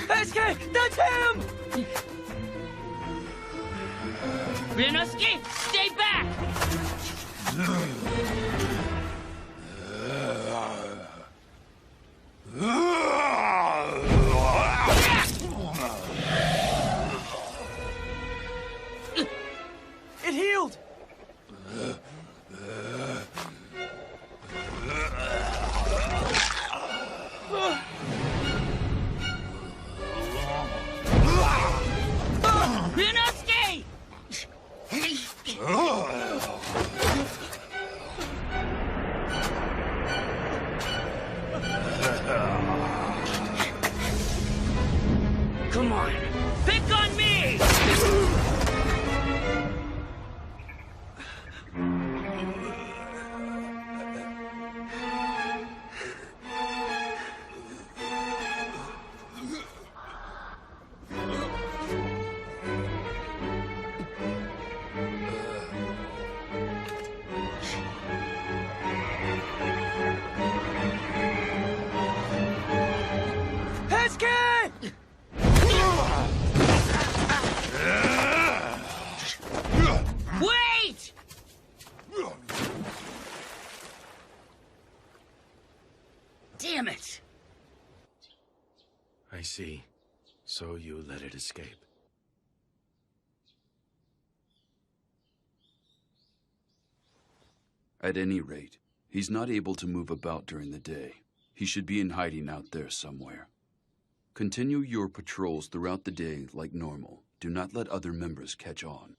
Heisuke, that's him! Ryunosuke, stay back! It healed! Ryunosuke! Come on, pick on me! Wait! Damn it! I see. So you let it escape. At any rate, he's not able to move about during the day. He should be in hiding out there somewhere. Continue your patrols throughout the day like normal. Do not let other members catch on.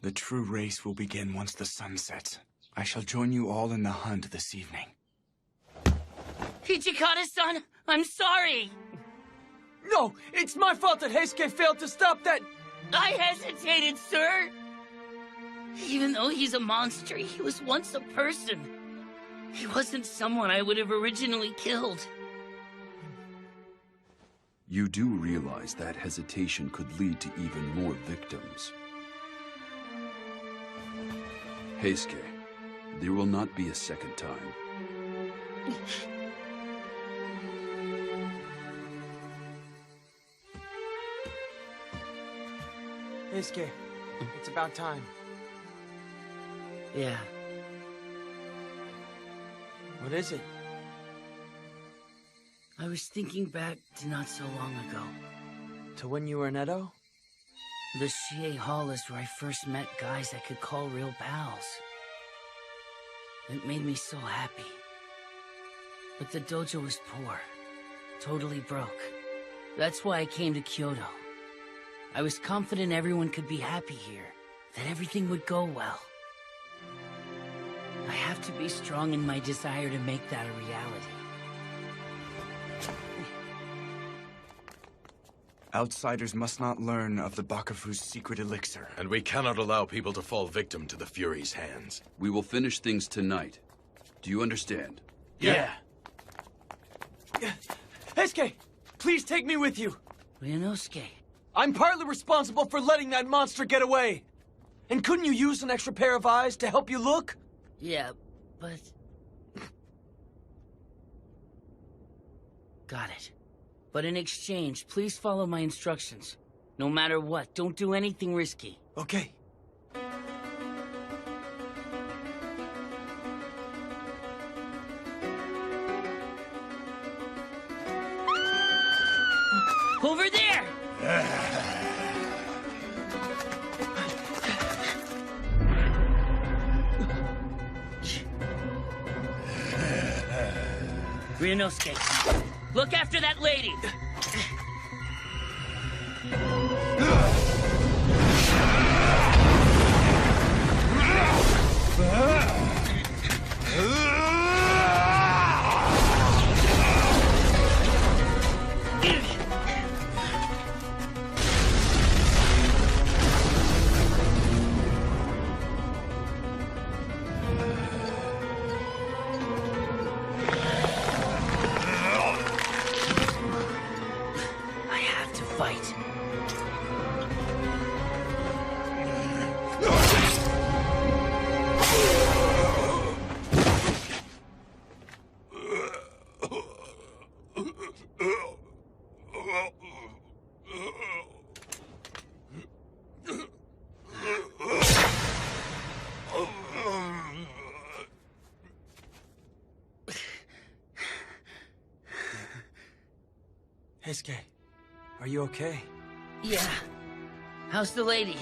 The true race will begin once the sun sets. I shall join you all in the hunt this evening. Hichikata-san, I'm sorry! No, it's my fault that Heisuke failed to stop that... I hesitated, sir! Even though he's a monster, he was once a person. He wasn't someone I would have originally killed. You do realize that hesitation could lead to even more victims. Heisuke, there will not be a second time. Heisuke, it's about time. Yeah. What is it? I was thinking back to not so long ago. To when you were in Edo? The Shie Hall is where I first met guys I could call real pals. It made me so happy. But the dojo was poor. Totally broke. That's why I came to Kyoto. I was confident everyone could be happy here. That everything would go well. I have to be strong in my desire to make that a reality. Outsiders must not learn of the Bakufu's secret elixir. And we cannot allow people to fall victim to the Fury's hands. We will finish things tonight. Do you understand? Yeah. Heisuke, please take me with you. Ryunosuke. I'm partly responsible for letting that monster get away. And couldn't you use an extra pair of eyes to help you look? Yeah, but... Got it. But in exchange, please follow my instructions. No matter what, don't do anything risky. Okay. Over there! Ryunosuke, look after that lady! I have to fight. Heisuke, are you okay? Yeah. How's the lady?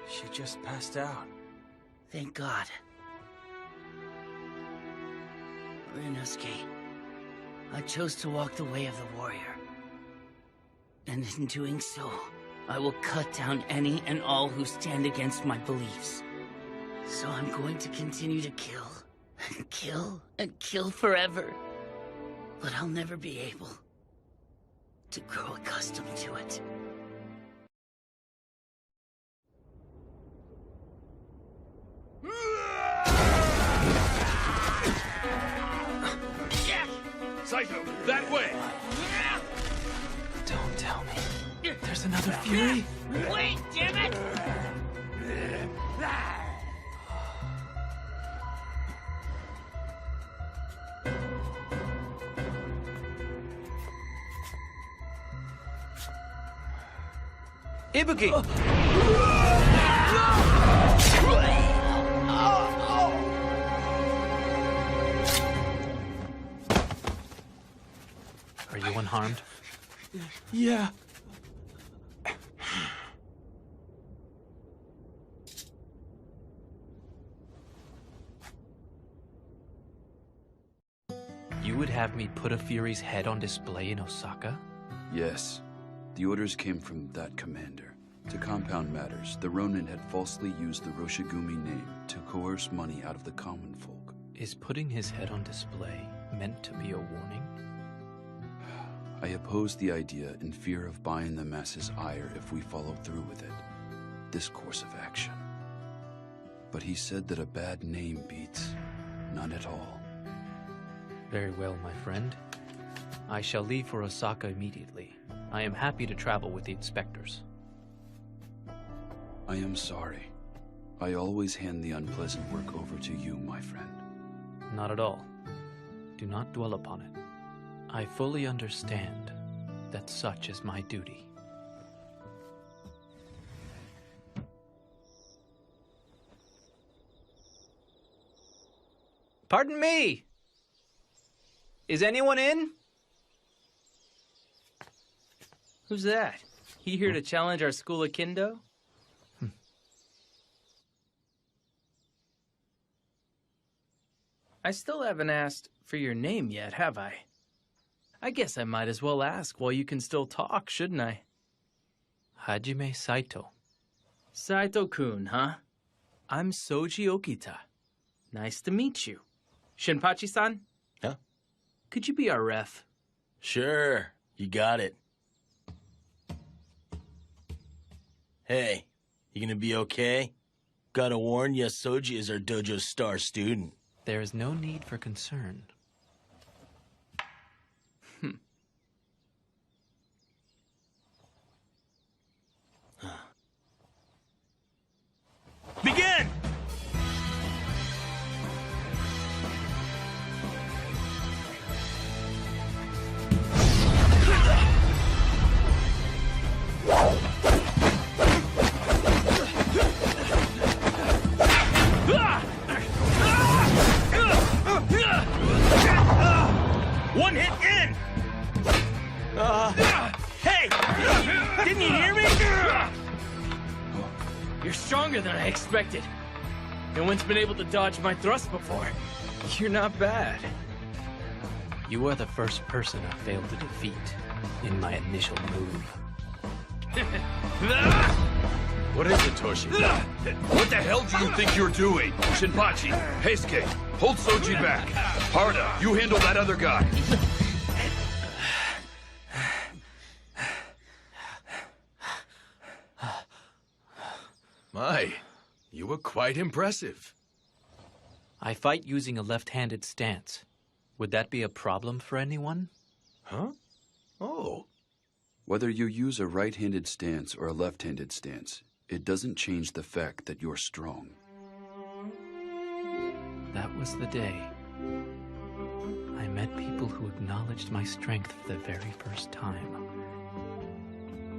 She just passed out. Thank God. Ryunosuke, I chose to walk the way of the warrior. And in doing so, I will cut down any and all who stand against my beliefs. So I'm going to continue to kill, and kill, and kill forever. But I'll never be able to grow accustomed to it. Saito, that way! Don't tell me. There's another Fury? Wait, damn it! Ibuki! Are you unharmed? Yeah. You would have me put a Fury's head on display in Osaka? Yes. The orders came from that commander. To compound matters, the Ronin had falsely used the Roshigumi name to coerce money out of the common folk. Is putting his head on display meant to be a warning? I opposed the idea in fear of buying the masses' ire if we followed through with it. This course of action. But he said that a bad name beats none at all. Very well, my friend. I shall leave for Osaka immediately. I am happy to travel with the inspectors. I am sorry. I always hand the unpleasant work over to you, my friend. Not at all. Do not dwell upon it. I fully understand that such is my duty. Pardon me! Is anyone in? Who's that? He here to challenge our school of Kendo? I still haven't asked for your name yet, have I? I guess I might as well ask while you can still talk, shouldn't I? Hajime Saito. Saito-kun, huh? I'm Soji Okita. Nice to meet you. Shinpachi-san? Huh? Could you be our ref? Sure, you got it. Hey, you gonna be okay? Gotta warn you, Soji is our dojo's star student. There is no need for concern. Begin! Didn't you hear me? You're stronger than I expected. No one's been able to dodge my thrust before. You're not bad. You are the first person I failed to defeat in my initial move. What is it, Toshi? What the hell do you think you're doing? Shinpachi, Heisuke, hold Soji back. Harda, you handle that other guy. My, you were quite impressive. I fight using a left-handed stance. Would that be a problem for anyone? Huh? Oh. Whether you use a right-handed stance or a left-handed stance, it doesn't change the fact that you're strong. That was the day I met people who acknowledged my strength for the very first time.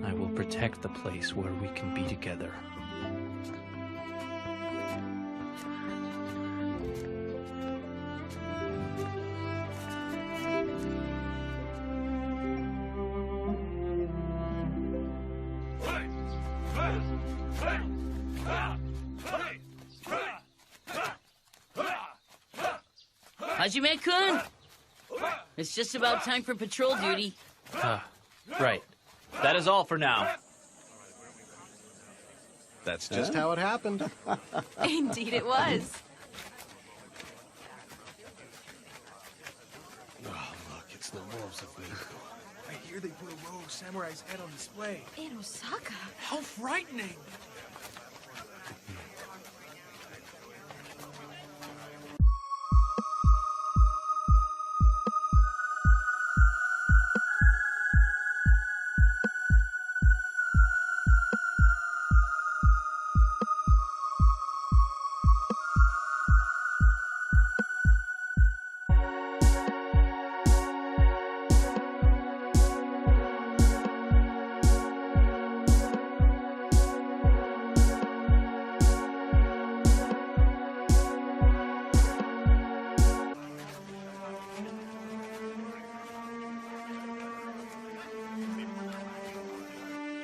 I will protect the place where we can be together. Hajime-kun! It's just about time for patrol duty. Right. That is all for now. That's just how it happened. Indeed it was. Oh, look, it's the wolves of Miku. I hear they put a rogue samurai's head on display. In Osaka? How frightening!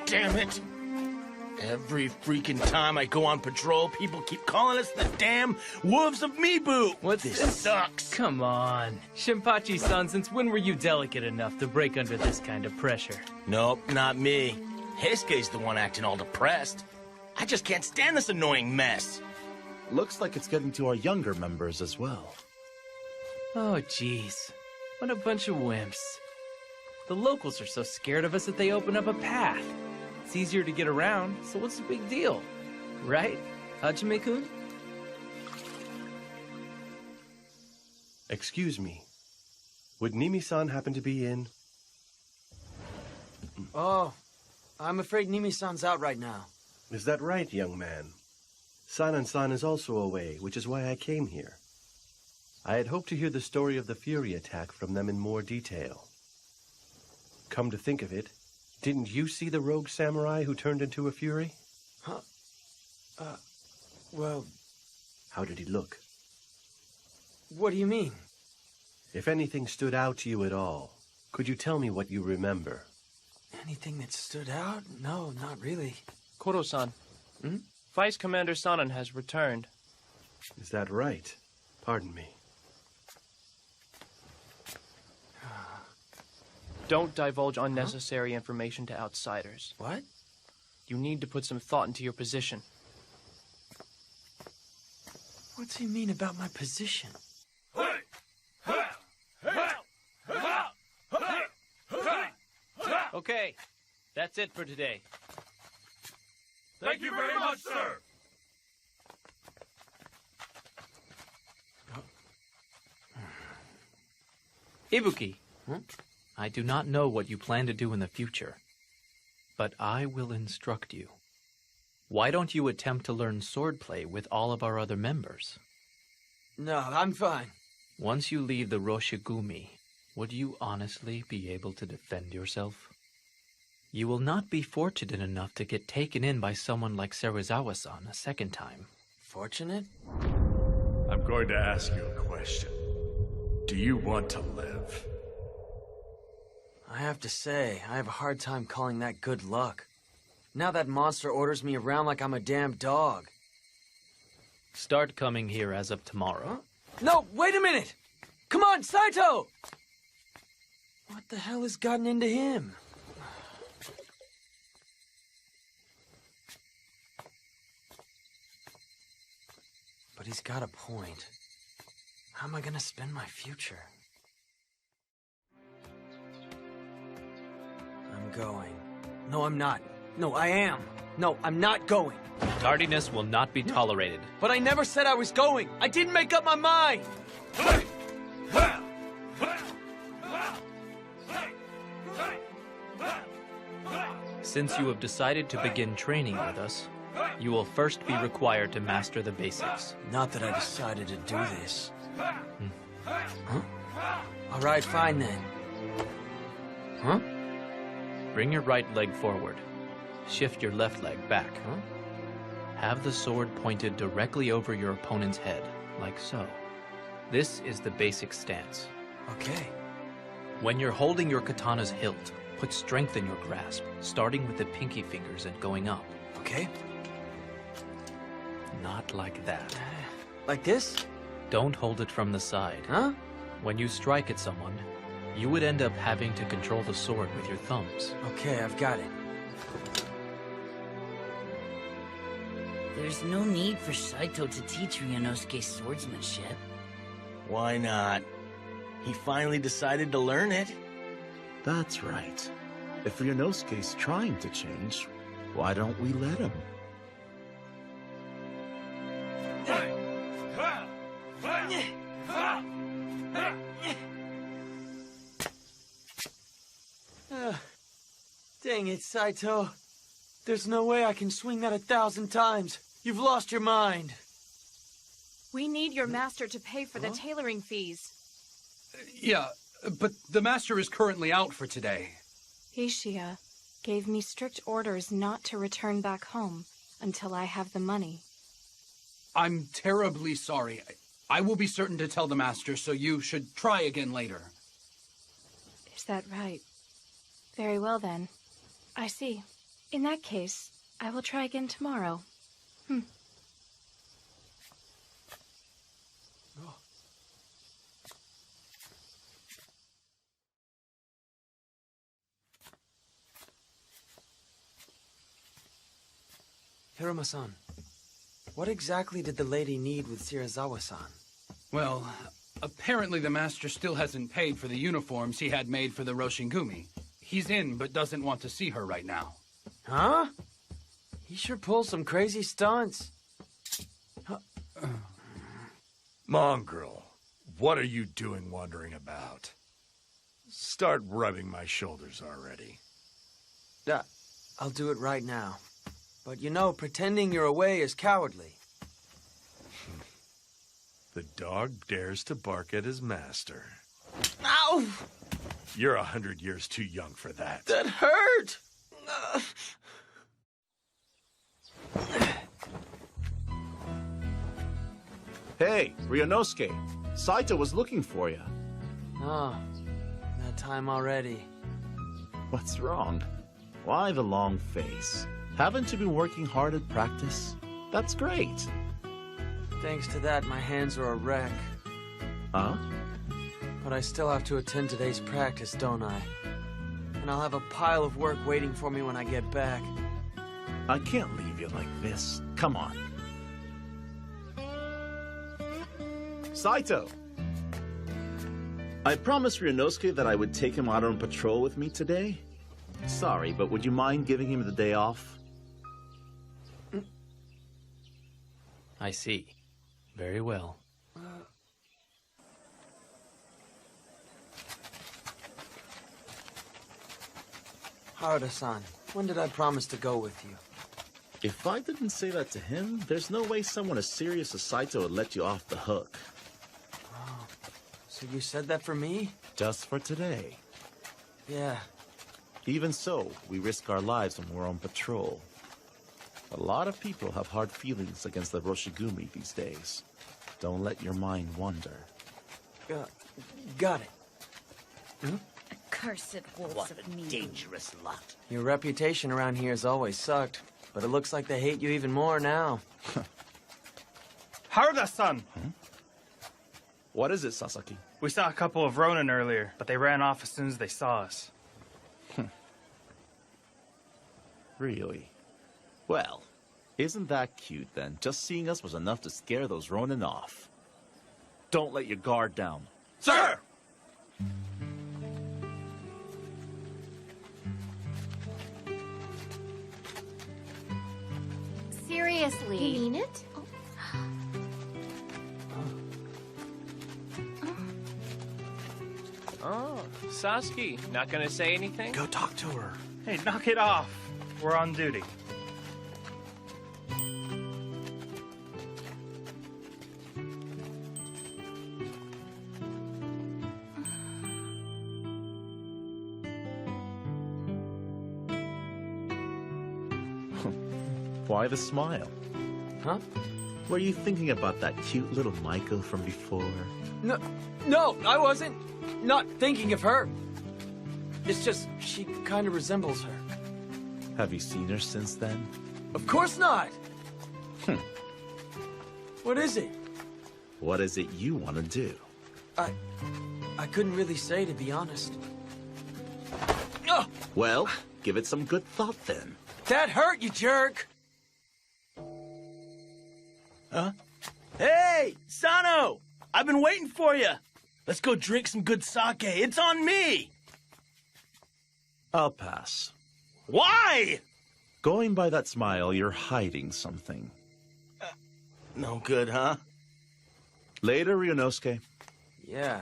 Damn it! Every freaking time I go on patrol, people keep calling us the damn Wolves of Mibu! What's this? Sucks! Come on. Shinpachi-san, since when were you delicate enough to break under this kind of pressure? Nope, not me. Heisuke's the one acting all depressed. I just can't stand this annoying mess. Looks like it's getting to our younger members as well. Oh, jeez. What a bunch of wimps. The locals are so scared of us that they open up a path. It's easier to get around, so what's the big deal? Right, Hajime-kun? Excuse me. Would Nimi-san happen to be in? Oh, I'm afraid Nimi-san's out right now. Is that right, young man? Sanan-san is also away, which is why I came here. I had hoped to hear the story of the Fury attack from them in more detail. Come to think of it, didn't you see the rogue samurai who turned into a Fury? Huh? Well... How did he look? What do you mean? If anything stood out to you at all, could you tell me what you remember? Anything that stood out? No, not really. Koro-san, Vice Commander Sanan has returned. Is that right? Pardon me. Don't divulge unnecessary information to outsiders. What? You need to put some thought into your position. What's he mean about my position? Okay, that's it for today. Thank you very much, sir. Ibuki, I do not know what you plan to do in the future, but I will instruct you. Why don't you attempt to learn swordplay with all of our other members? No, I'm fine. Once you leave the Roshigumi, would you honestly be able to defend yourself? You will not be fortunate enough to get taken in by someone like Serizawa-san a second time. Fortunate? I'm going to ask you a question. Do you want to live? I have to say, I have a hard time calling that good luck. Now that monster orders me around like I'm a damn dog. Start coming here as of tomorrow. No, wait a minute! Come on, Saito! What the hell has gotten into him? But he's got a point. How am I gonna spend my future? I'm going. No, I'm not. No, I am. No, I'm not going. Tardiness will not be tolerated. But I never said I was going. I didn't make up my mind. Since you have decided to begin training with us, you will first be required to master the basics. Not that I decided to do this. Huh? All right, fine then. Huh? Bring your right leg forward. Shift your left leg back. Have the sword pointed directly over your opponent's head, like so. This is the basic stance. Okay. When you're holding your katana's hilt, put strength in your grasp, starting with the pinky fingers and going up. Okay. Not like that. Like this? Don't hold it from the side. Huh? When you strike at someone, you would end up having to control the sword with your thumbs. Okay, I've got it. There's no need for Saito to teach Ryunosuke swordsmanship. Why not? He finally decided to learn it. That's right. If Ryunosuke's trying to change, why don't we let him? Dang it, Saito. There's no way I can swing that 1,000 times. You've lost your mind. We need your master to pay for the tailoring fees. Yeah, but the master is currently out for today. Ishia gave me strict orders not to return back home until I have the money. I'm terribly sorry. I will be certain to tell the master, so you should try again later. Is that right? Very well then. I see. In that case, I will try again tomorrow. Hiruma-san, what exactly did the lady need with Shirazawa-san? Well, apparently the master still hasn't paid for the uniforms he had made for the Roshigumi. He's in, but doesn't want to see her right now. Huh? He sure pulls some crazy stunts. Mongrel, what are you doing wandering about? Start rubbing my shoulders already. I'll do it right now. But you know, pretending you're away is cowardly. The dog dares to bark at his master. Ow! You're 100 years too young for that. That hurt! Hey, Ryunosuke. Saito was looking for you. Oh, that time already. What's wrong? Why the long face? Haven't you been working hard at practice? That's great. Thanks to that, my hands are a wreck. Huh? But I still have to attend today's practice, don't I? And I'll have a pile of work waiting for me when I get back. I can't leave you like this. Come on. Saito! I promised Ryunosuke that I would take him out on patrol with me today. Sorry, but would you mind giving him the day off? I see. Very well. Harada-san, when did I promise to go with you? If I didn't say that to him, there's no way someone as serious as Saito would let you off the hook. Oh, so you said that for me? Just for today. Yeah. Even so, we risk our lives when we're on patrol. A lot of people have hard feelings against the Roshigumi these days. Don't let your mind wander. Got it. Cursed wolves What of a me. dangerous lot. Your reputation around here has always sucked, but it looks like they hate you even more now. Haruda-san! What is it, Sasaki? We saw a couple of Ronin earlier, but they ran off as soon as they saw us. Really? Well, isn't that cute then? Just seeing us was enough to scare those Ronin off. Don't let your guard down. Sir! Seriously. You mean it? Oh, Sasuke, not gonna say anything? Go talk to her. Hey, knock it off. We're on duty. Why the smile? Huh? Were you thinking about that cute little Michael from before? No, I wasn't. Not thinking of her. It's just, she kind of resembles her. Have you seen her since then? Of course not! What is it? What is it you want to do? I couldn't really say, to be honest. Well, give it some good thought then. That hurt, you jerk! Huh? Hey, Sano! I've been waiting for you! Let's go drink some good sake. It's on me! I'll pass. Why? Going by that smile, you're hiding something. No good, huh? Later, Ryunosuke. Yeah.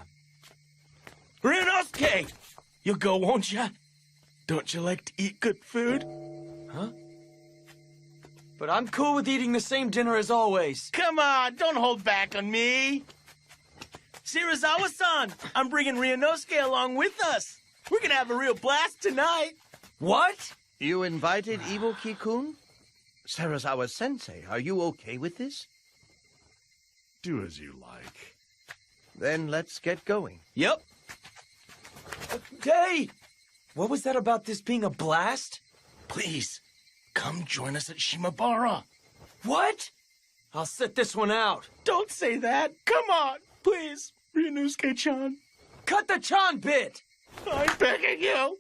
Ryunosuke! You'll go, won't you? Don't you like to eat good food? Huh? But I'm cool with eating the same dinner as always. Come on, don't hold back on me. Shirazawa-san, I'm bringing Ryunosuke along with us. We're gonna have a real blast tonight. What? You invited Ibuki-kun? Serizawa-sensei, are you okay with this? Do as you like. Then let's get going. Yep. Hey! What was that about this being a blast? Please, come join us at Shimabara. What? I'll sit this one out. Don't say that. Come on, please, Ryunosuke-chan. Cut the Chan bit! I'm begging you.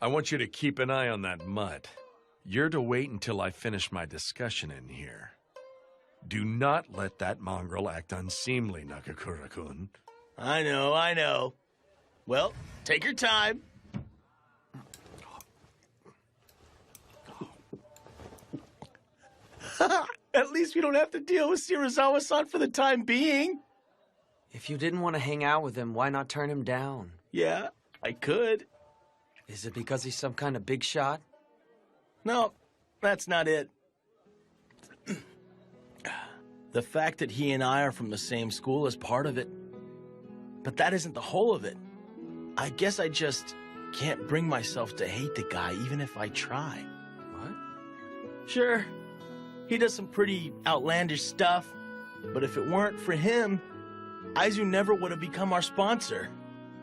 I want you to keep an eye on that mutt. You're to wait until I finish my discussion in here. Do not let that mongrel act unseemly, Nakakura-kun. I know. Well, take your time. At least we don't have to deal with Shirazawa-san for the time being. If you didn't want to hang out with him, why not turn him down? Yeah, I could. Is it because he's some kind of big shot? No, that's not it. The fact that he and I are from the same school is part of it. But that isn't the whole of it. I guess I just can't bring myself to hate the guy even if I try. What? Sure, he does some pretty outlandish stuff, but if it weren't for him, Aizu never would have become our sponsor.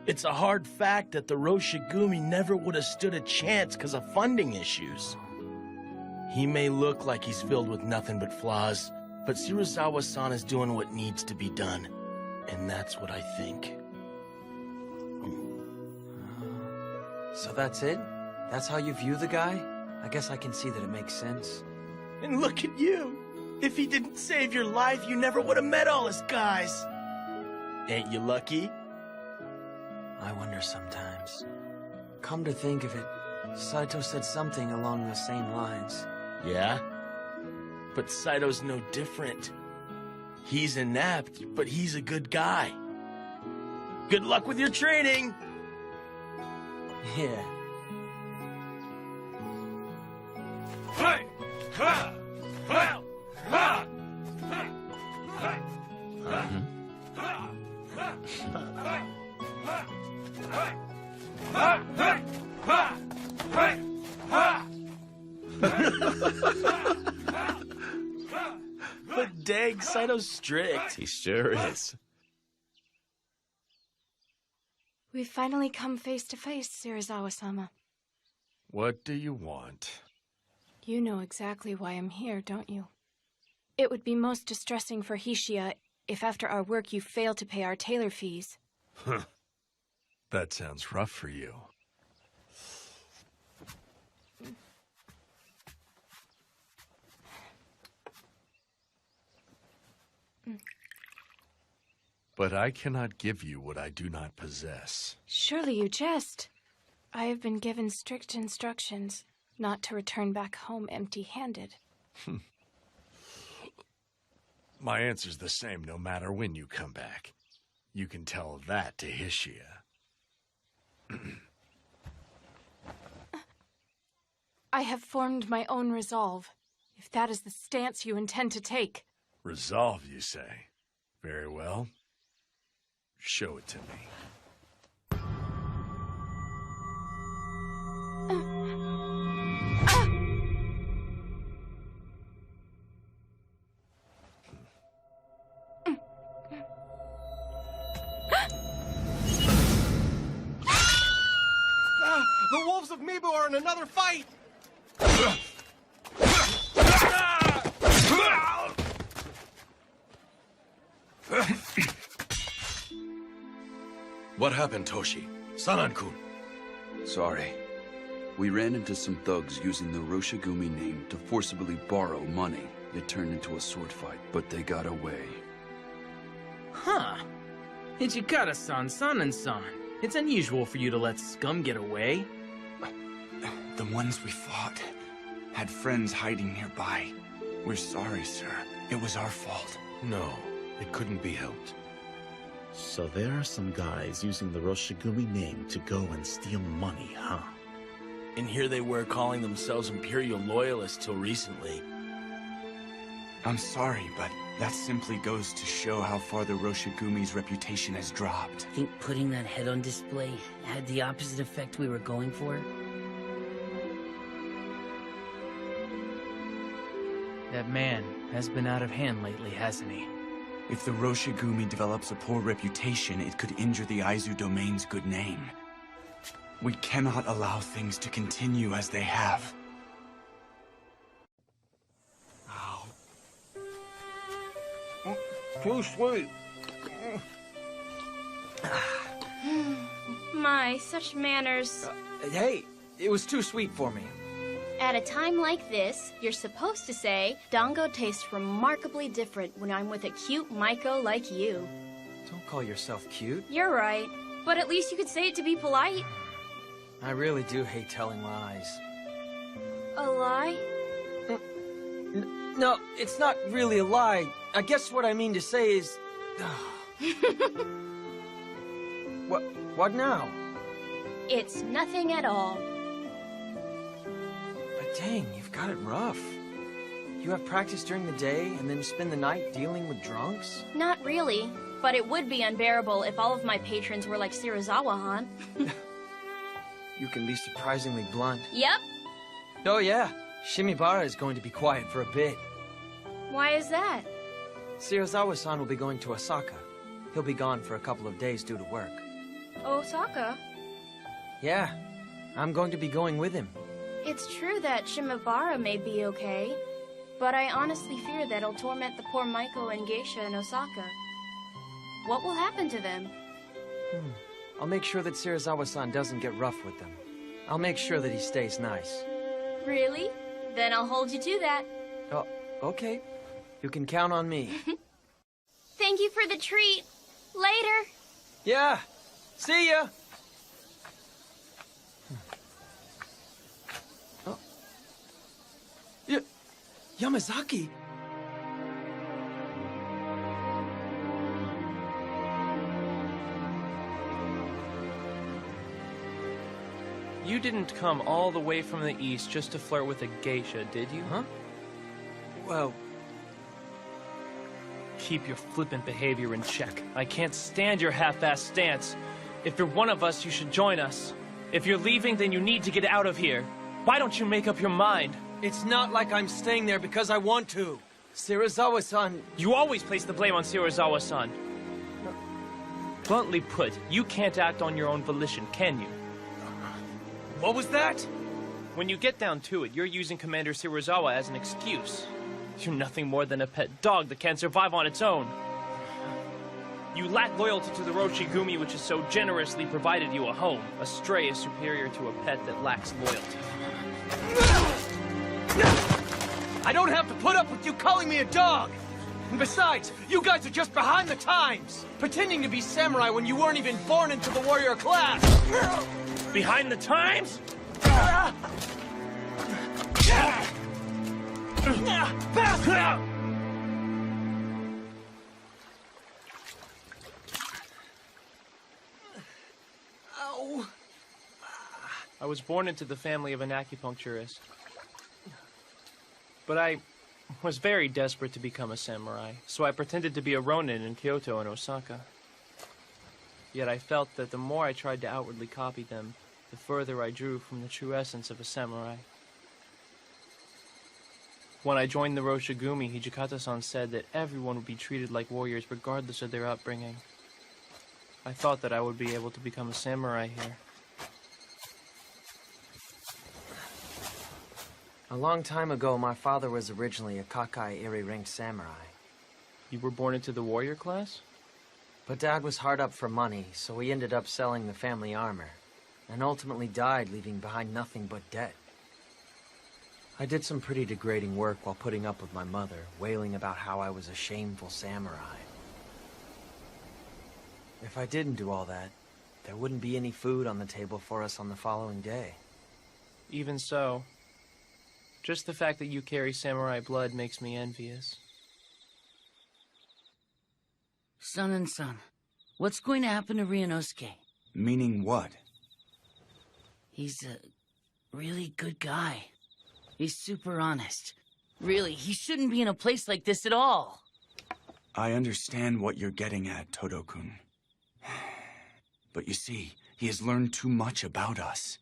It's a hard fact that the Roshigumi never would have stood a chance because of funding issues. He may look like he's filled with nothing but flaws, but Shirazawa-san is doing what needs to be done. And that's what I think. So that's it? That's how you view the guy? I guess I can see that it makes sense. And look at you! If he didn't save your life, you never would have met all his guys! Ain't you lucky? I wonder sometimes. Come to think of it, Saito said something along the same lines. Yeah? But Saito's no different. He's inept, but he's a good guy. Good luck with your training! Yeah. Hey! Ha! Ha! Ha! But dang, Saito's strict. He sure is. We've finally come face to face, Serizawa-sama. What do you want? You know exactly why I'm here, don't you? It would be most distressing for Hishiya if after our work you fail to pay our tailor fees. Huh. That sounds rough for you. But I cannot give you what I do not possess. Surely you jest. I have been given strict instructions not to return back home empty-handed. My answer's the same no matter when you come back. You can tell that to Hishiya. I have formed my own resolve, if that is the stance you intend to take. Resolve, you say? Very well. Show it to me. The wolves of Mibu are in another fight! What happened, Toshi? Sanan-kun. Sorry. We ran into some thugs using the Roshigumi name to forcibly borrow money. It turned into a sword fight, but they got away. Huh. Ichikata-san, Sanan-san. It's unusual for you to let scum get away. The ones we fought had friends hiding nearby. We're sorry, sir. It was our fault. No, it couldn't be helped. So there are some guys using the Roshigumi name to go and steal money, huh? And here they were calling themselves Imperial Loyalists till recently. I'm sorry, but that simply goes to show how far the Roshigumi's reputation has dropped. Think putting that head on display had the opposite effect we were going for? That man has been out of hand lately, hasn't he? If the Roshigumi develops a poor reputation, it could injure the Aizu domain's good name. We cannot allow things to continue as they have. Too sweet. My, such manners. Hey, it was too sweet for me. At a time like this, you're supposed to say, Dango tastes remarkably different when I'm with a cute Maiko like you. Don't call yourself cute. You're right, but at least you could say it to be polite. I really do hate telling lies. A lie? No, it's not really a lie. I guess what I mean to say is... What now? It's nothing at all. But dang, you've got it rough. You have practice during the day and then spend the night dealing with drunks? Not really, but it would be unbearable if all of my patrons were like Serizawa-han. You can be surprisingly blunt. Yep. Oh yeah, Shimibara is going to be quiet for a bit. Why is that? Serizawa-san will be going to Osaka. He'll be gone for a couple of days due to work. Osaka? Yeah, I'm going to be going with him. It's true that Shimabara may be okay, but I honestly fear that it'll torment the poor Maiko and Geisha in Osaka. What will happen to them? I'll make sure that Serizawa-san doesn't get rough with them. I'll make sure that he stays nice. Really? Then I'll hold you to that. Oh, okay. You can count on me. Thank you for the treat. Later. Yeah. See ya. Oh. Yamazaki. You didn't come all the way from the east just to flirt with a geisha, did you? Huh? Well... Keep your flippant behavior in check. I can't stand your half-assed stance. If you're one of us, you should join us. If you're leaving, then you need to get out of here. Why don't you make up your mind? It's not like I'm staying there because I want to. Serizawa-san... You always place the blame on Serizawa-san. Bluntly put, you can't act on your own volition, can you? What was that? When you get down to it, you're using Commander Serizawa as an excuse. You're nothing more than a pet dog that can't survive on its own. You lack loyalty to the Roshigumi, which has so generously provided you a home. A stray is superior to a pet that lacks loyalty. I don't have to put up with you calling me a dog! And besides, you guys are just behind the times! Pretending to be samurai when you weren't even born into the warrior class! Behind the times? Ow. I was born into the family of an acupuncturist. But I was very desperate to become a samurai, so I pretended to be a ronin in Kyoto and Osaka. Yet I felt that the more I tried to outwardly copy them, the further I drew from the true essence of a samurai. When I joined the Roshigumi, Hijikata-san said that everyone would be treated like warriors regardless of their upbringing. I thought that I would be able to become a samurai here. A long time ago, my father was originally a Kakai Iri-ranked samurai. You were born into the warrior class? But Dad was hard up for money, so he ended up selling the family armor, and ultimately died, leaving behind nothing but debt. I did some pretty degrading work while putting up with my mother, wailing about how I was a shameful samurai. If I didn't do all that, there wouldn't be any food on the table for us on the following day. Even so, just the fact that you carry samurai blood makes me envious. Son, what's going to happen to Ryunosuke? Meaning what? He's a really good guy. He's super honest. Really, he shouldn't be in a place like this at all. I understand what you're getting at, Todo-kun. But you see, he has learned too much about us.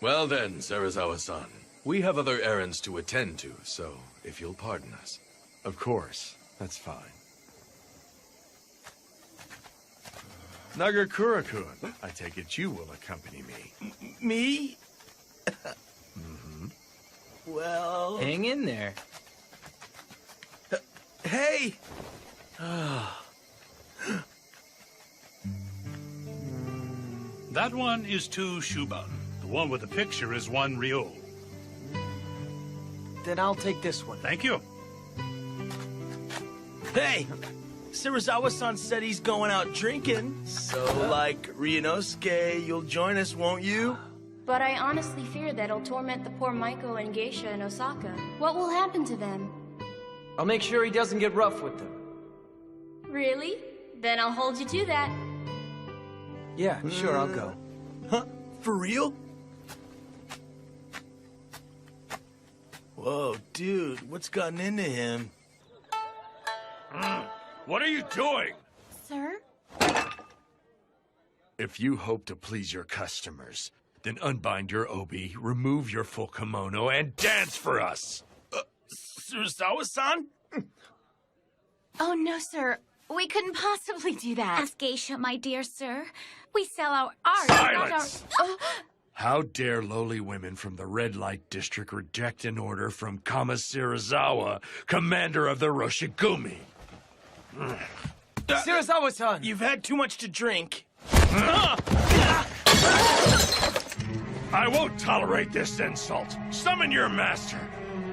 Well then, Serizawa-san, we have other errands to attend to, so if you'll pardon us. Of course, that's fine. Nagakura-kun, I take it you will accompany me. Me? Mm-hmm. Well... Hang in there. Hey! That one is 2 Shuban. The one with the picture is 1 Ryo. Then I'll take this one. Thank you. Hey! Serizawa-san said he's going out drinking. So, like, Ryunosuke, you'll join us, won't you? But I honestly fear that it'll torment the poor Maiko and Geisha in Osaka. What will happen to them? I'll make sure he doesn't get rough with them. Really? Then I'll hold you to that. Yeah, sure, I'll go. Huh? For real? Whoa, dude, what's gotten into him? What are you doing? Sir? If you hope to please your customers, then unbind your obi, remove your full kimono, and dance for us! Serizawa-san? Oh, no, sir. We couldn't possibly do that. Ask Geisha, my dear sir. We sell our art, Silence! not our... How dare lowly women from the Red Light District reject an order from Kama Serizawa, commander of the Roshigumi? Serizawa-san! You've had too much to drink. I won't tolerate this insult. Summon your master.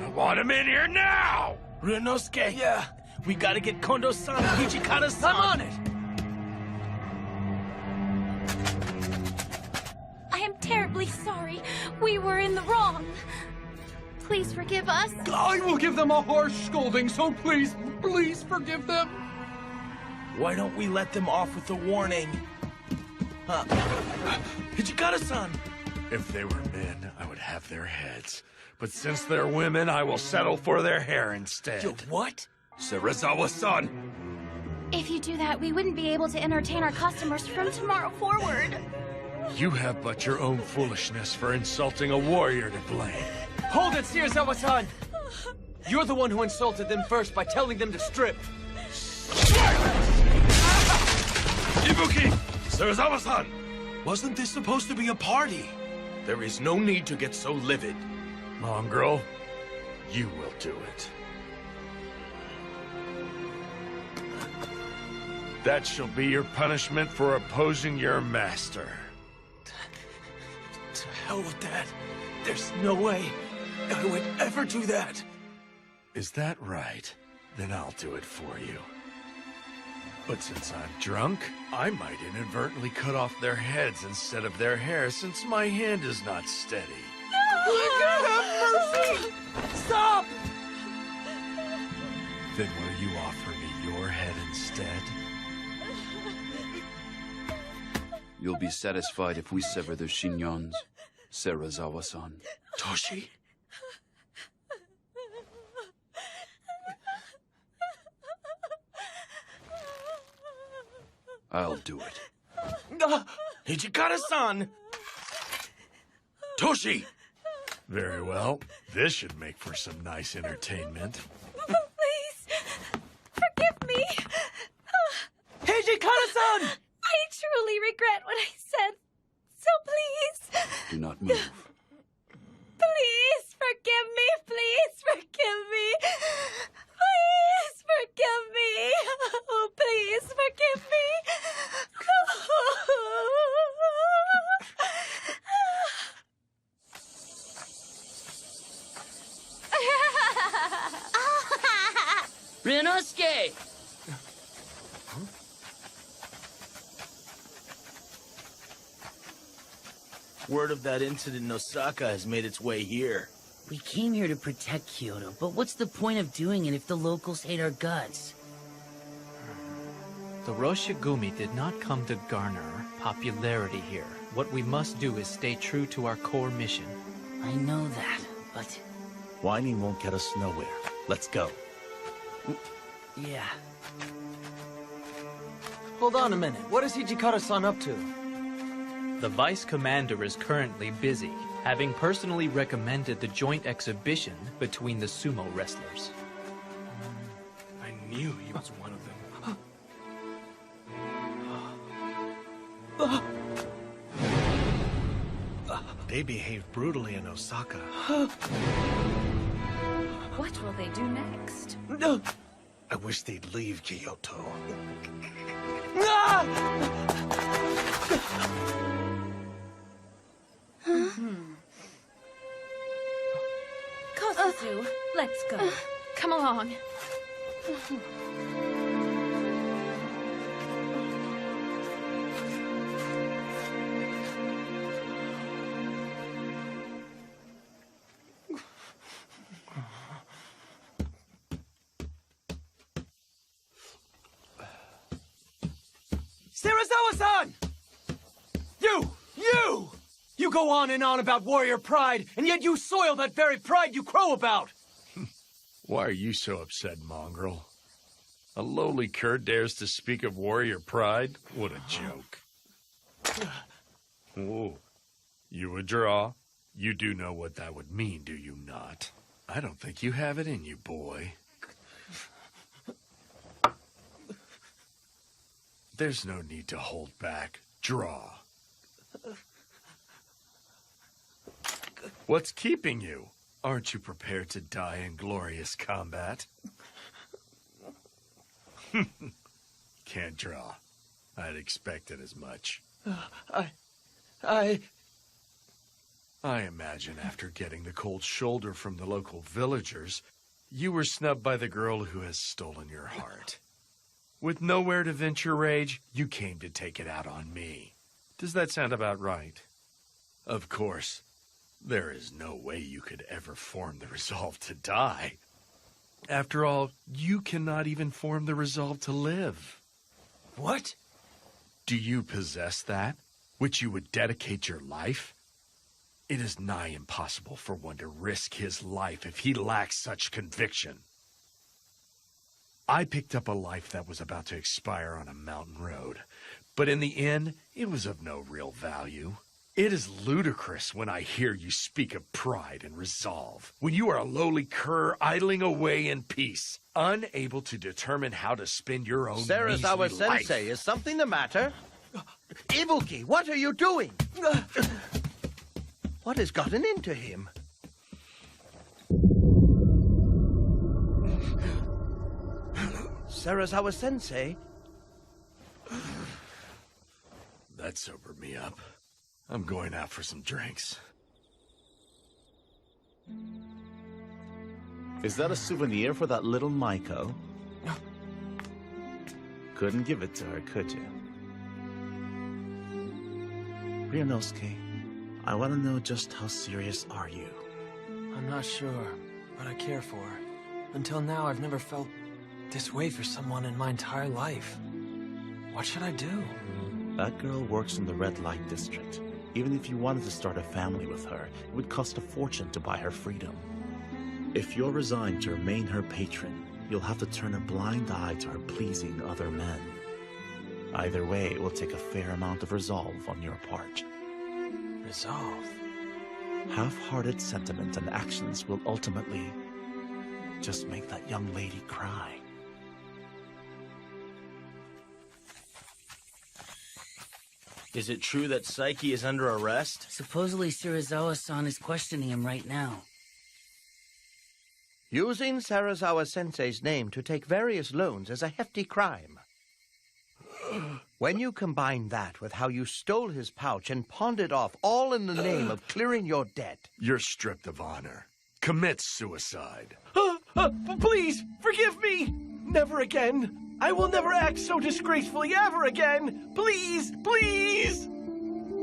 I want him in here now! Ryunosuke, yeah. We gotta get Kondo-san and Hijikata-san. I'm on it! I am terribly sorry. We were in the wrong. Please forgive us. I will give them a harsh scolding, so please, please forgive them. Why don't we let them off with a warning? Hijikata-san! If they were men, I would have their heads. But since they're women, I will settle for their hair instead. Yo, what? Serizawa-san! If you do that, we wouldn't be able to entertain our customers from tomorrow forward. You have but your own foolishness for insulting a warrior to blame. Hold it, Serizawa-san! You're the one who insulted them first by telling them to strip. Ibuki! Serizawa-san! Wasn't this supposed to be a party? There is no need to get so livid. Mongrel, you will do it. That shall be your punishment for opposing your master. To hell with that. There's no way I would ever do that. Is that right? Then I'll do it for you. But since I'm drunk, I might inadvertently cut off their heads instead of their hair since my hand is not steady. Have mercy! Stop! Then will you offer me your head instead? You'll be satisfied if we sever their shinyons, Serizawa-san. Toshi? I'll do it. Hijikata-san! Toshi! Very well. This should make for some nice entertainment. Please, forgive me. Hijikata-san! I truly regret what I said. So please, Do not move. please forgive me. Please forgive me. Please forgive me. Oh, please forgive me. Ryunosuke! Word of that incident in Osaka has made its way here. We came here to protect Kyoto, but what's the point of doing it if the locals hate our guts? The Roshigumi did not come to garner popularity here. What we must do is stay true to our core mission. I know that, but... Whining won't get us nowhere. Let's go. Yeah. Hold on a minute. What is Hijikata-san up to? The Vice Commander is currently busy, having personally recommended the joint exhibition between the sumo wrestlers. I knew he was one of them. They behaved brutally in Osaka. What will they do next? I wish they'd leave Kyoto. Kosuzu, let's go. Come along. Serizawa-san! You! You go on and on about warrior pride, and yet you soil that very pride you crow about! Why are you so upset, Mongrel? A lowly cur dares to speak of warrior pride? What a joke. Oh, you would draw? You do know what that would mean, do you not? I don't think you have it in you, boy. There's no need to hold back. Draw. What's keeping you? Aren't you prepared to die in glorious combat? Can't draw. I'd expected as much. I imagine after getting the cold shoulder from the local villagers, you were snubbed by the girl who has stolen your heart. With nowhere to vent your rage, you came to take it out on me. Does that sound about right? Of course, there is no way you could ever form the resolve to die. After all, you cannot even form the resolve to live. What? Do you possess that, which you would dedicate your life? It is nigh impossible for one to risk his life if he lacks such conviction. I picked up a life that was about to expire on a mountain road, But in the inn, it was of no real value. It is ludicrous when I hear you speak of pride and resolve, when you are a lowly cur idling away in peace, unable to determine how to spend your own Sarazawa measly life. Sensei, is something the matter? Ibuki, what are you doing? What has gotten into him? Sarazawa Sensei? That sobered me up. I'm going out for some drinks. Is that a souvenir for that little Maiko? Couldn't give it to her, could you? Ryunosuke, I want to know just how serious are you? I'm not sure, but I care for her. Until now, I've never felt this way for someone in my entire life. What should I do? That girl works in the red light district. Even if you wanted to start a family with her, it would cost a fortune to buy her freedom. If you're resigned to remain her patron, you'll have to turn a blind eye to her pleasing other men. Either way, it will take a fair amount of resolve on your part. Resolve? Half-hearted sentiment and actions will ultimately just make that young lady cry. Is it true that Saiki is under arrest? Supposedly Sarazawa-san is questioning him right now. Using Sarazawa Sensei's name to take various loans is a hefty crime. When you combine that with how you stole his pouch and pawned it off, all in the name of clearing your debt. You're stripped of honor. Commit suicide. Please, forgive me! Never again. I will never act so disgracefully ever again! Please, please!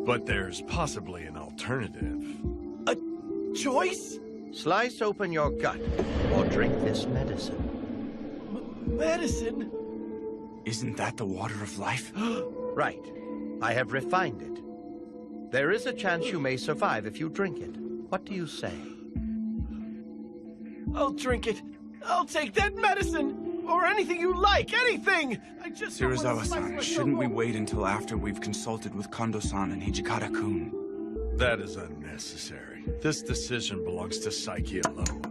But there's possibly an alternative. A choice? Slice open your gut or drink this medicine. Medicine? Isn't that the water of life? Right. I have refined it. There is a chance you may survive if you drink it. What do you say? I'll drink it. I'll take that medicine! Or anything you like, anything! I just Sarazawa-san, shouldn't we wait until after we've consulted with Kondo-san and Hijikata-kun? That is unnecessary. This decision belongs to Saiki alone.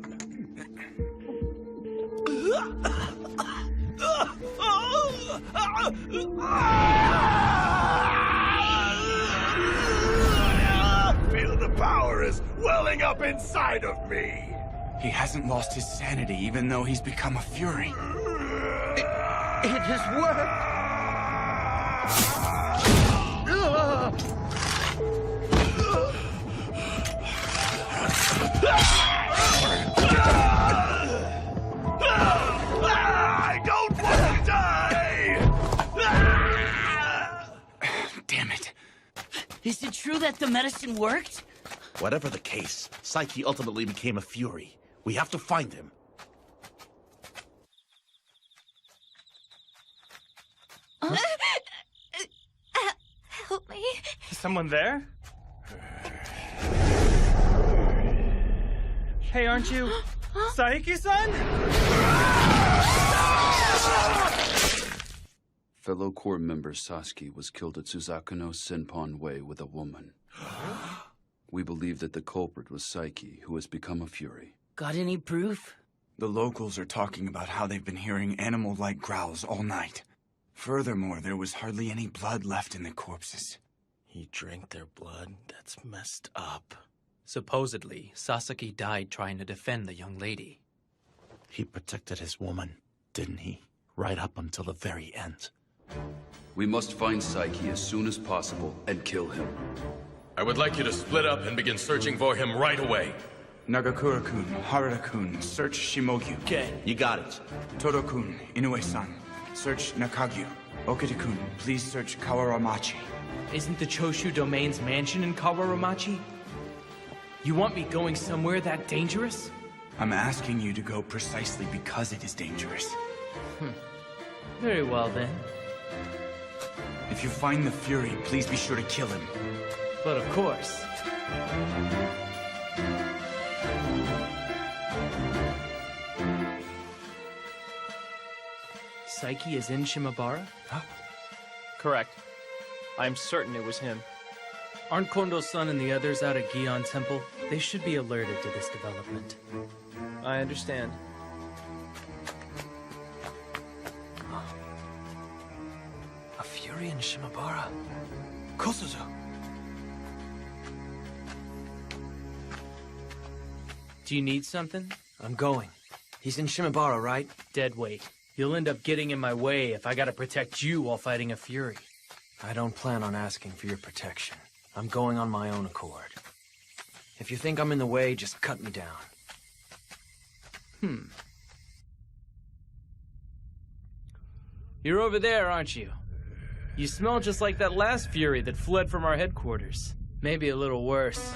Feel the power is welling up inside of me. He hasn't lost his sanity, even though he's become a fury. It has worked! I don't want to die! Damn it. Is it true that the medicine worked? Whatever the case, Saiki ultimately became a fury. We have to find him. Help me. Is someone there? Hey, aren't you Saiki-san? Fellow Corps member Sasuke was killed at Suzakuno Senpon Way with a woman. We believe that the culprit was Saiki, who has become a fury. Got any proof? The locals are talking about how they've been hearing animal-like growls all night. Furthermore, there was hardly any blood left in the corpses. He drank their blood? That's messed up. Supposedly, Sasaki died trying to defend the young lady. He protected his woman, didn't he? Right up until the very end. We must find Saiki as soon as possible and kill him. I would like you to split up and begin searching for him right away. Nagakura-kun, Harada-kun, search Shimogyu. Okay. You got it. Todo-kun, Inoue-san, search Nakagyu. Okita-kun, please search Kawaramachi. Isn't the Choshu Domain's mansion in Kawaramachi? You want me going somewhere that dangerous? I'm asking you to go precisely because it is dangerous. Very well, then. If you find the Fury, please be sure to kill him. But of course. Saiki is in Shimabara? Correct. I'm certain it was him. Aren't Kondo-san and the others out at Gion Temple? They should be alerted to this development. I understand. A Fury in Shimabara. Kosuzu. Do you need something? I'm going. He's in Shimabara, right? Dead weight. You'll end up getting in my way if I gotta protect you while fighting a Fury. I don't plan on asking for your protection. I'm going on my own accord. If you think I'm in the way, just cut me down. You're over there, aren't you? You smell just like that last Fury that fled from our headquarters. Maybe a little worse.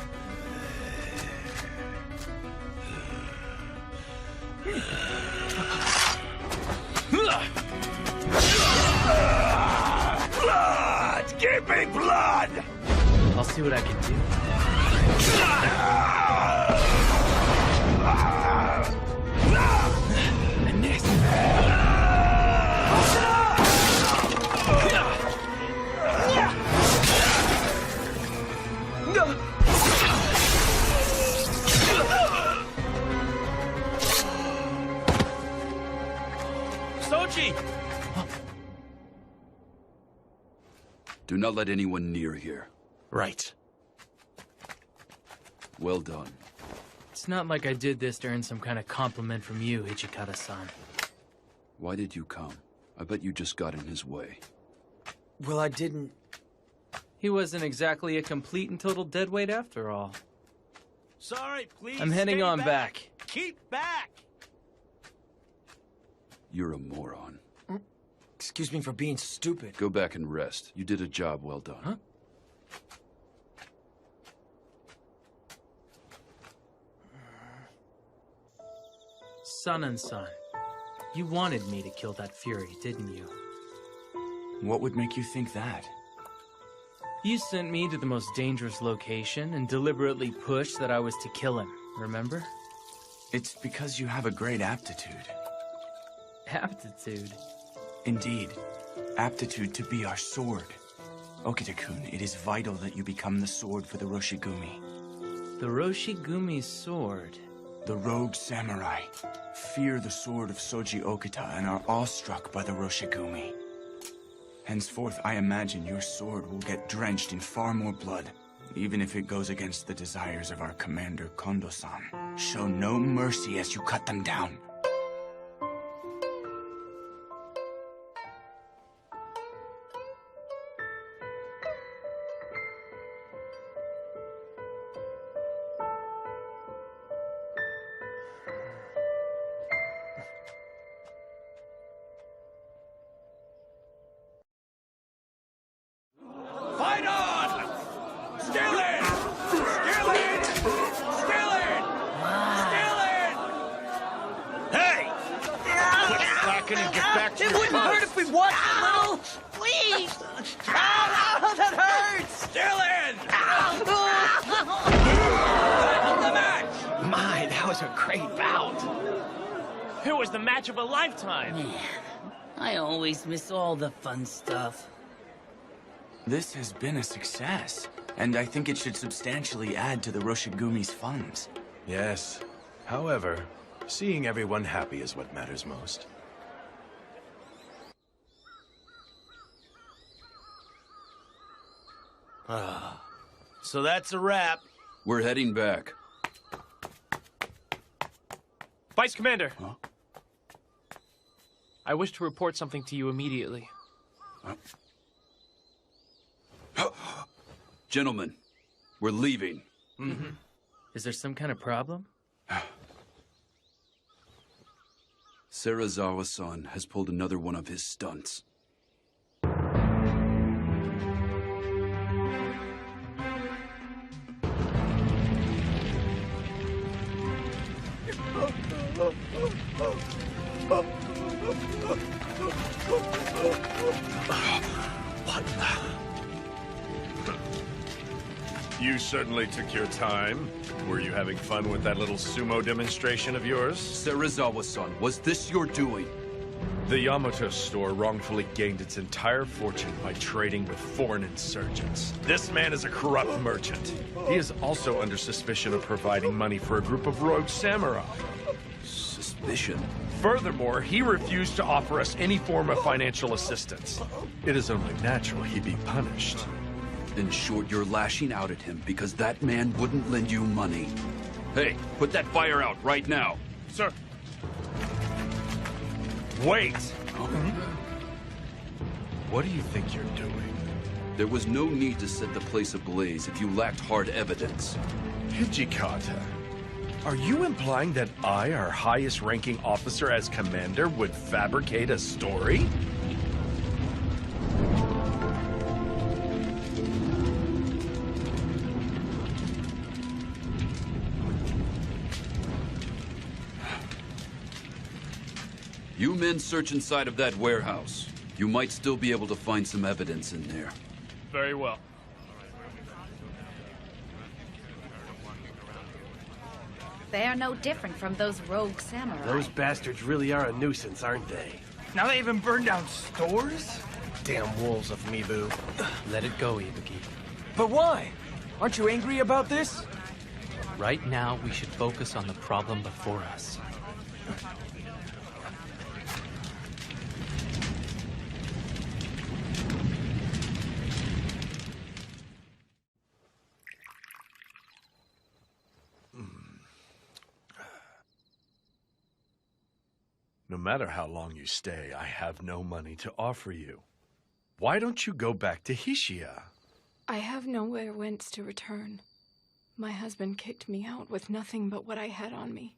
Blood! Give me blood! I'll see what I can do. And this. Soji! Do not let anyone near here. Right. Well done. It's not like I did this to earn some kind of compliment from you, Hijikata-san. Why did you come? I bet you just got in his way. Well, I didn't... He wasn't exactly a complete and total deadweight after all. Sorry, please. I'm heading on back. Keep back. You're a moron. Excuse me for being stupid. Go back and rest. You did a job well done. Huh? Son, you wanted me to kill that Fury, didn't you? What would make you think that? You sent me to the most dangerous location and deliberately pushed that I was to kill him, remember? It's because you have a great aptitude. Aptitude? Indeed. Aptitude to be our sword. Okita-kun, it is vital that you become the sword for the Roshigumi. The Roshigumi's sword? The rogue samurai fear the sword of Soji Okita and are awestruck by the Roshigumi. Henceforth, I imagine your sword will get drenched in far more blood, even if it goes against the desires of our commander Kondo-san. Show no mercy as you cut them down. Fight on! Still in! Still in! Still in! Still in! Hey! Quit slacking and get back to your It wouldn't post. hurt if we watched a little. Please! Ow, that hurts! Still in! Hold the match! My, that was a great bout. It was the match of a lifetime. Man, I always miss all the fun stuff. This has been a success, and I think it should substantially add to the Roshigumi's funds. Yes. However, seeing everyone happy is what matters most. So that's a wrap. We're heading back. Vice Commander! Huh? I wish to report something to you immediately. Gentlemen, we're leaving. Mm-hmm. Is there some kind of problem? Serizawa-san has pulled another one of his stunts. What? You certainly took your time. Were you having fun with that little sumo demonstration of yours? Serizawa-san, was this your doing? The Yamato store wrongfully gained its entire fortune by trading with foreign insurgents. This man is a corrupt merchant. He is also under suspicion of providing money for a group of rogue samurai. Suspicion? Furthermore, he refused to offer us any form of financial assistance. It is only natural he be punished. In short, you're lashing out at him because that man wouldn't lend you money. Hey, put that fire out right now. Sir. Wait! What do you think you're doing? There was no need to set the place ablaze if you lacked hard evidence. Hijikata, are you implying that I, our highest-ranking officer as commander, would fabricate a story? You men search inside of that warehouse. You might still be able to find some evidence in there. Very well. They are no different from those rogue samurai. Those bastards really are a nuisance, aren't they? Now they even burn down stores? Damn wolves of Mibu. Let it go, Ibuki. But why? Aren't you angry about this? Right now, we should focus on the problem before us. No matter how long you stay, I have no money to offer you. Why don't you go back to Hishia? I have nowhere whence to return. My husband kicked me out with nothing but what I had on me.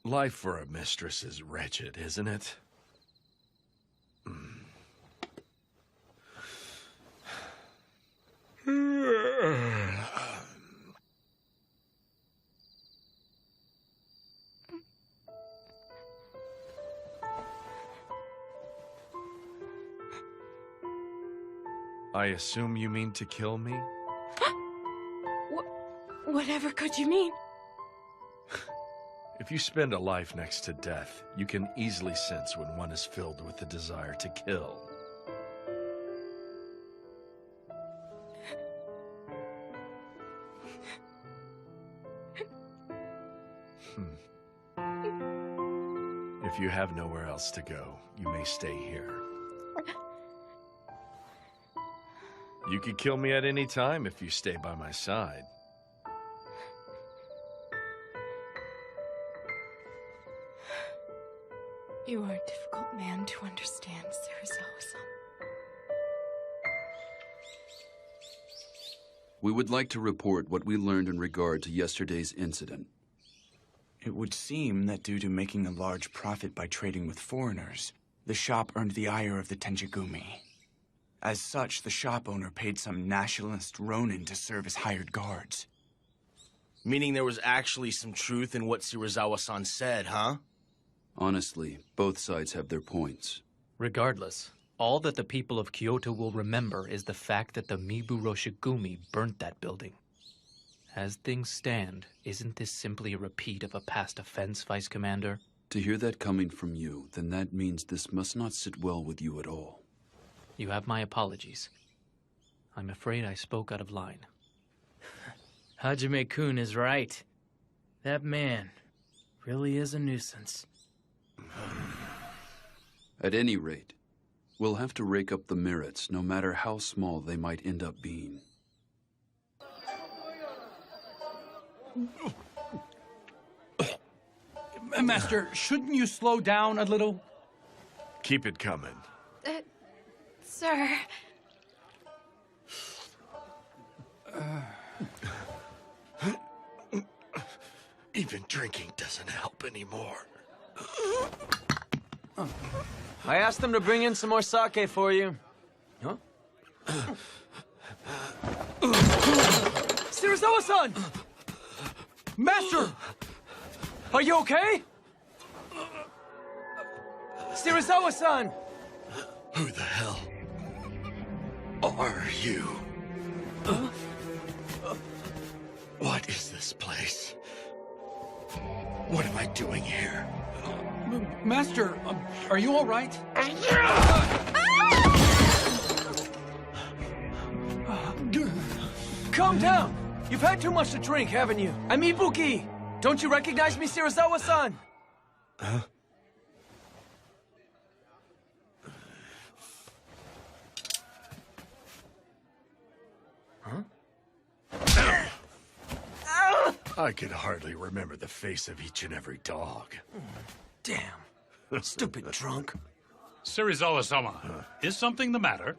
Life for a mistress is wretched, isn't it? I assume you mean to kill me? Whatever could you mean? If you spend a life next to death, you can easily sense when one is filled with the desire to kill. If you have nowhere else to go, you may stay here. You could kill me at any time if you stay by my side. You are a difficult man to understand, Serizawa-san. We would like to report what we learned in regard to yesterday's incident. It would seem that due to making a large profit by trading with foreigners, the shop earned the ire of the Tenjigumi. As such, the shop owner paid some nationalist ronin to serve as hired guards. Meaning there was actually some truth in what Serizawa-san said, huh? Honestly, both sides have their points. Regardless, all that the people of Kyoto will remember is the fact that the Mibu Roshigumi burnt that building. As things stand, isn't this simply a repeat of a past offense, Vice Commander? To hear that coming from you, then that means this must not sit well with you at all. You have my apologies. I'm afraid I spoke out of line. Hajime-kun is right. That man really is a nuisance. At any rate, we'll have to rake up the merits, no matter how small they might end up being. Master, shouldn't you slow down a little? Keep it coming. Sir. Even drinking doesn't help anymore. I asked them to bring in some more sake for you. Huh? Serizawa-san! Master! Are you okay? Serizawa-san! Who the hell are you? What is this place? What am I doing here? Master, are you all right? Calm down! You've had too much to drink, haven't you? I'm Ibuki! Don't you recognize me, Shirazawa-san? Huh? I could hardly remember the face of each and every dog. Damn. Stupid drunk. Serizawa-sama, is something the matter?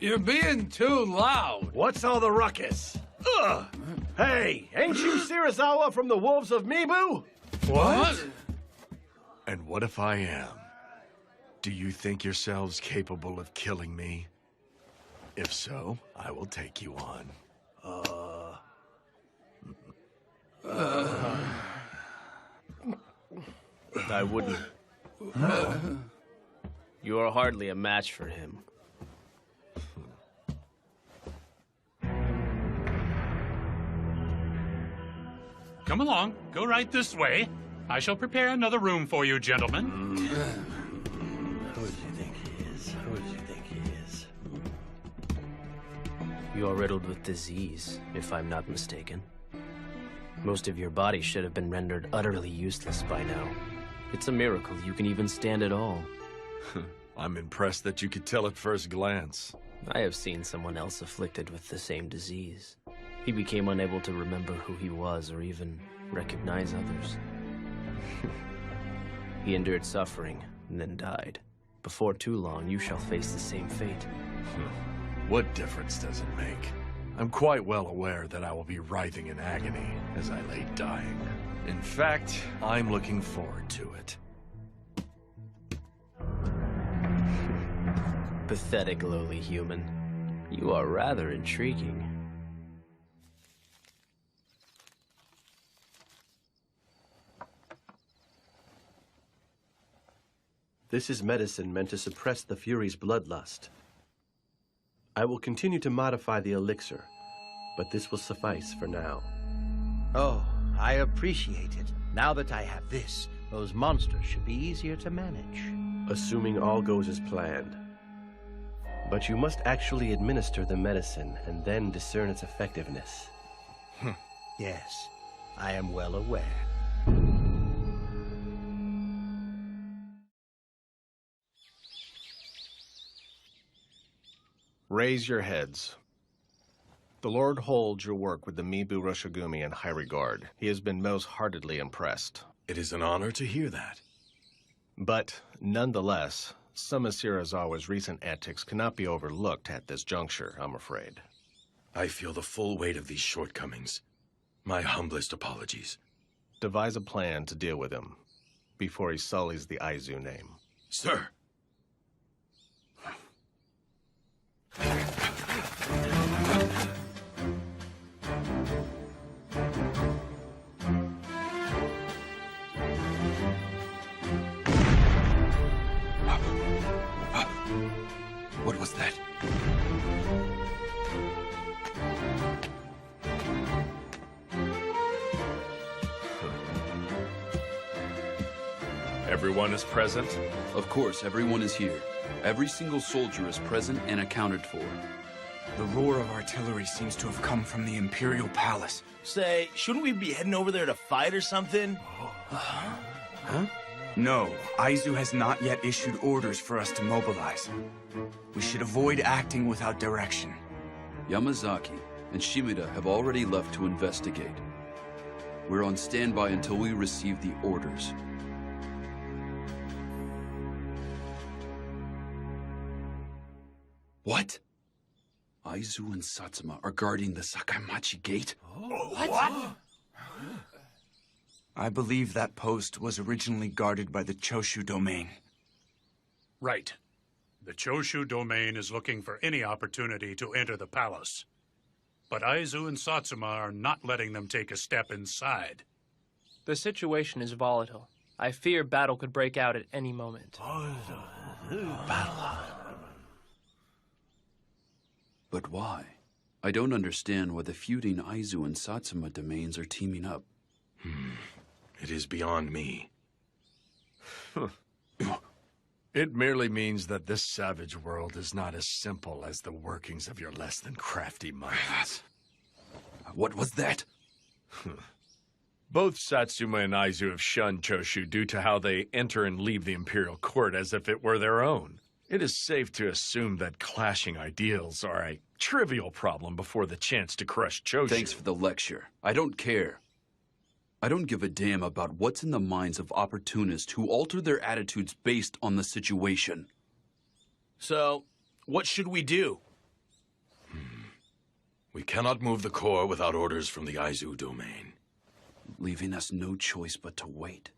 You're being too loud. What's all the ruckus? Ugh! Hey, ain't you Shirazawa from the Wolves of Mibu? What? And what if I am? Do you think yourselves capable of killing me? If so, I will take you on. I wouldn't. You are hardly a match for him. Come along, go right this way. I shall prepare another room for you, gentlemen. Who do you think he is? Who do you think he is? You are riddled with disease, if I'm not mistaken. Most of your body should have been rendered utterly useless by now. It's a miracle you can even stand at all. I'm impressed that you could tell at first glance. I have seen someone else afflicted with the same disease. He became unable to remember who he was or even recognize others. He endured suffering and then died. Before too long, you shall face the same fate. What difference does it make? I'm quite well aware that I will be writhing in agony as I lay dying. In fact, I'm looking forward to it. Pathetic lowly human. You are rather intriguing. This is medicine meant to suppress the Fury's bloodlust. I will continue to modify the elixir, but this will suffice for now. Oh, I appreciate it. Now that I have this, those monsters should be easier to manage. Assuming all goes as planned. But you must actually administer the medicine and then discern its effectiveness. Yes, I am well aware. Raise your heads. The Lord holds your work with the Mibu Roshigumi in high regard. He has been most heartedly impressed. It is an honor to hear that. But, nonetheless, some of Shirazawa's recent antics cannot be overlooked at this juncture, I'm afraid. I feel the full weight of these shortcomings. My humblest apologies. Devise a plan to deal with him before he sullies the Aizu name. Sir! What was that? Everyone is present? Of course, everyone is here. Every single soldier is present and accounted for. The roar of artillery seems to have come from the Imperial Palace. Say, shouldn't we be heading over there to fight or something? Huh? No, Aizu has not yet issued orders for us to mobilize. We should avoid acting without direction. Yamazaki and Shimida have already left to investigate. We're on standby until we receive the orders. What? Aizu and Satsuma are guarding the Sakaimachi Gate? What? I believe that post was originally guarded by the Choshu domain. Right. The Choshu domain is looking for any opportunity to enter the palace. But Aizu and Satsuma are not letting them take a step inside. The situation is volatile. I fear battle could break out at any moment. But why? I don't understand why the feuding Aizu and Satsuma domains are teaming up. It is beyond me. It merely means that this savage world is not as simple as the workings of your less than crafty minds. What was that? Both Satsuma and Aizu have shunned Choshu due to how they enter and leave the Imperial Court as if it were their own. It is safe to assume that clashing ideals are a trivial problem before the chance to crush Choshu. Thanks for the lecture. I don't care. I don't give a damn about what's in the minds of opportunists who alter their attitudes based on the situation. So, what should we do? We cannot move the core without orders from the Aizu domain. Leaving us no choice but to wait.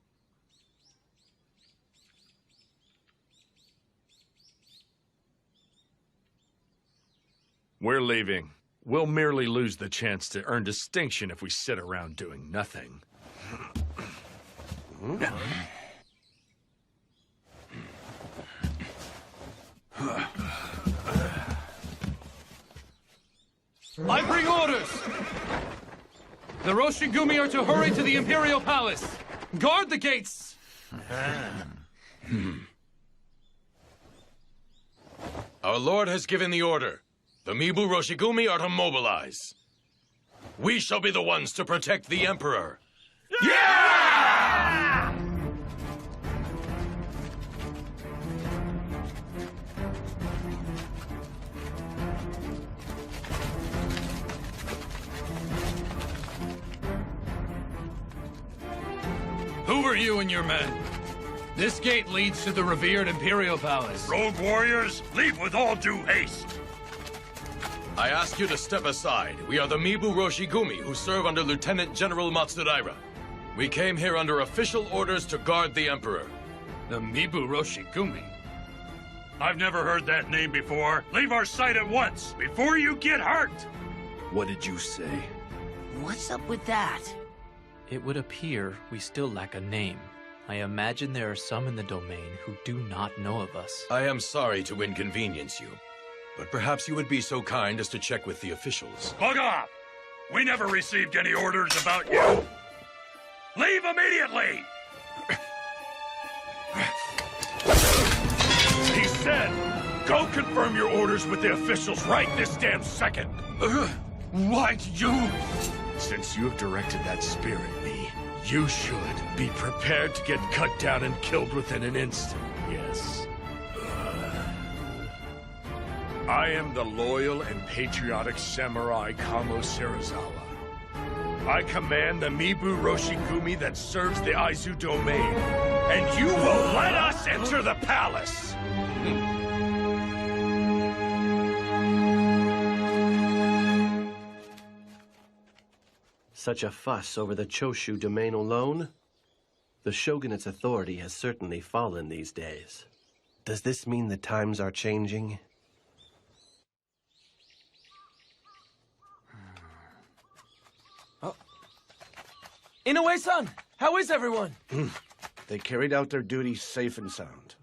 We're leaving. We'll merely lose the chance to earn distinction if we sit around doing nothing. I bring orders! The Roshigumi are to hurry to the Imperial Palace! Guard the gates! Our Lord has given the order. The Mibu Roshigumi are to mobilize. We shall be the ones to protect the Emperor. Yeah! Who are you and your men? This gate leads to the revered Imperial Palace. Rogue warriors, leave with all due haste. I ask you to step aside. We are the Mibu Roshigumi, who serve under Lieutenant General Matsudaira. We came here under official orders to guard the Emperor. The Mibu Roshigumi? I've never heard that name before. Leave our sight at once, before you get hurt! What did you say? What's up with that? It would appear we still lack a name. I imagine there are some in the domain who do not know of us. I am sorry to inconvenience you, but perhaps you would be so kind as to check with the officials. Bug off! We never received any orders about you! Leave immediately! He said, go confirm your orders with the officials right this damn second. Why did you? Since you have directed that spear at me, you should be prepared to get cut down and killed within an instant, yes. I am the loyal and patriotic samurai Kamo Serizawa. I command the Mibu Roshigumi that serves the Aizu domain, and you will let us enter the palace! Such a fuss over the Choshu domain alone? The shogunate's authority has certainly fallen these days. Does this mean the times are changing? Inoue-san, how is everyone? They carried out their duties safe and sound.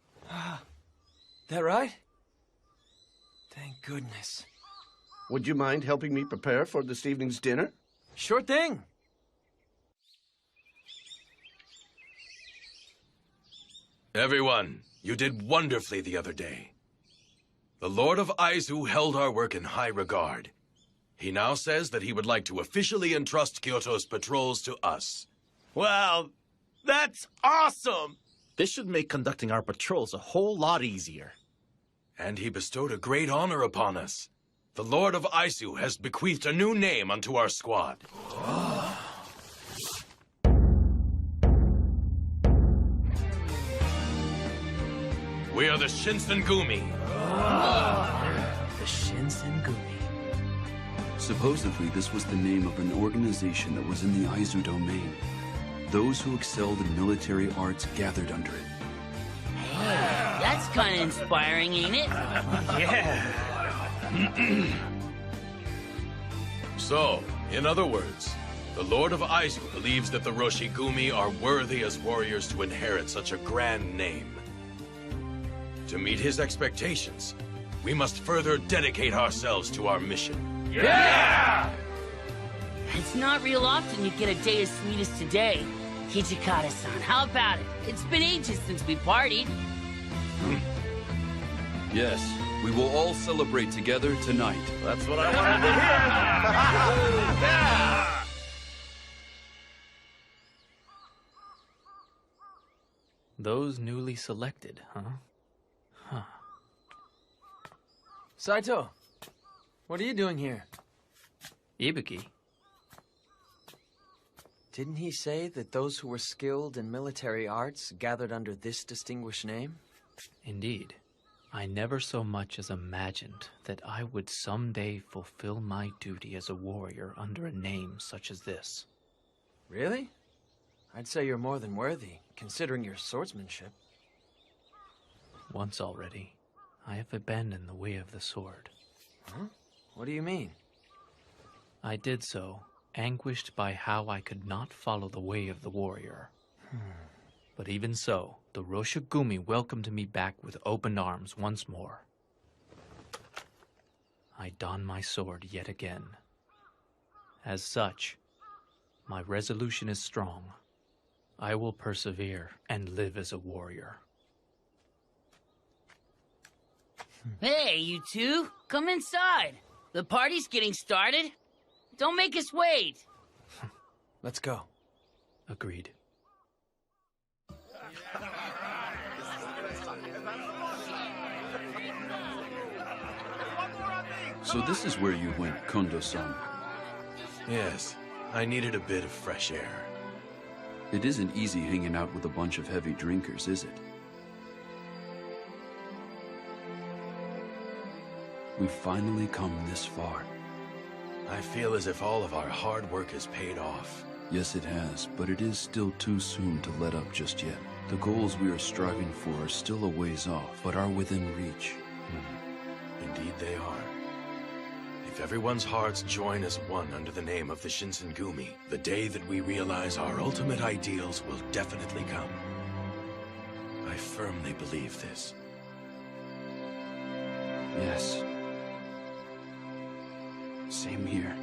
That right? Thank goodness. Would you mind helping me prepare for this evening's dinner? Sure thing. Everyone, you did wonderfully the other day. The Lord of Aizu held our work in high regard. He now says that he would like to officially entrust Kyoto's patrols to us. Wow, that's awesome! This should make conducting our patrols a whole lot easier. And he bestowed a great honor upon us. The Lord of Aizu has bequeathed a new name unto our squad. We are the Shinsengumi. The Shinsengumi. Supposedly, this was the name of an organization that was in the Aizu domain. Those who excelled in military arts gathered under it. Hey, that's kind of inspiring, ain't it? Yeah. So, in other words, the Lord of Aizu believes that the Roshigumi are worthy as warriors to inherit such a grand name. To meet his expectations, we must further dedicate ourselves to our mission. Yeah! It's not real often you get a day as sweet as today. Kichikata-san, how about it? It's been ages since we partied. Yes, we will all celebrate together tonight. That's what I wanted to hear! Yeah! Those newly selected, huh? Huh. Saito, what are you doing here? Ibuki? Didn't he say that those who were skilled in military arts gathered under this distinguished name? Indeed. I never so much as imagined that I would someday fulfill my duty as a warrior under a name such as this. Really? I'd say you're more than worthy, considering your swordsmanship. Once already, I have abandoned the way of the sword. Huh? What do you mean? I did so, anguished by how I could not follow the way of the warrior. But even so, the Roshigumi welcomed me back with open arms once more. I don my sword yet again. As such, my resolution is strong. I will persevere and live as a warrior. Hey, you two, come inside. The party's getting started. Don't make us wait. Let's go. Agreed. So this is where you went, Kondo-san. Yes, I needed a bit of fresh air. It isn't easy hanging out with a bunch of heavy drinkers, is it? We've finally come this far. I feel as if all of our hard work has paid off. Yes, it has, but it is still too soon to let up just yet. The goals we are striving for are still a ways off, but are within reach. Indeed they are. If everyone's hearts join as one under the name of the Shinsengumi, the day that we realize our ultimate ideals will definitely come. I firmly believe this. Yes. Same here.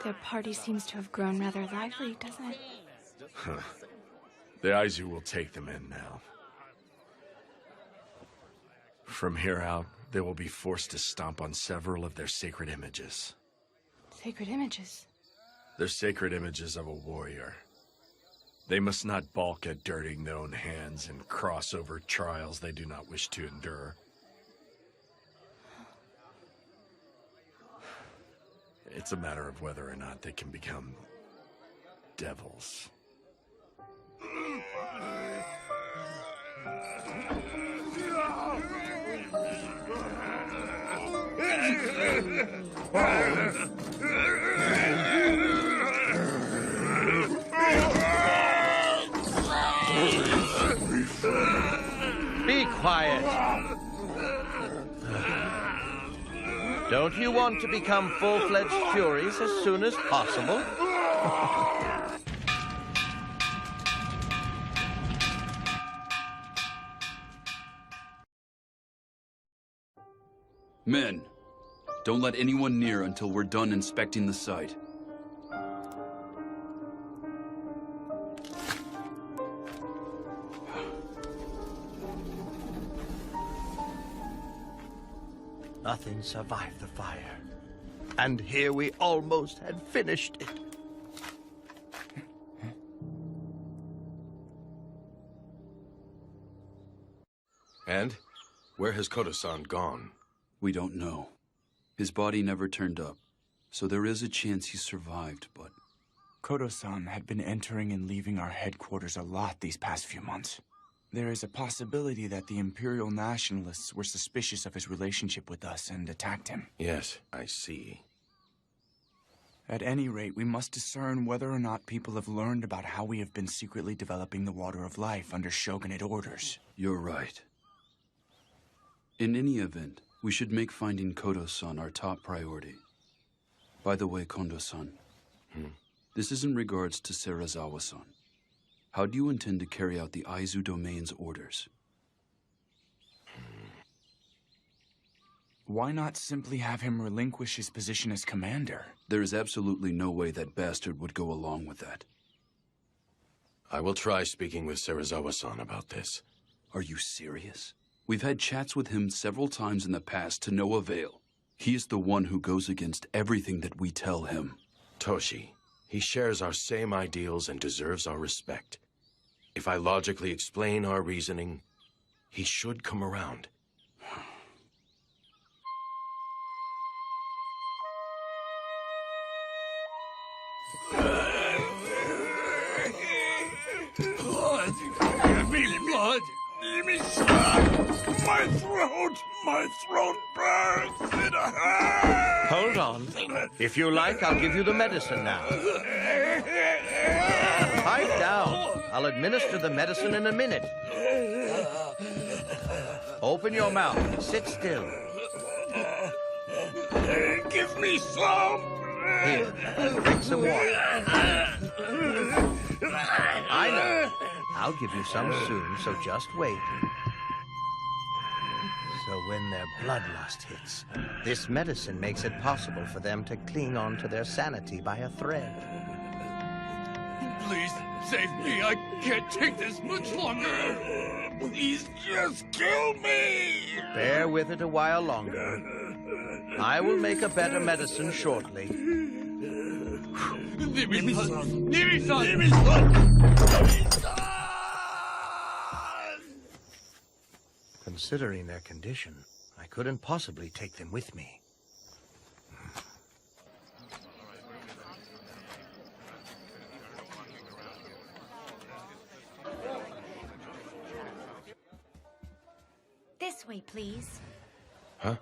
Their party seems to have grown rather lively, doesn't it? Huh. The Aizu will take them in now. From here out, they will be forced to stomp on several of their sacred images. Sacred images. They're sacred images of a warrior. They must not balk at dirtying their own hands and cross over trials they do not wish to endure. It's a matter of whether or not they can become devils. Be quiet. Don't you want to become full-fledged Furies as soon as possible? Men, don't let anyone near until we're done inspecting the site. Nothing survived the fire. And here we almost had finished it. And? Where has Kodo-san gone? We don't know. His body never turned up, so there is a chance he survived, but... Kodo-san had been entering and leaving our headquarters a lot these past few months. There is a possibility that the Imperial Nationalists were suspicious of his relationship with us and attacked him. Yes, I see. At any rate, we must discern whether or not people have learned about how we have been secretly developing the Water of Life under shogunate orders. You're right. In any event, we should make finding Kodo-san our top priority. By the way, Kondo-san, this is in regards to Serizawa-san. How do you intend to carry out the Aizu Domain's orders? Why not simply have him relinquish his position as commander? There is absolutely no way that bastard would go along with that. I will try speaking with Serizawa-san about this. Are you serious? We've had chats with him several times in the past to no avail. He is the one who goes against everything that we tell him. Toshi, he shares our same ideals and deserves our respect. If I logically explain our reasoning, he should come around. Blood! Give me blood! Give me blood! My throat! My throat burns! It hurts! Hold on. If you like, I'll give you the medicine now. Pipe down. I'll administer the medicine in a minute. Open your mouth. Sit still. Give me some! Here, drink some water. I know. I'll give you some soon, so just wait. So when their bloodlust hits, this medicine makes it possible for them to cling on to their sanity by a thread. Please, save me. I can't take this much longer. Please just kill me. Bear with it a while longer. I will make a better medicine shortly. Nimi-san! Nimi-san! Considering their condition, I couldn't possibly take them with me. This way, please. Huh?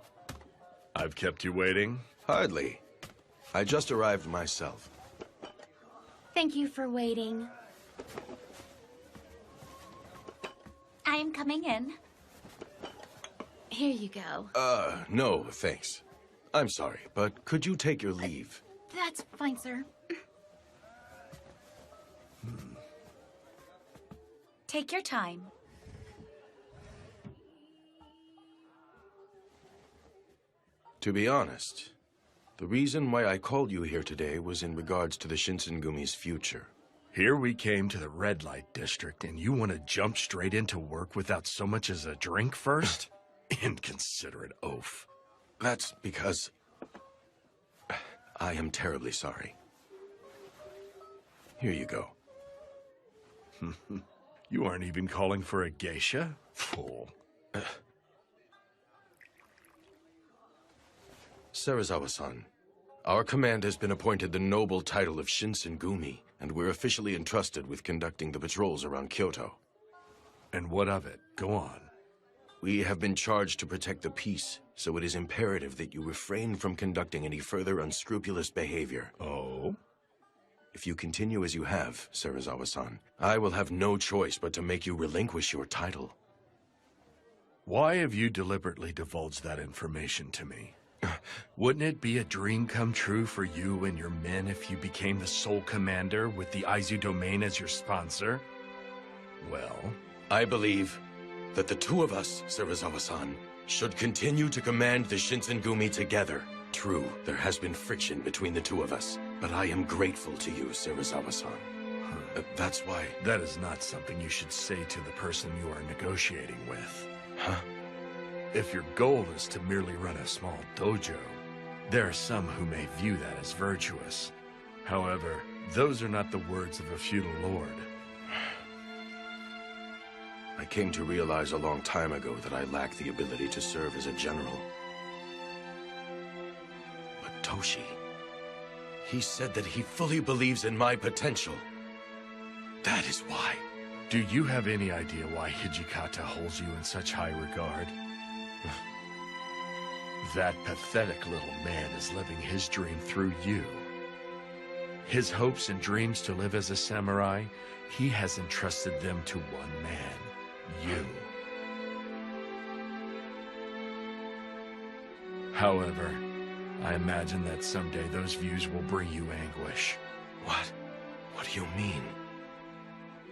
I've kept you waiting? Hardly. I just arrived myself. Thank you for waiting. I am coming in. Here you go. No, thanks. I'm sorry, but could you take your leave? That's fine, sir. Take your time. To be honest, the reason why I called you here today was in regards to the Shinsengumi's future. Here we came to the red light district, and you want to jump straight into work without so much as a drink first? Inconsiderate oaf. That's because I am terribly sorry. Here you go. You aren't even calling for a geisha? Fool. Serizawa-san, our command has been appointed the noble title of Shinsengumi, and we're officially entrusted with conducting the patrols around Kyoto. And what of it? Go on. We have been charged to protect the peace, so it is imperative that you refrain from conducting any further unscrupulous behavior. Oh? If you continue as you have, Serizawa-san, I will have no choice but to make you relinquish your title. Why have you deliberately divulged that information to me? Wouldn't it be a dream come true for you and your men if you became the sole commander with the Aizu domain as your sponsor? Well, I believe that the two of us, Serizawa-san, should continue to command the Shinsengumi together. True, there has been friction between the two of us, but I am grateful to you, Serizawa-san. That's why... That is not something you should say to the person you are negotiating with. Huh? If your goal is to merely run a small dojo, there are some who may view that as virtuous. However, those are not the words of a feudal lord. I came to realize a long time ago that I lack the ability to serve as a general. But Toshi, he said that he fully believes in my potential. That is why. Do you have any idea why Hijikata holds you in such high regard? That pathetic little man is living his dream through you. His hopes and dreams to live as a samurai, he has entrusted them to one man, you. However, I imagine that someday those views will bring you anguish. What? What do you mean?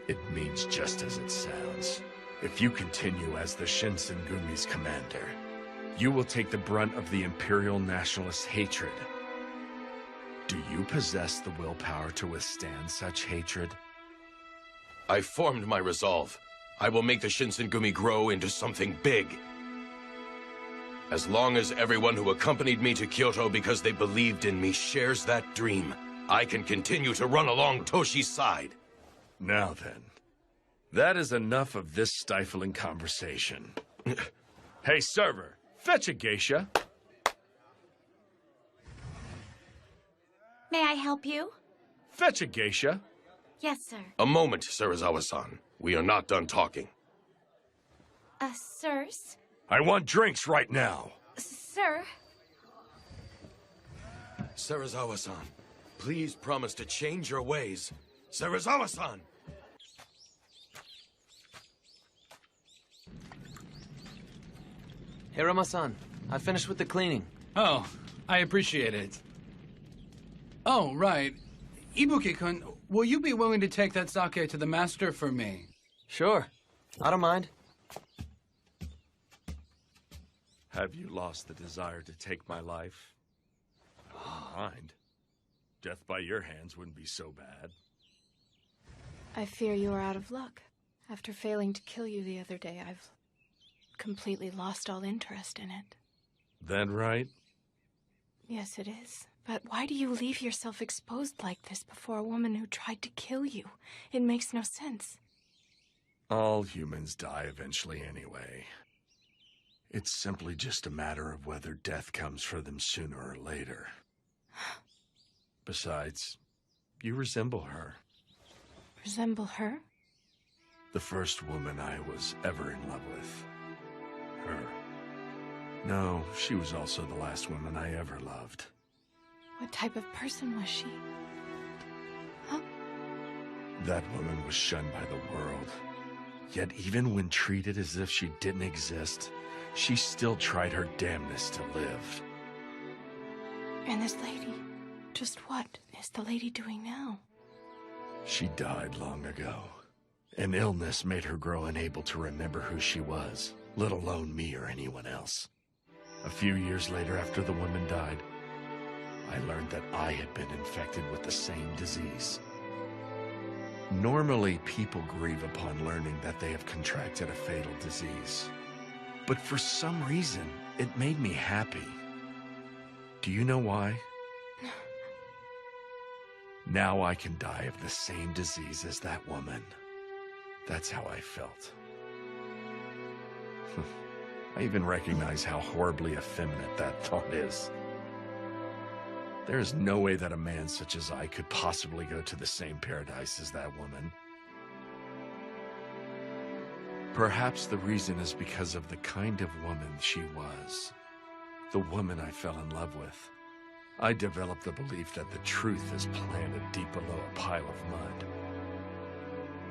It means just as it sounds. If you continue as the Shinsengumi's commander, you will take the brunt of the Imperial Nationalist hatred. Do you possess the willpower to withstand such hatred? I formed my resolve. I will make the Shinsengumi grow into something big. As long as everyone who accompanied me to Kyoto because they believed in me shares that dream, I can continue to run along Toshi's side. Now then, that is enough of this stifling conversation. Hey, server, fetch a geisha. May I help you? Fetch a geisha. Yes, sir. A moment, Serizawa-san. We are not done talking. Sirs? I want drinks right now. Sir? Serizawa-san, please promise to change your ways. Serizawa-san! Hirama-san, I finished with the cleaning. Oh, I appreciate it. Oh, right. Ibuki-kun, will you be willing to take that sake to the master for me? Sure. I don't mind. Have you lost the desire to take my life? Mind. Death by your hands wouldn't be so bad. I fear you are out of luck. After failing to kill you the other day, I've completely lost all interest in it. That right? Yes, it is. But why do you leave yourself exposed like this before a woman who tried to kill you? It makes no sense. All humans die eventually anyway. It's simply just a matter of whether death comes for them sooner or later. Besides, you resemble her. Resemble her? The first woman I was ever in love with. Her. No, she was also the last woman I ever loved. What type of person was she? Huh? That woman was shunned by the world. Yet even when treated as if she didn't exist, she still tried her damnedest to live. And this lady? Just what is the lady doing now? She died long ago. An illness made her grow unable to remember who she was, let alone me or anyone else. A few years later, after the woman died, I learned that I had been infected with the same disease. Normally, people grieve upon learning that they have contracted a fatal disease. But for some reason, it made me happy. Do you know why? Now I can die of the same disease as that woman. That's how I felt. I even recognize how horribly effeminate that thought is. There is no way that a man such as I could possibly go to the same paradise as that woman. Perhaps the reason is because of the kind of woman she was. The woman I fell in love with. I developed the belief that the truth is planted deep below a pile of mud,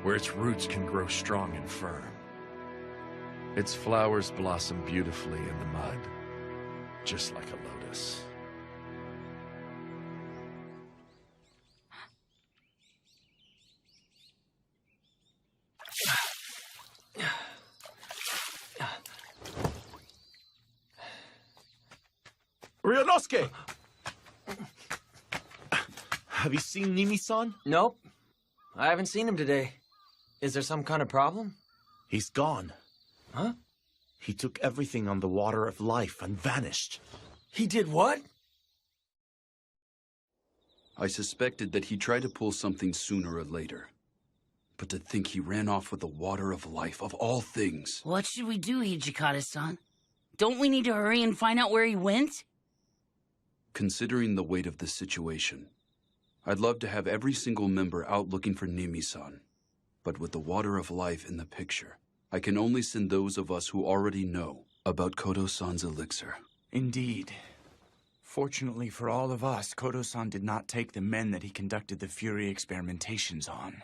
where its roots can grow strong and firm. Its flowers blossom beautifully in the mud, just like a lotus. Ryunosuke! Have you seen Nimi-san? Nope. I haven't seen him today. Is there some kind of problem? He's gone. Huh? He took everything on the Water of Life and vanished. He did what? I suspected that he tried to pull something sooner or later. But to think he ran off with the Water of Life, of all things. What should we do, Hijikata-san? Don't we need to hurry and find out where he went? Considering the weight of the situation, I'd love to have every single member out looking for Nimi-san. But with the Water of Life in the picture, I can only send those of us who already know about Kodo-san's elixir. Indeed. Fortunately for all of us, Kodo-san did not take the men that he conducted the Fury experimentations on.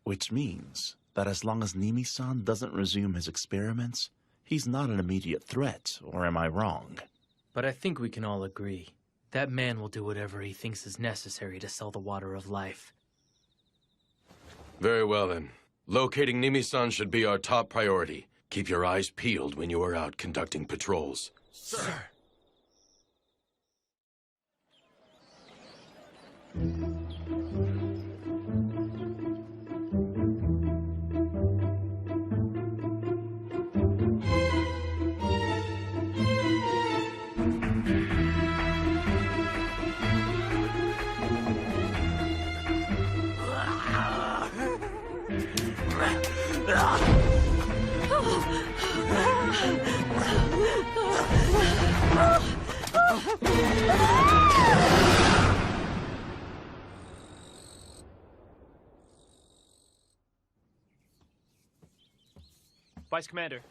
Which means that as long as Nimi-san doesn't resume his experiments, he's not an immediate threat, or am I wrong? But I think we can all agree. That man will do whatever he thinks is necessary to sell the Water of Life. Very well, then. Locating Nimi-san should be our top priority. Keep your eyes peeled when you are out conducting patrols. Sir. Vice Commander.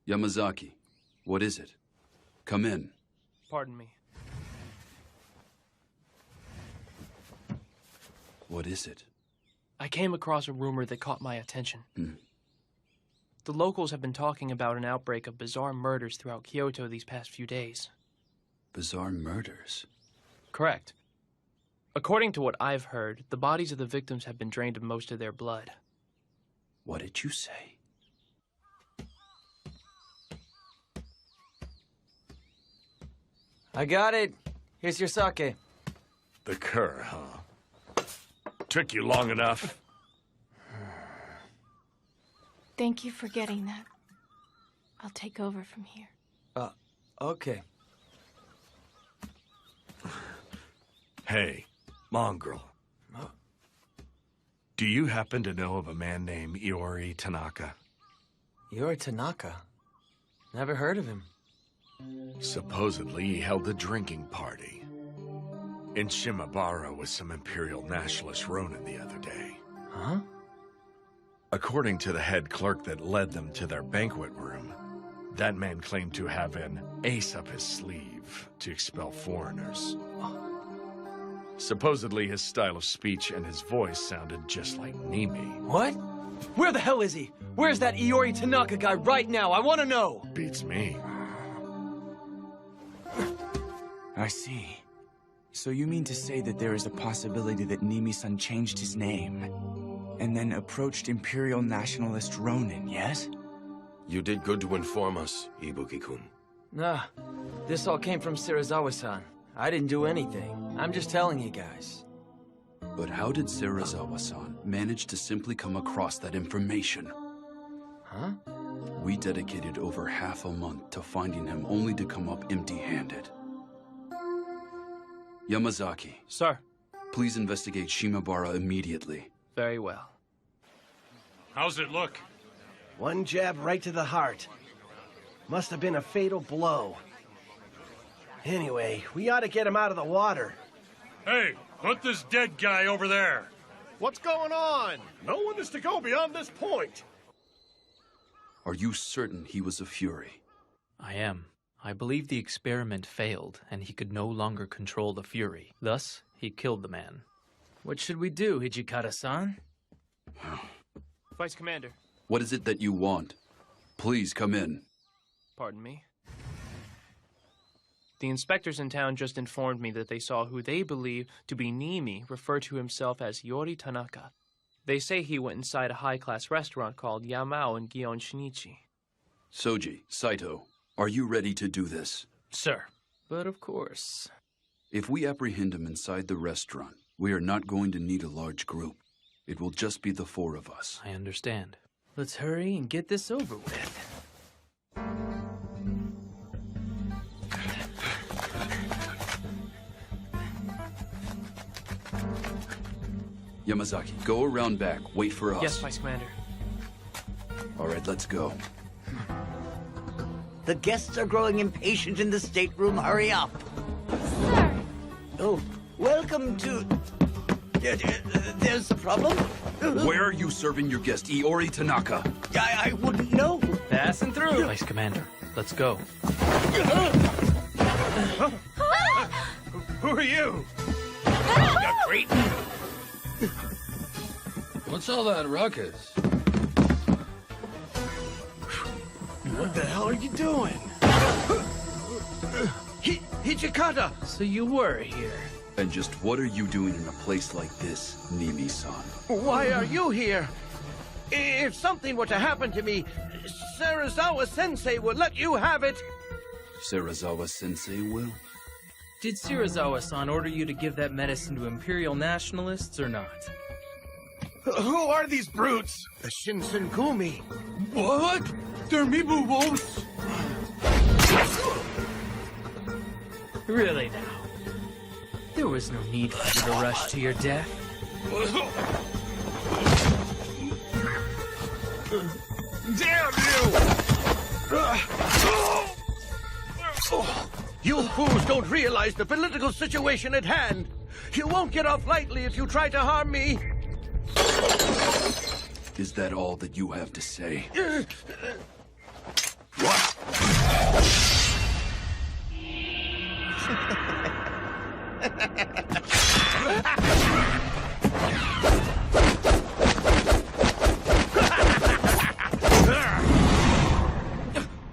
Yamazaki, what is it? Come in. Pardon me. What is it? I came across a rumor that caught my attention. The locals have been talking about an outbreak of bizarre murders throughout Kyoto these past few days. Bizarre murders? Correct. According to what I've heard, the bodies of the victims have been drained of most of their blood. What did you say? I got it. Here's your sake. The cur, huh? Took you long enough. Thank you for getting that. I'll take over from here. Okay. Hey, mongrel. Do you happen to know of a man named Iori Tanaka? Iori Tanaka? Never heard of him. Supposedly, he held a drinking party in Shimabara with some Imperial Nationalist Ronin the other day. Huh? According to the head clerk that led them to their banquet room, that man claimed to have an ace up his sleeve to expel foreigners. Supposedly, his style of speech and his voice sounded just like Nimi. What? Where the hell is he? Where's that Iori Tanaka guy right now? I want to know! Beats me. I see. So you mean to say that there is a possibility that Nimi-san changed his name and then approached Imperial Nationalist Ronin, yes? You did good to inform us, Ibuki-kun. Nah, this all came from Serizawa-san. I didn't do anything. I'm just telling you guys. But how did Serizawa-san manage to simply come across that information? Huh? We dedicated over half a month to finding him only to come up empty-handed. Yamazaki. Sir. Please investigate Shimabara immediately. Very well. How's it look? One jab right to the heart. Must have been a fatal blow. Anyway, we ought to get him out of the water. Hey, put this dead guy over there. What's going on? No one is to go beyond this point. Are you certain he was a Fury? I am. I believe the experiment failed, and he could no longer control the Fury. Thus, he killed the man. What should we do, Hijikata-san? Vice Commander. What is it that you want? Please come in. Pardon me. The inspectors in town just informed me that they saw who they believe to be Nimi refer to himself as Iori Tanaka. They say he went inside a high-class restaurant called Yamao in Gion Shinichi. Soji, Saito, are you ready to do this? Sir. But of course. If we apprehend him inside the restaurant, we are not going to need a large group. It will just be the four of us. I understand. Let's hurry and get this over with. Yamazaki, go around back. Wait for us. Yes, Vice Commander. All right, let's go. The guests are growing impatient in the stateroom. Hurry up. Sir! Oh, welcome to... There's a problem? Where are you serving your guest, Iori Tanaka? I wouldn't know. Passing through. Vice Commander, let's go. Who are you? What's all that ruckus? What the hell are you doing? Hijikata! So you were here. And just what are you doing in a place like this, Nimi-san? Why are you here? If something were to happen to me, Serizawa-sensei would let you have it. Serizawa-sensei will. Did Serizawa-san order you to give that medicine to Imperial nationalists or not? Who are these brutes? The Shinsengumi. What? They're Mibu wolves? Really now? There was no need for you to rush to your death. Damn you! You fools don't realize the political situation at hand. You won't get off lightly if you try to harm me. Is that all that you have to say?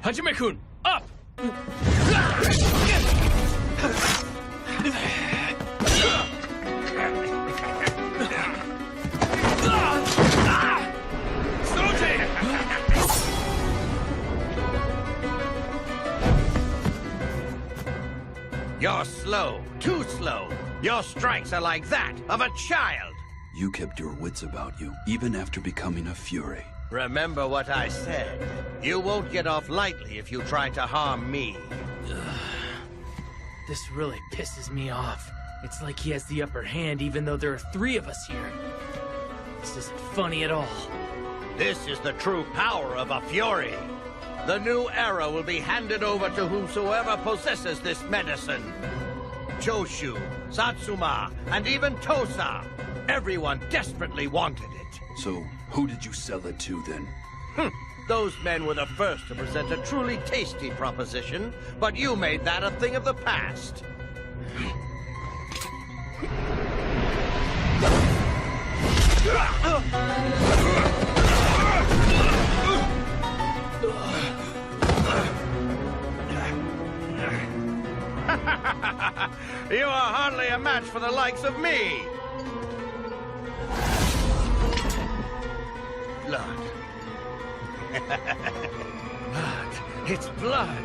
Hajime-kun, up! You're slow, too slow. Your strikes are like that of a child. You kept your wits about you, even after becoming a Fury. Remember what I said. You won't get off lightly if you try to harm me. This really pisses me off. It's like he has the upper hand even though there are 3 of us here. This isn't funny at all. This is the true power of a Fury. The new era will be handed over to whomsoever possesses this medicine. Choshu, Satsuma, and even Tosa. Everyone desperately wanted it. So, who did you sell it to then? Those men were the first to present a truly tasty proposition, but you made that a thing of the past. You are hardly a match for the likes of me. Blood. Blood. It's blood.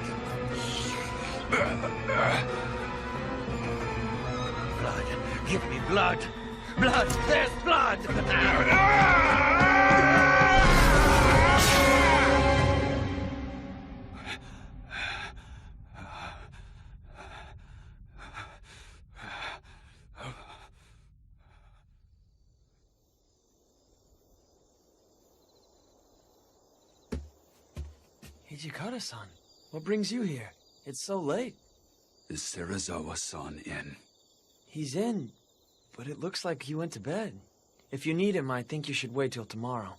Blood. Give me blood. Blood. There's blood. Hijikata-san, what brings you here? It's so late. Is Serizawa-san in? He's in, but it looks like he went to bed. If you need him, I think you should wait till tomorrow.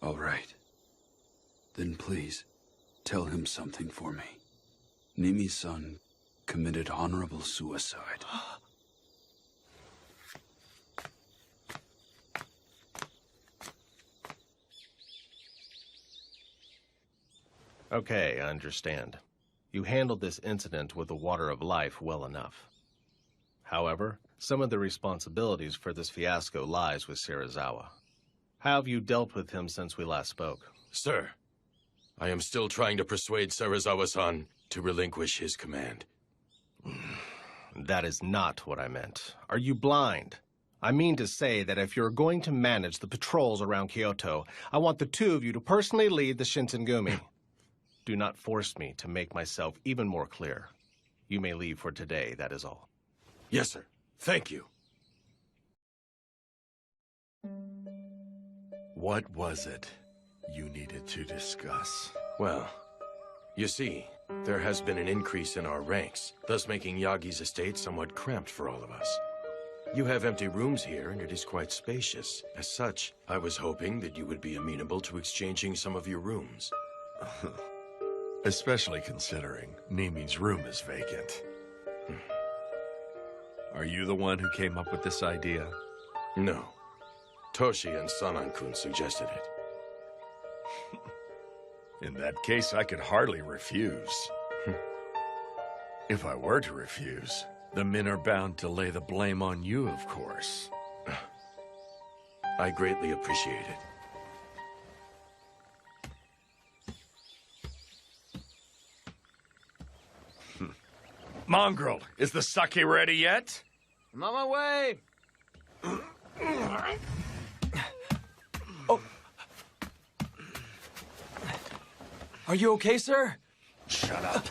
All right. Then please, tell him something for me. Nimi-san committed honorable suicide. Okay, I understand. You handled this incident with the Water of Life well enough. However, some of the responsibilities for this fiasco lies with Serizawa. How have you dealt with him since we last spoke? Sir, I am still trying to persuade Serizawa-san to relinquish his command. That is not what I meant. Are you blind? I mean to say that if you're going to manage the patrols around Kyoto, I want the 2 of you to personally lead the Shinsengumi. Do not force me to make myself even more clear. You may leave for today, that is all. Yes, sir. Thank you. What was it you needed to discuss? Well, you see, there has been an increase in our ranks, thus making Yagi's estate somewhat cramped for all of us. You have empty rooms here, and it is quite spacious. As such, I was hoping that you would be amenable to exchanging some of your rooms. Especially considering Nimi's room is vacant. Are you the one who came up with this idea? No. Toshi and Sanan-kun suggested it. In that case, I could hardly refuse. If I were to refuse, the men are bound to lay the blame on you, of course. I greatly appreciate it. Mongrel, is the sake ready yet? I'm on my way. Oh. Are you okay, sir? Shut up.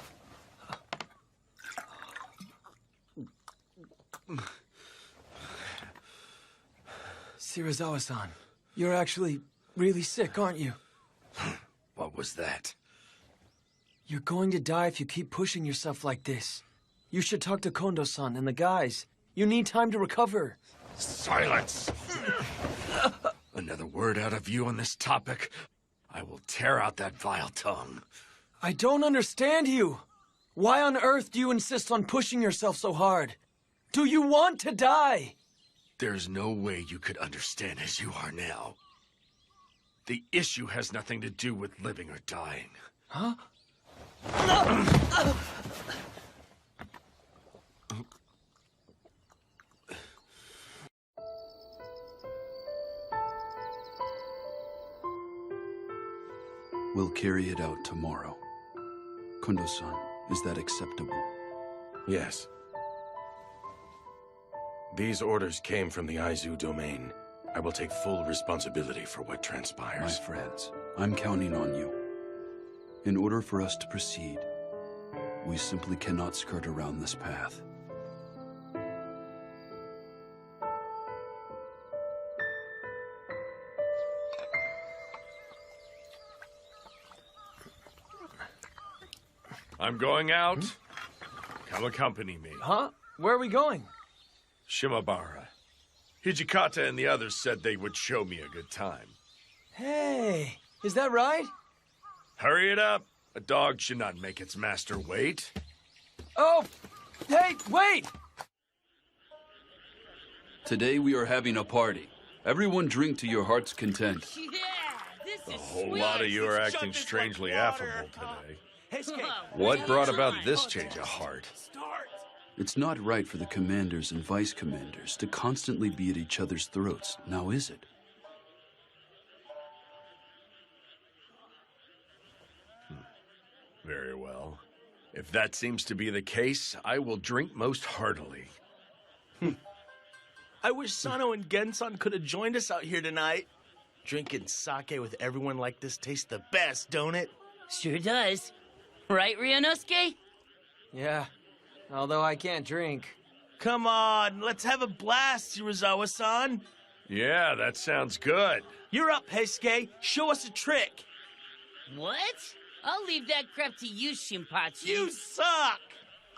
Shirazawa-san, you're actually really sick, aren't you? What was that? You're going to die if you keep pushing yourself like this. You should talk to Kondo-san and the guys. You need time to recover. Silence! Another word out of you on this topic, I will tear out that vile tongue. I don't understand you. Why on earth do you insist on pushing yourself so hard? Do you want to die? There's no way you could understand as you are now. The issue has nothing to do with living or dying. Huh? We'll carry it out tomorrow. Kondo-san, is that acceptable? Yes. These orders came from the Aizu domain. I will take full responsibility for what transpires. My friends, I'm counting on you. In order for us to proceed, we simply cannot skirt around this path. I'm going out. Come accompany me. Huh? Where are we going? Shimabara. Hijikata and the others said they would show me a good time. Hey, is that right? Hurry it up. A dog should not make its master wait. Oh! Hey, wait! Today we are having a party. Everyone drink to your heart's content. A whole lot of you are acting strangely affable today. What brought about this change of heart? It's not right for the commanders and vice commanders to constantly be at each other's throats, now is it? Very well. If that seems to be the case, I will drink most heartily. I wish Sano and Gensan could have joined us out here tonight. Drinking sake with everyone like this tastes the best, don't it? Sure does. Right, Ryunosuke? Yeah, although I can't drink. Come on, let's have a blast, Shirazawa-san. Yeah, that sounds good. You're up, Heisuke. Show us a trick. What? I'll leave that crap to you, Shinpachi. You suck!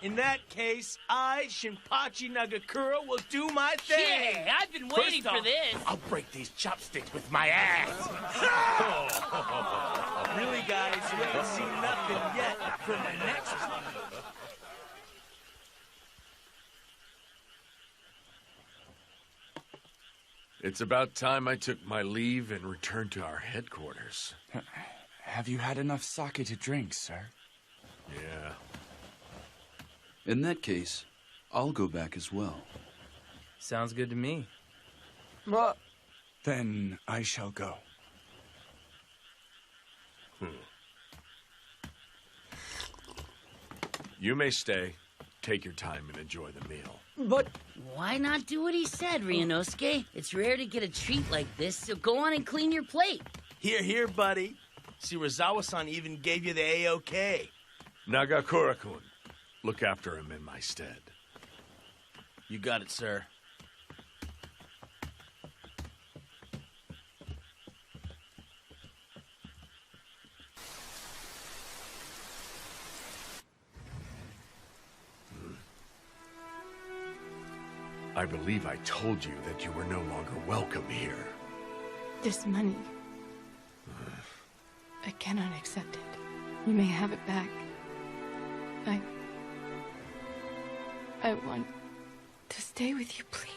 In that case, I, Shinpachi Nagakura, will do my thing. Yeah, I've been waiting for this. I'll break these chopsticks with my ass. Really, guys, you haven't seen nothing yet from the next one. It's about time I took my leave and returned to our headquarters. Have you had enough sake to drink, sir? Yeah. In that case, I'll go back as well. Sounds good to me. Then I shall go. You may stay. Take your time and enjoy the meal. But why not do what he said, Ryunosuke? It's rare to get a treat like this, so go on and clean your plate. Here, here, buddy. Shirazawa-san even gave you the A-OK. Nagakura-kun, look after him in my stead. You got it, sir. I believe I told you that you were no longer welcome here. This money. I cannot accept it. You may have it back. I want to stay with you, please.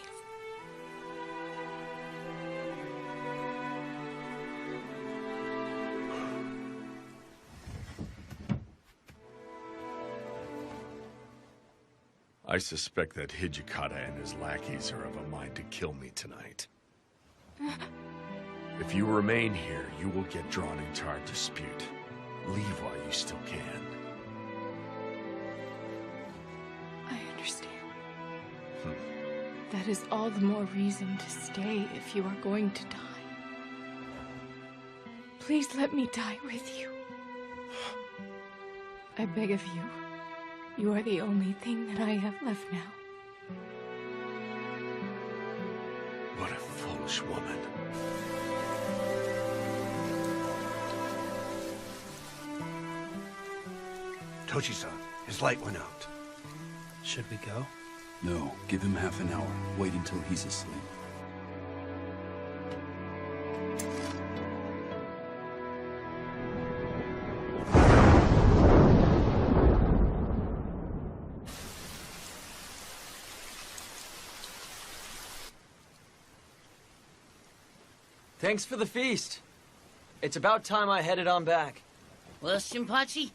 I suspect that Hijikata and his lackeys are of a mind to kill me tonight. If you remain here, you will get drawn into our dispute. Leave while you still can. That is all the more reason to stay if you are going to die. Please let me die with you. I beg of you. You are the only thing that I have left now. What a foolish woman. Tochi-san, his light went out. Should we go? No, give him half an hour. Wait until he's asleep. Thanks for the feast. It's about time I headed on back. Well, Shinpachi,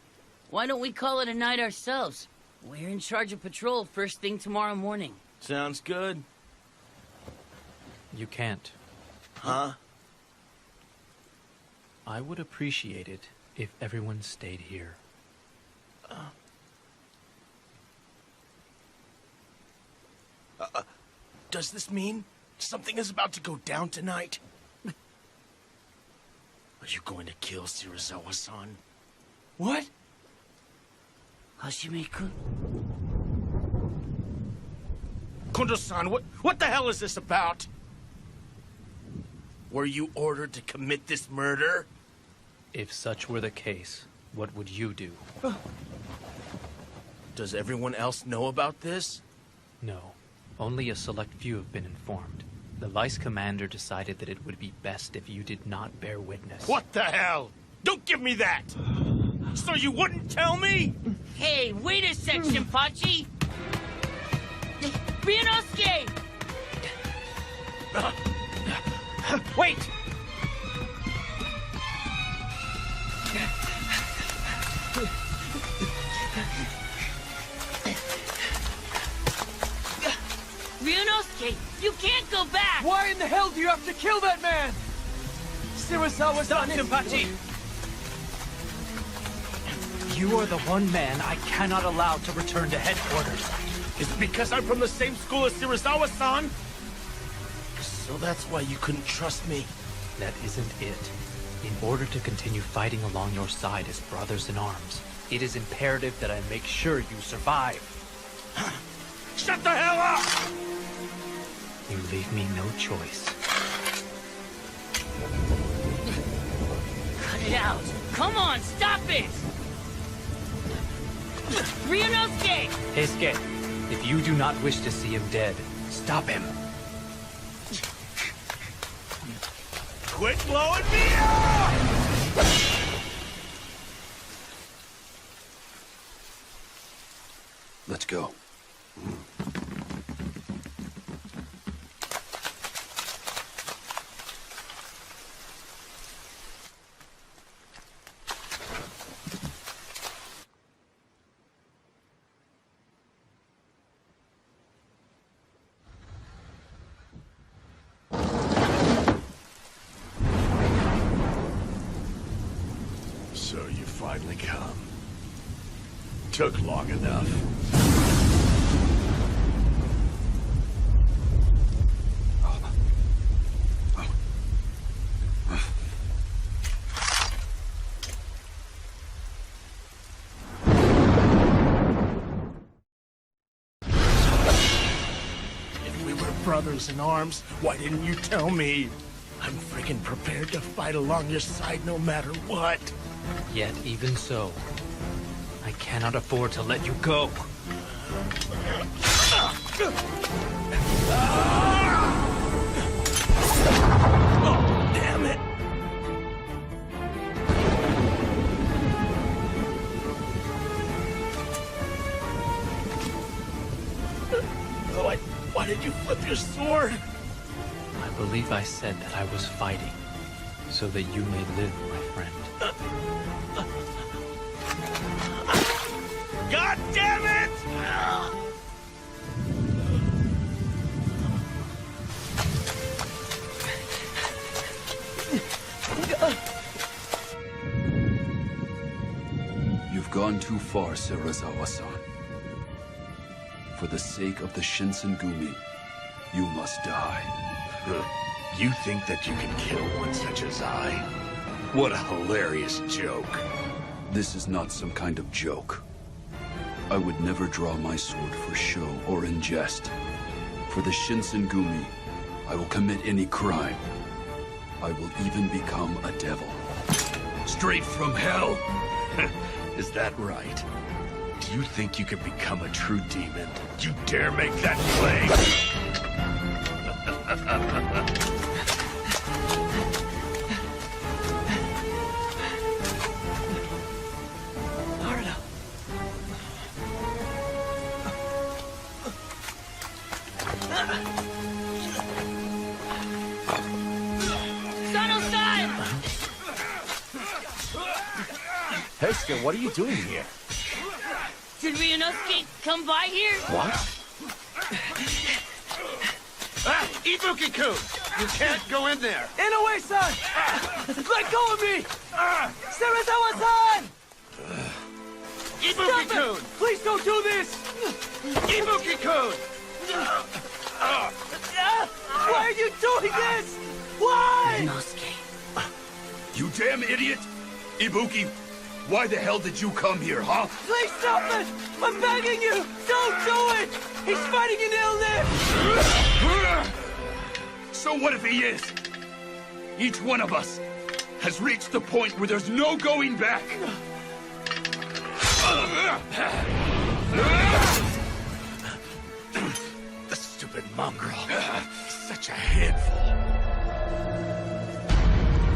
why don't we call it a night ourselves? We're in charge of patrol first thing tomorrow morning. Sounds good. You can't. Huh? I would appreciate it if everyone stayed here. Does this mean something is about to go down tonight? Are you going to kill Shirazawa-san? What? Hashime-kun? Kondo-san, what the hell is this about? Were you ordered to commit this murder? If such were the case, what would you do? Does everyone else know about this? No. Only a select few have been informed. The vice commander decided that it would be best if you did not bear witness. What the hell? Don't give me that! So you wouldn't tell me? Hey, wait a sec, Shinpachi! Ryunosuke! Wait! Ryunosuke, you can't go back! Why in the hell do you have to kill that man? Shirazawa-san, Shinpachi! You are the one man I cannot allow to return to headquarters. Is it because I'm from the same school as Shirazawa-san? So that's why you couldn't trust me? That isn't it. In order to continue fighting along your side as brothers in arms, it is imperative that I make sure you survive. Shut the hell up! You leave me no choice. Cut it out! Come on, stop it! Ryunosuke! Heisuke, if you do not wish to see him dead, stop him. Quit blowing me up! Let's go. So you finally come. Took long enough. If we were brothers in arms, why didn't you tell me? I'm freaking prepared to fight along your side no matter what. Yet even so, I cannot afford to let you go. Oh, damn it! Why did you flip your sword? I believe I said that I was fighting, so that you may live, my friend. God damn it! You've gone too far, Shirazawa-san. For the sake of the Shinsengumi, You must die. You think that you can kill one such as I? What a hilarious joke. This is not some kind of joke. I would never draw my sword for show or in jest. For the Shinsengumi, I will commit any crime. I will even become a devil. Straight from hell? Is that right? Do you think you can become a true demon? You dare make that claim? Naruto. Sano-san! Heisuke, what are you doing here? Did Ryunosuke come by here? What? Ibuki-kun! You can't go in there! Inoue-san! Let go of me! Serizawa-san! Ibuki-kun! Please don't do this! Ibuki-kun! Why are you doing this? Why? Ryunosuke. You damn idiot! Ibuki, why the hell did you come here, huh? Please stop it! I'm begging you! Don't do it! He's fighting an illness! So what if he is? Each one of us has reached the point where there's no going back. The stupid mongrel. Such a handful.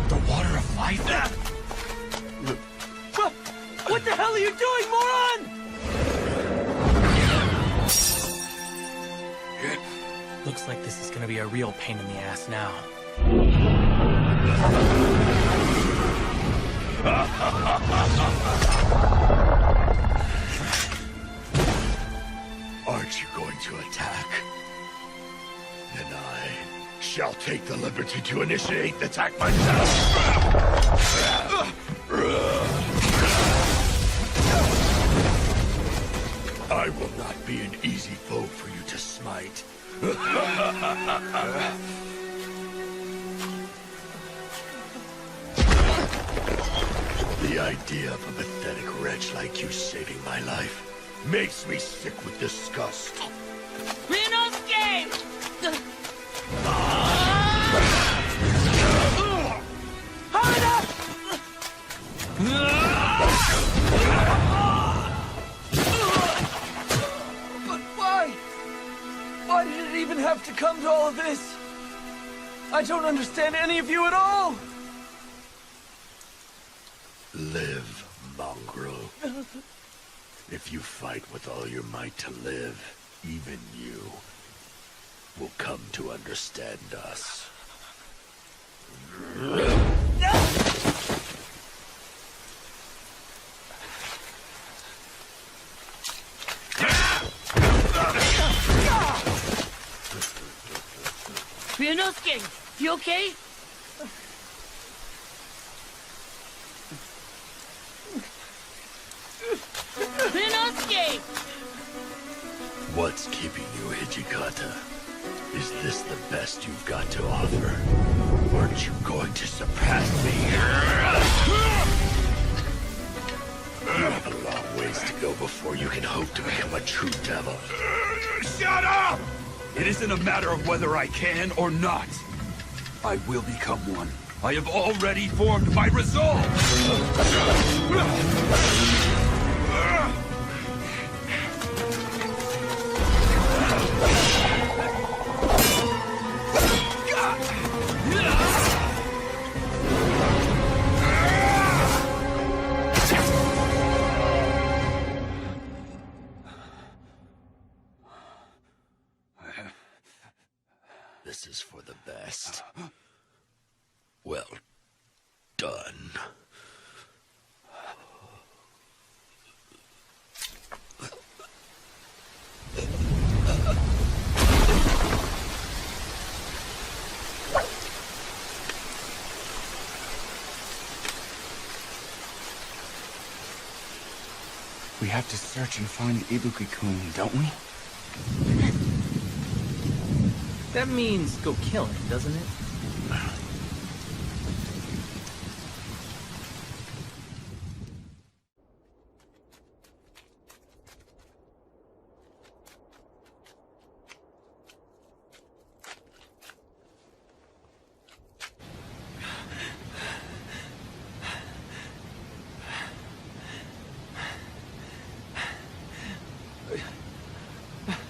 The water of life? What the hell are you doing, moron? Looks like this is gonna be a real pain in the ass now. Aren't you going to attack? Then I shall take the liberty to initiate the attack myself. I will not be an easy foe for you to smite. The idea of a pathetic wretch like you saving my life makes me sick with disgust. Ryunosuke! Harada! But why? Why did it even have to come to all of this? I don't understand any of you at all! Live, mongrel. If you fight with all your might to live, even you will come to understand us. Ryunosuke, you okay? Ryunosuke! What's keeping you, Hijikata? Is this the best you've got to offer? Aren't you going to surpass me? You have a long ways to go before you can hope to become a true devil. Shut up! It isn't a matter of whether I can or not. I will become one. I have already formed my resolve! This is for the best. Well done. We have to search and find Ibuki-kun, don't we? That means go kill him, doesn't it?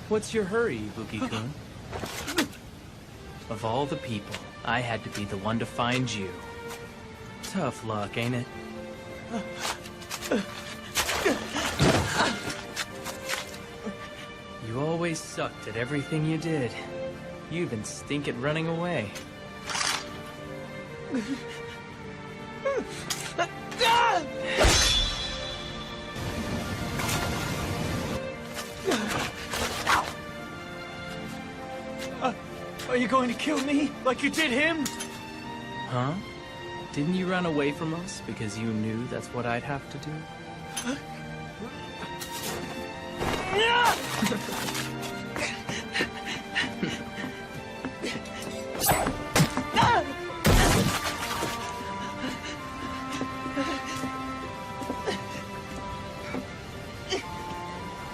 What's your hurry, Ibuki-kun? Of all the people, I had to be the one to find you. Tough luck, ain't it? You always sucked at everything you did. You even stink at running away. Are you going to kill me like you did him? Huh? Didn't you run away from us because you knew that's what I'd have to do?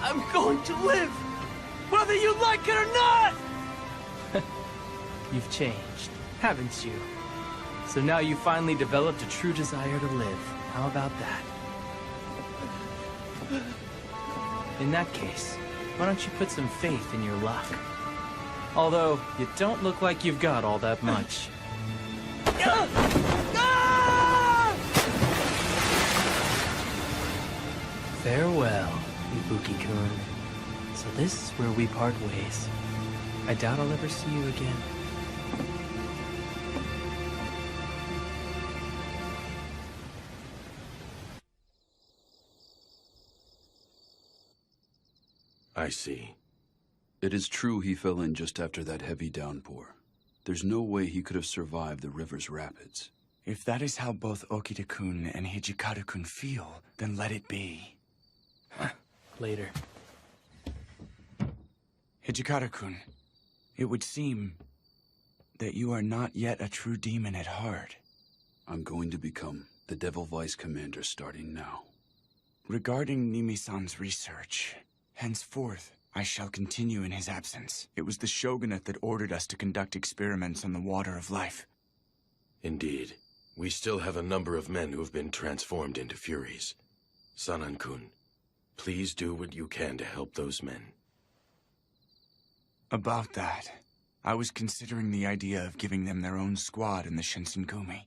I'm going to live, whether you like it or not! You've changed, haven't you? So now you finally developed a true desire to live. How about that? In that case, why don't you put some faith in your luck? Although, you don't look like you've got all that much. Farewell, Ibuki-kun. So this is where we part ways. I doubt I'll ever see you again. I see. It is true he fell in just after that heavy downpour. There's no way he could have survived the river's rapids. If that is how both Okita-kun and Hijikata-kun feel, then let it be. Later. Hijikata-kun, it would seem that you are not yet a true demon at heart. I'm going to become the Devil Vice Commander starting now. Regarding Nimi-san's research, henceforth, I shall continue in his absence. It was the Shogunate that ordered us to conduct experiments on the Water of Life. Indeed. We still have a number of men who have been transformed into Furies. Sanan-kun, please do what you can to help those men. About that, I was considering the idea of giving them their own squad in the Shinsengumi.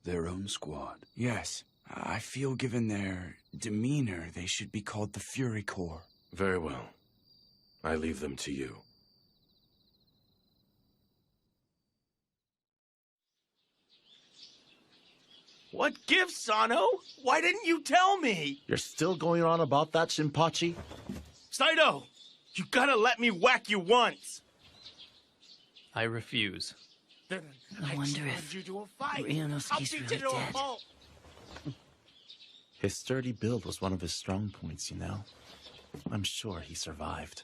Their own squad? Yes. I feel given their demeanor, they should be called the Fury Corps. Very well. I leave them to you. What gift, Sano? Why didn't you tell me? You're still going on about that, Shinpachi? Saito, you gotta let me whack you once. I refuse. I wonder if Ryunosuke's really dead. His sturdy build was one of his strong points, you know. I'm sure he survived.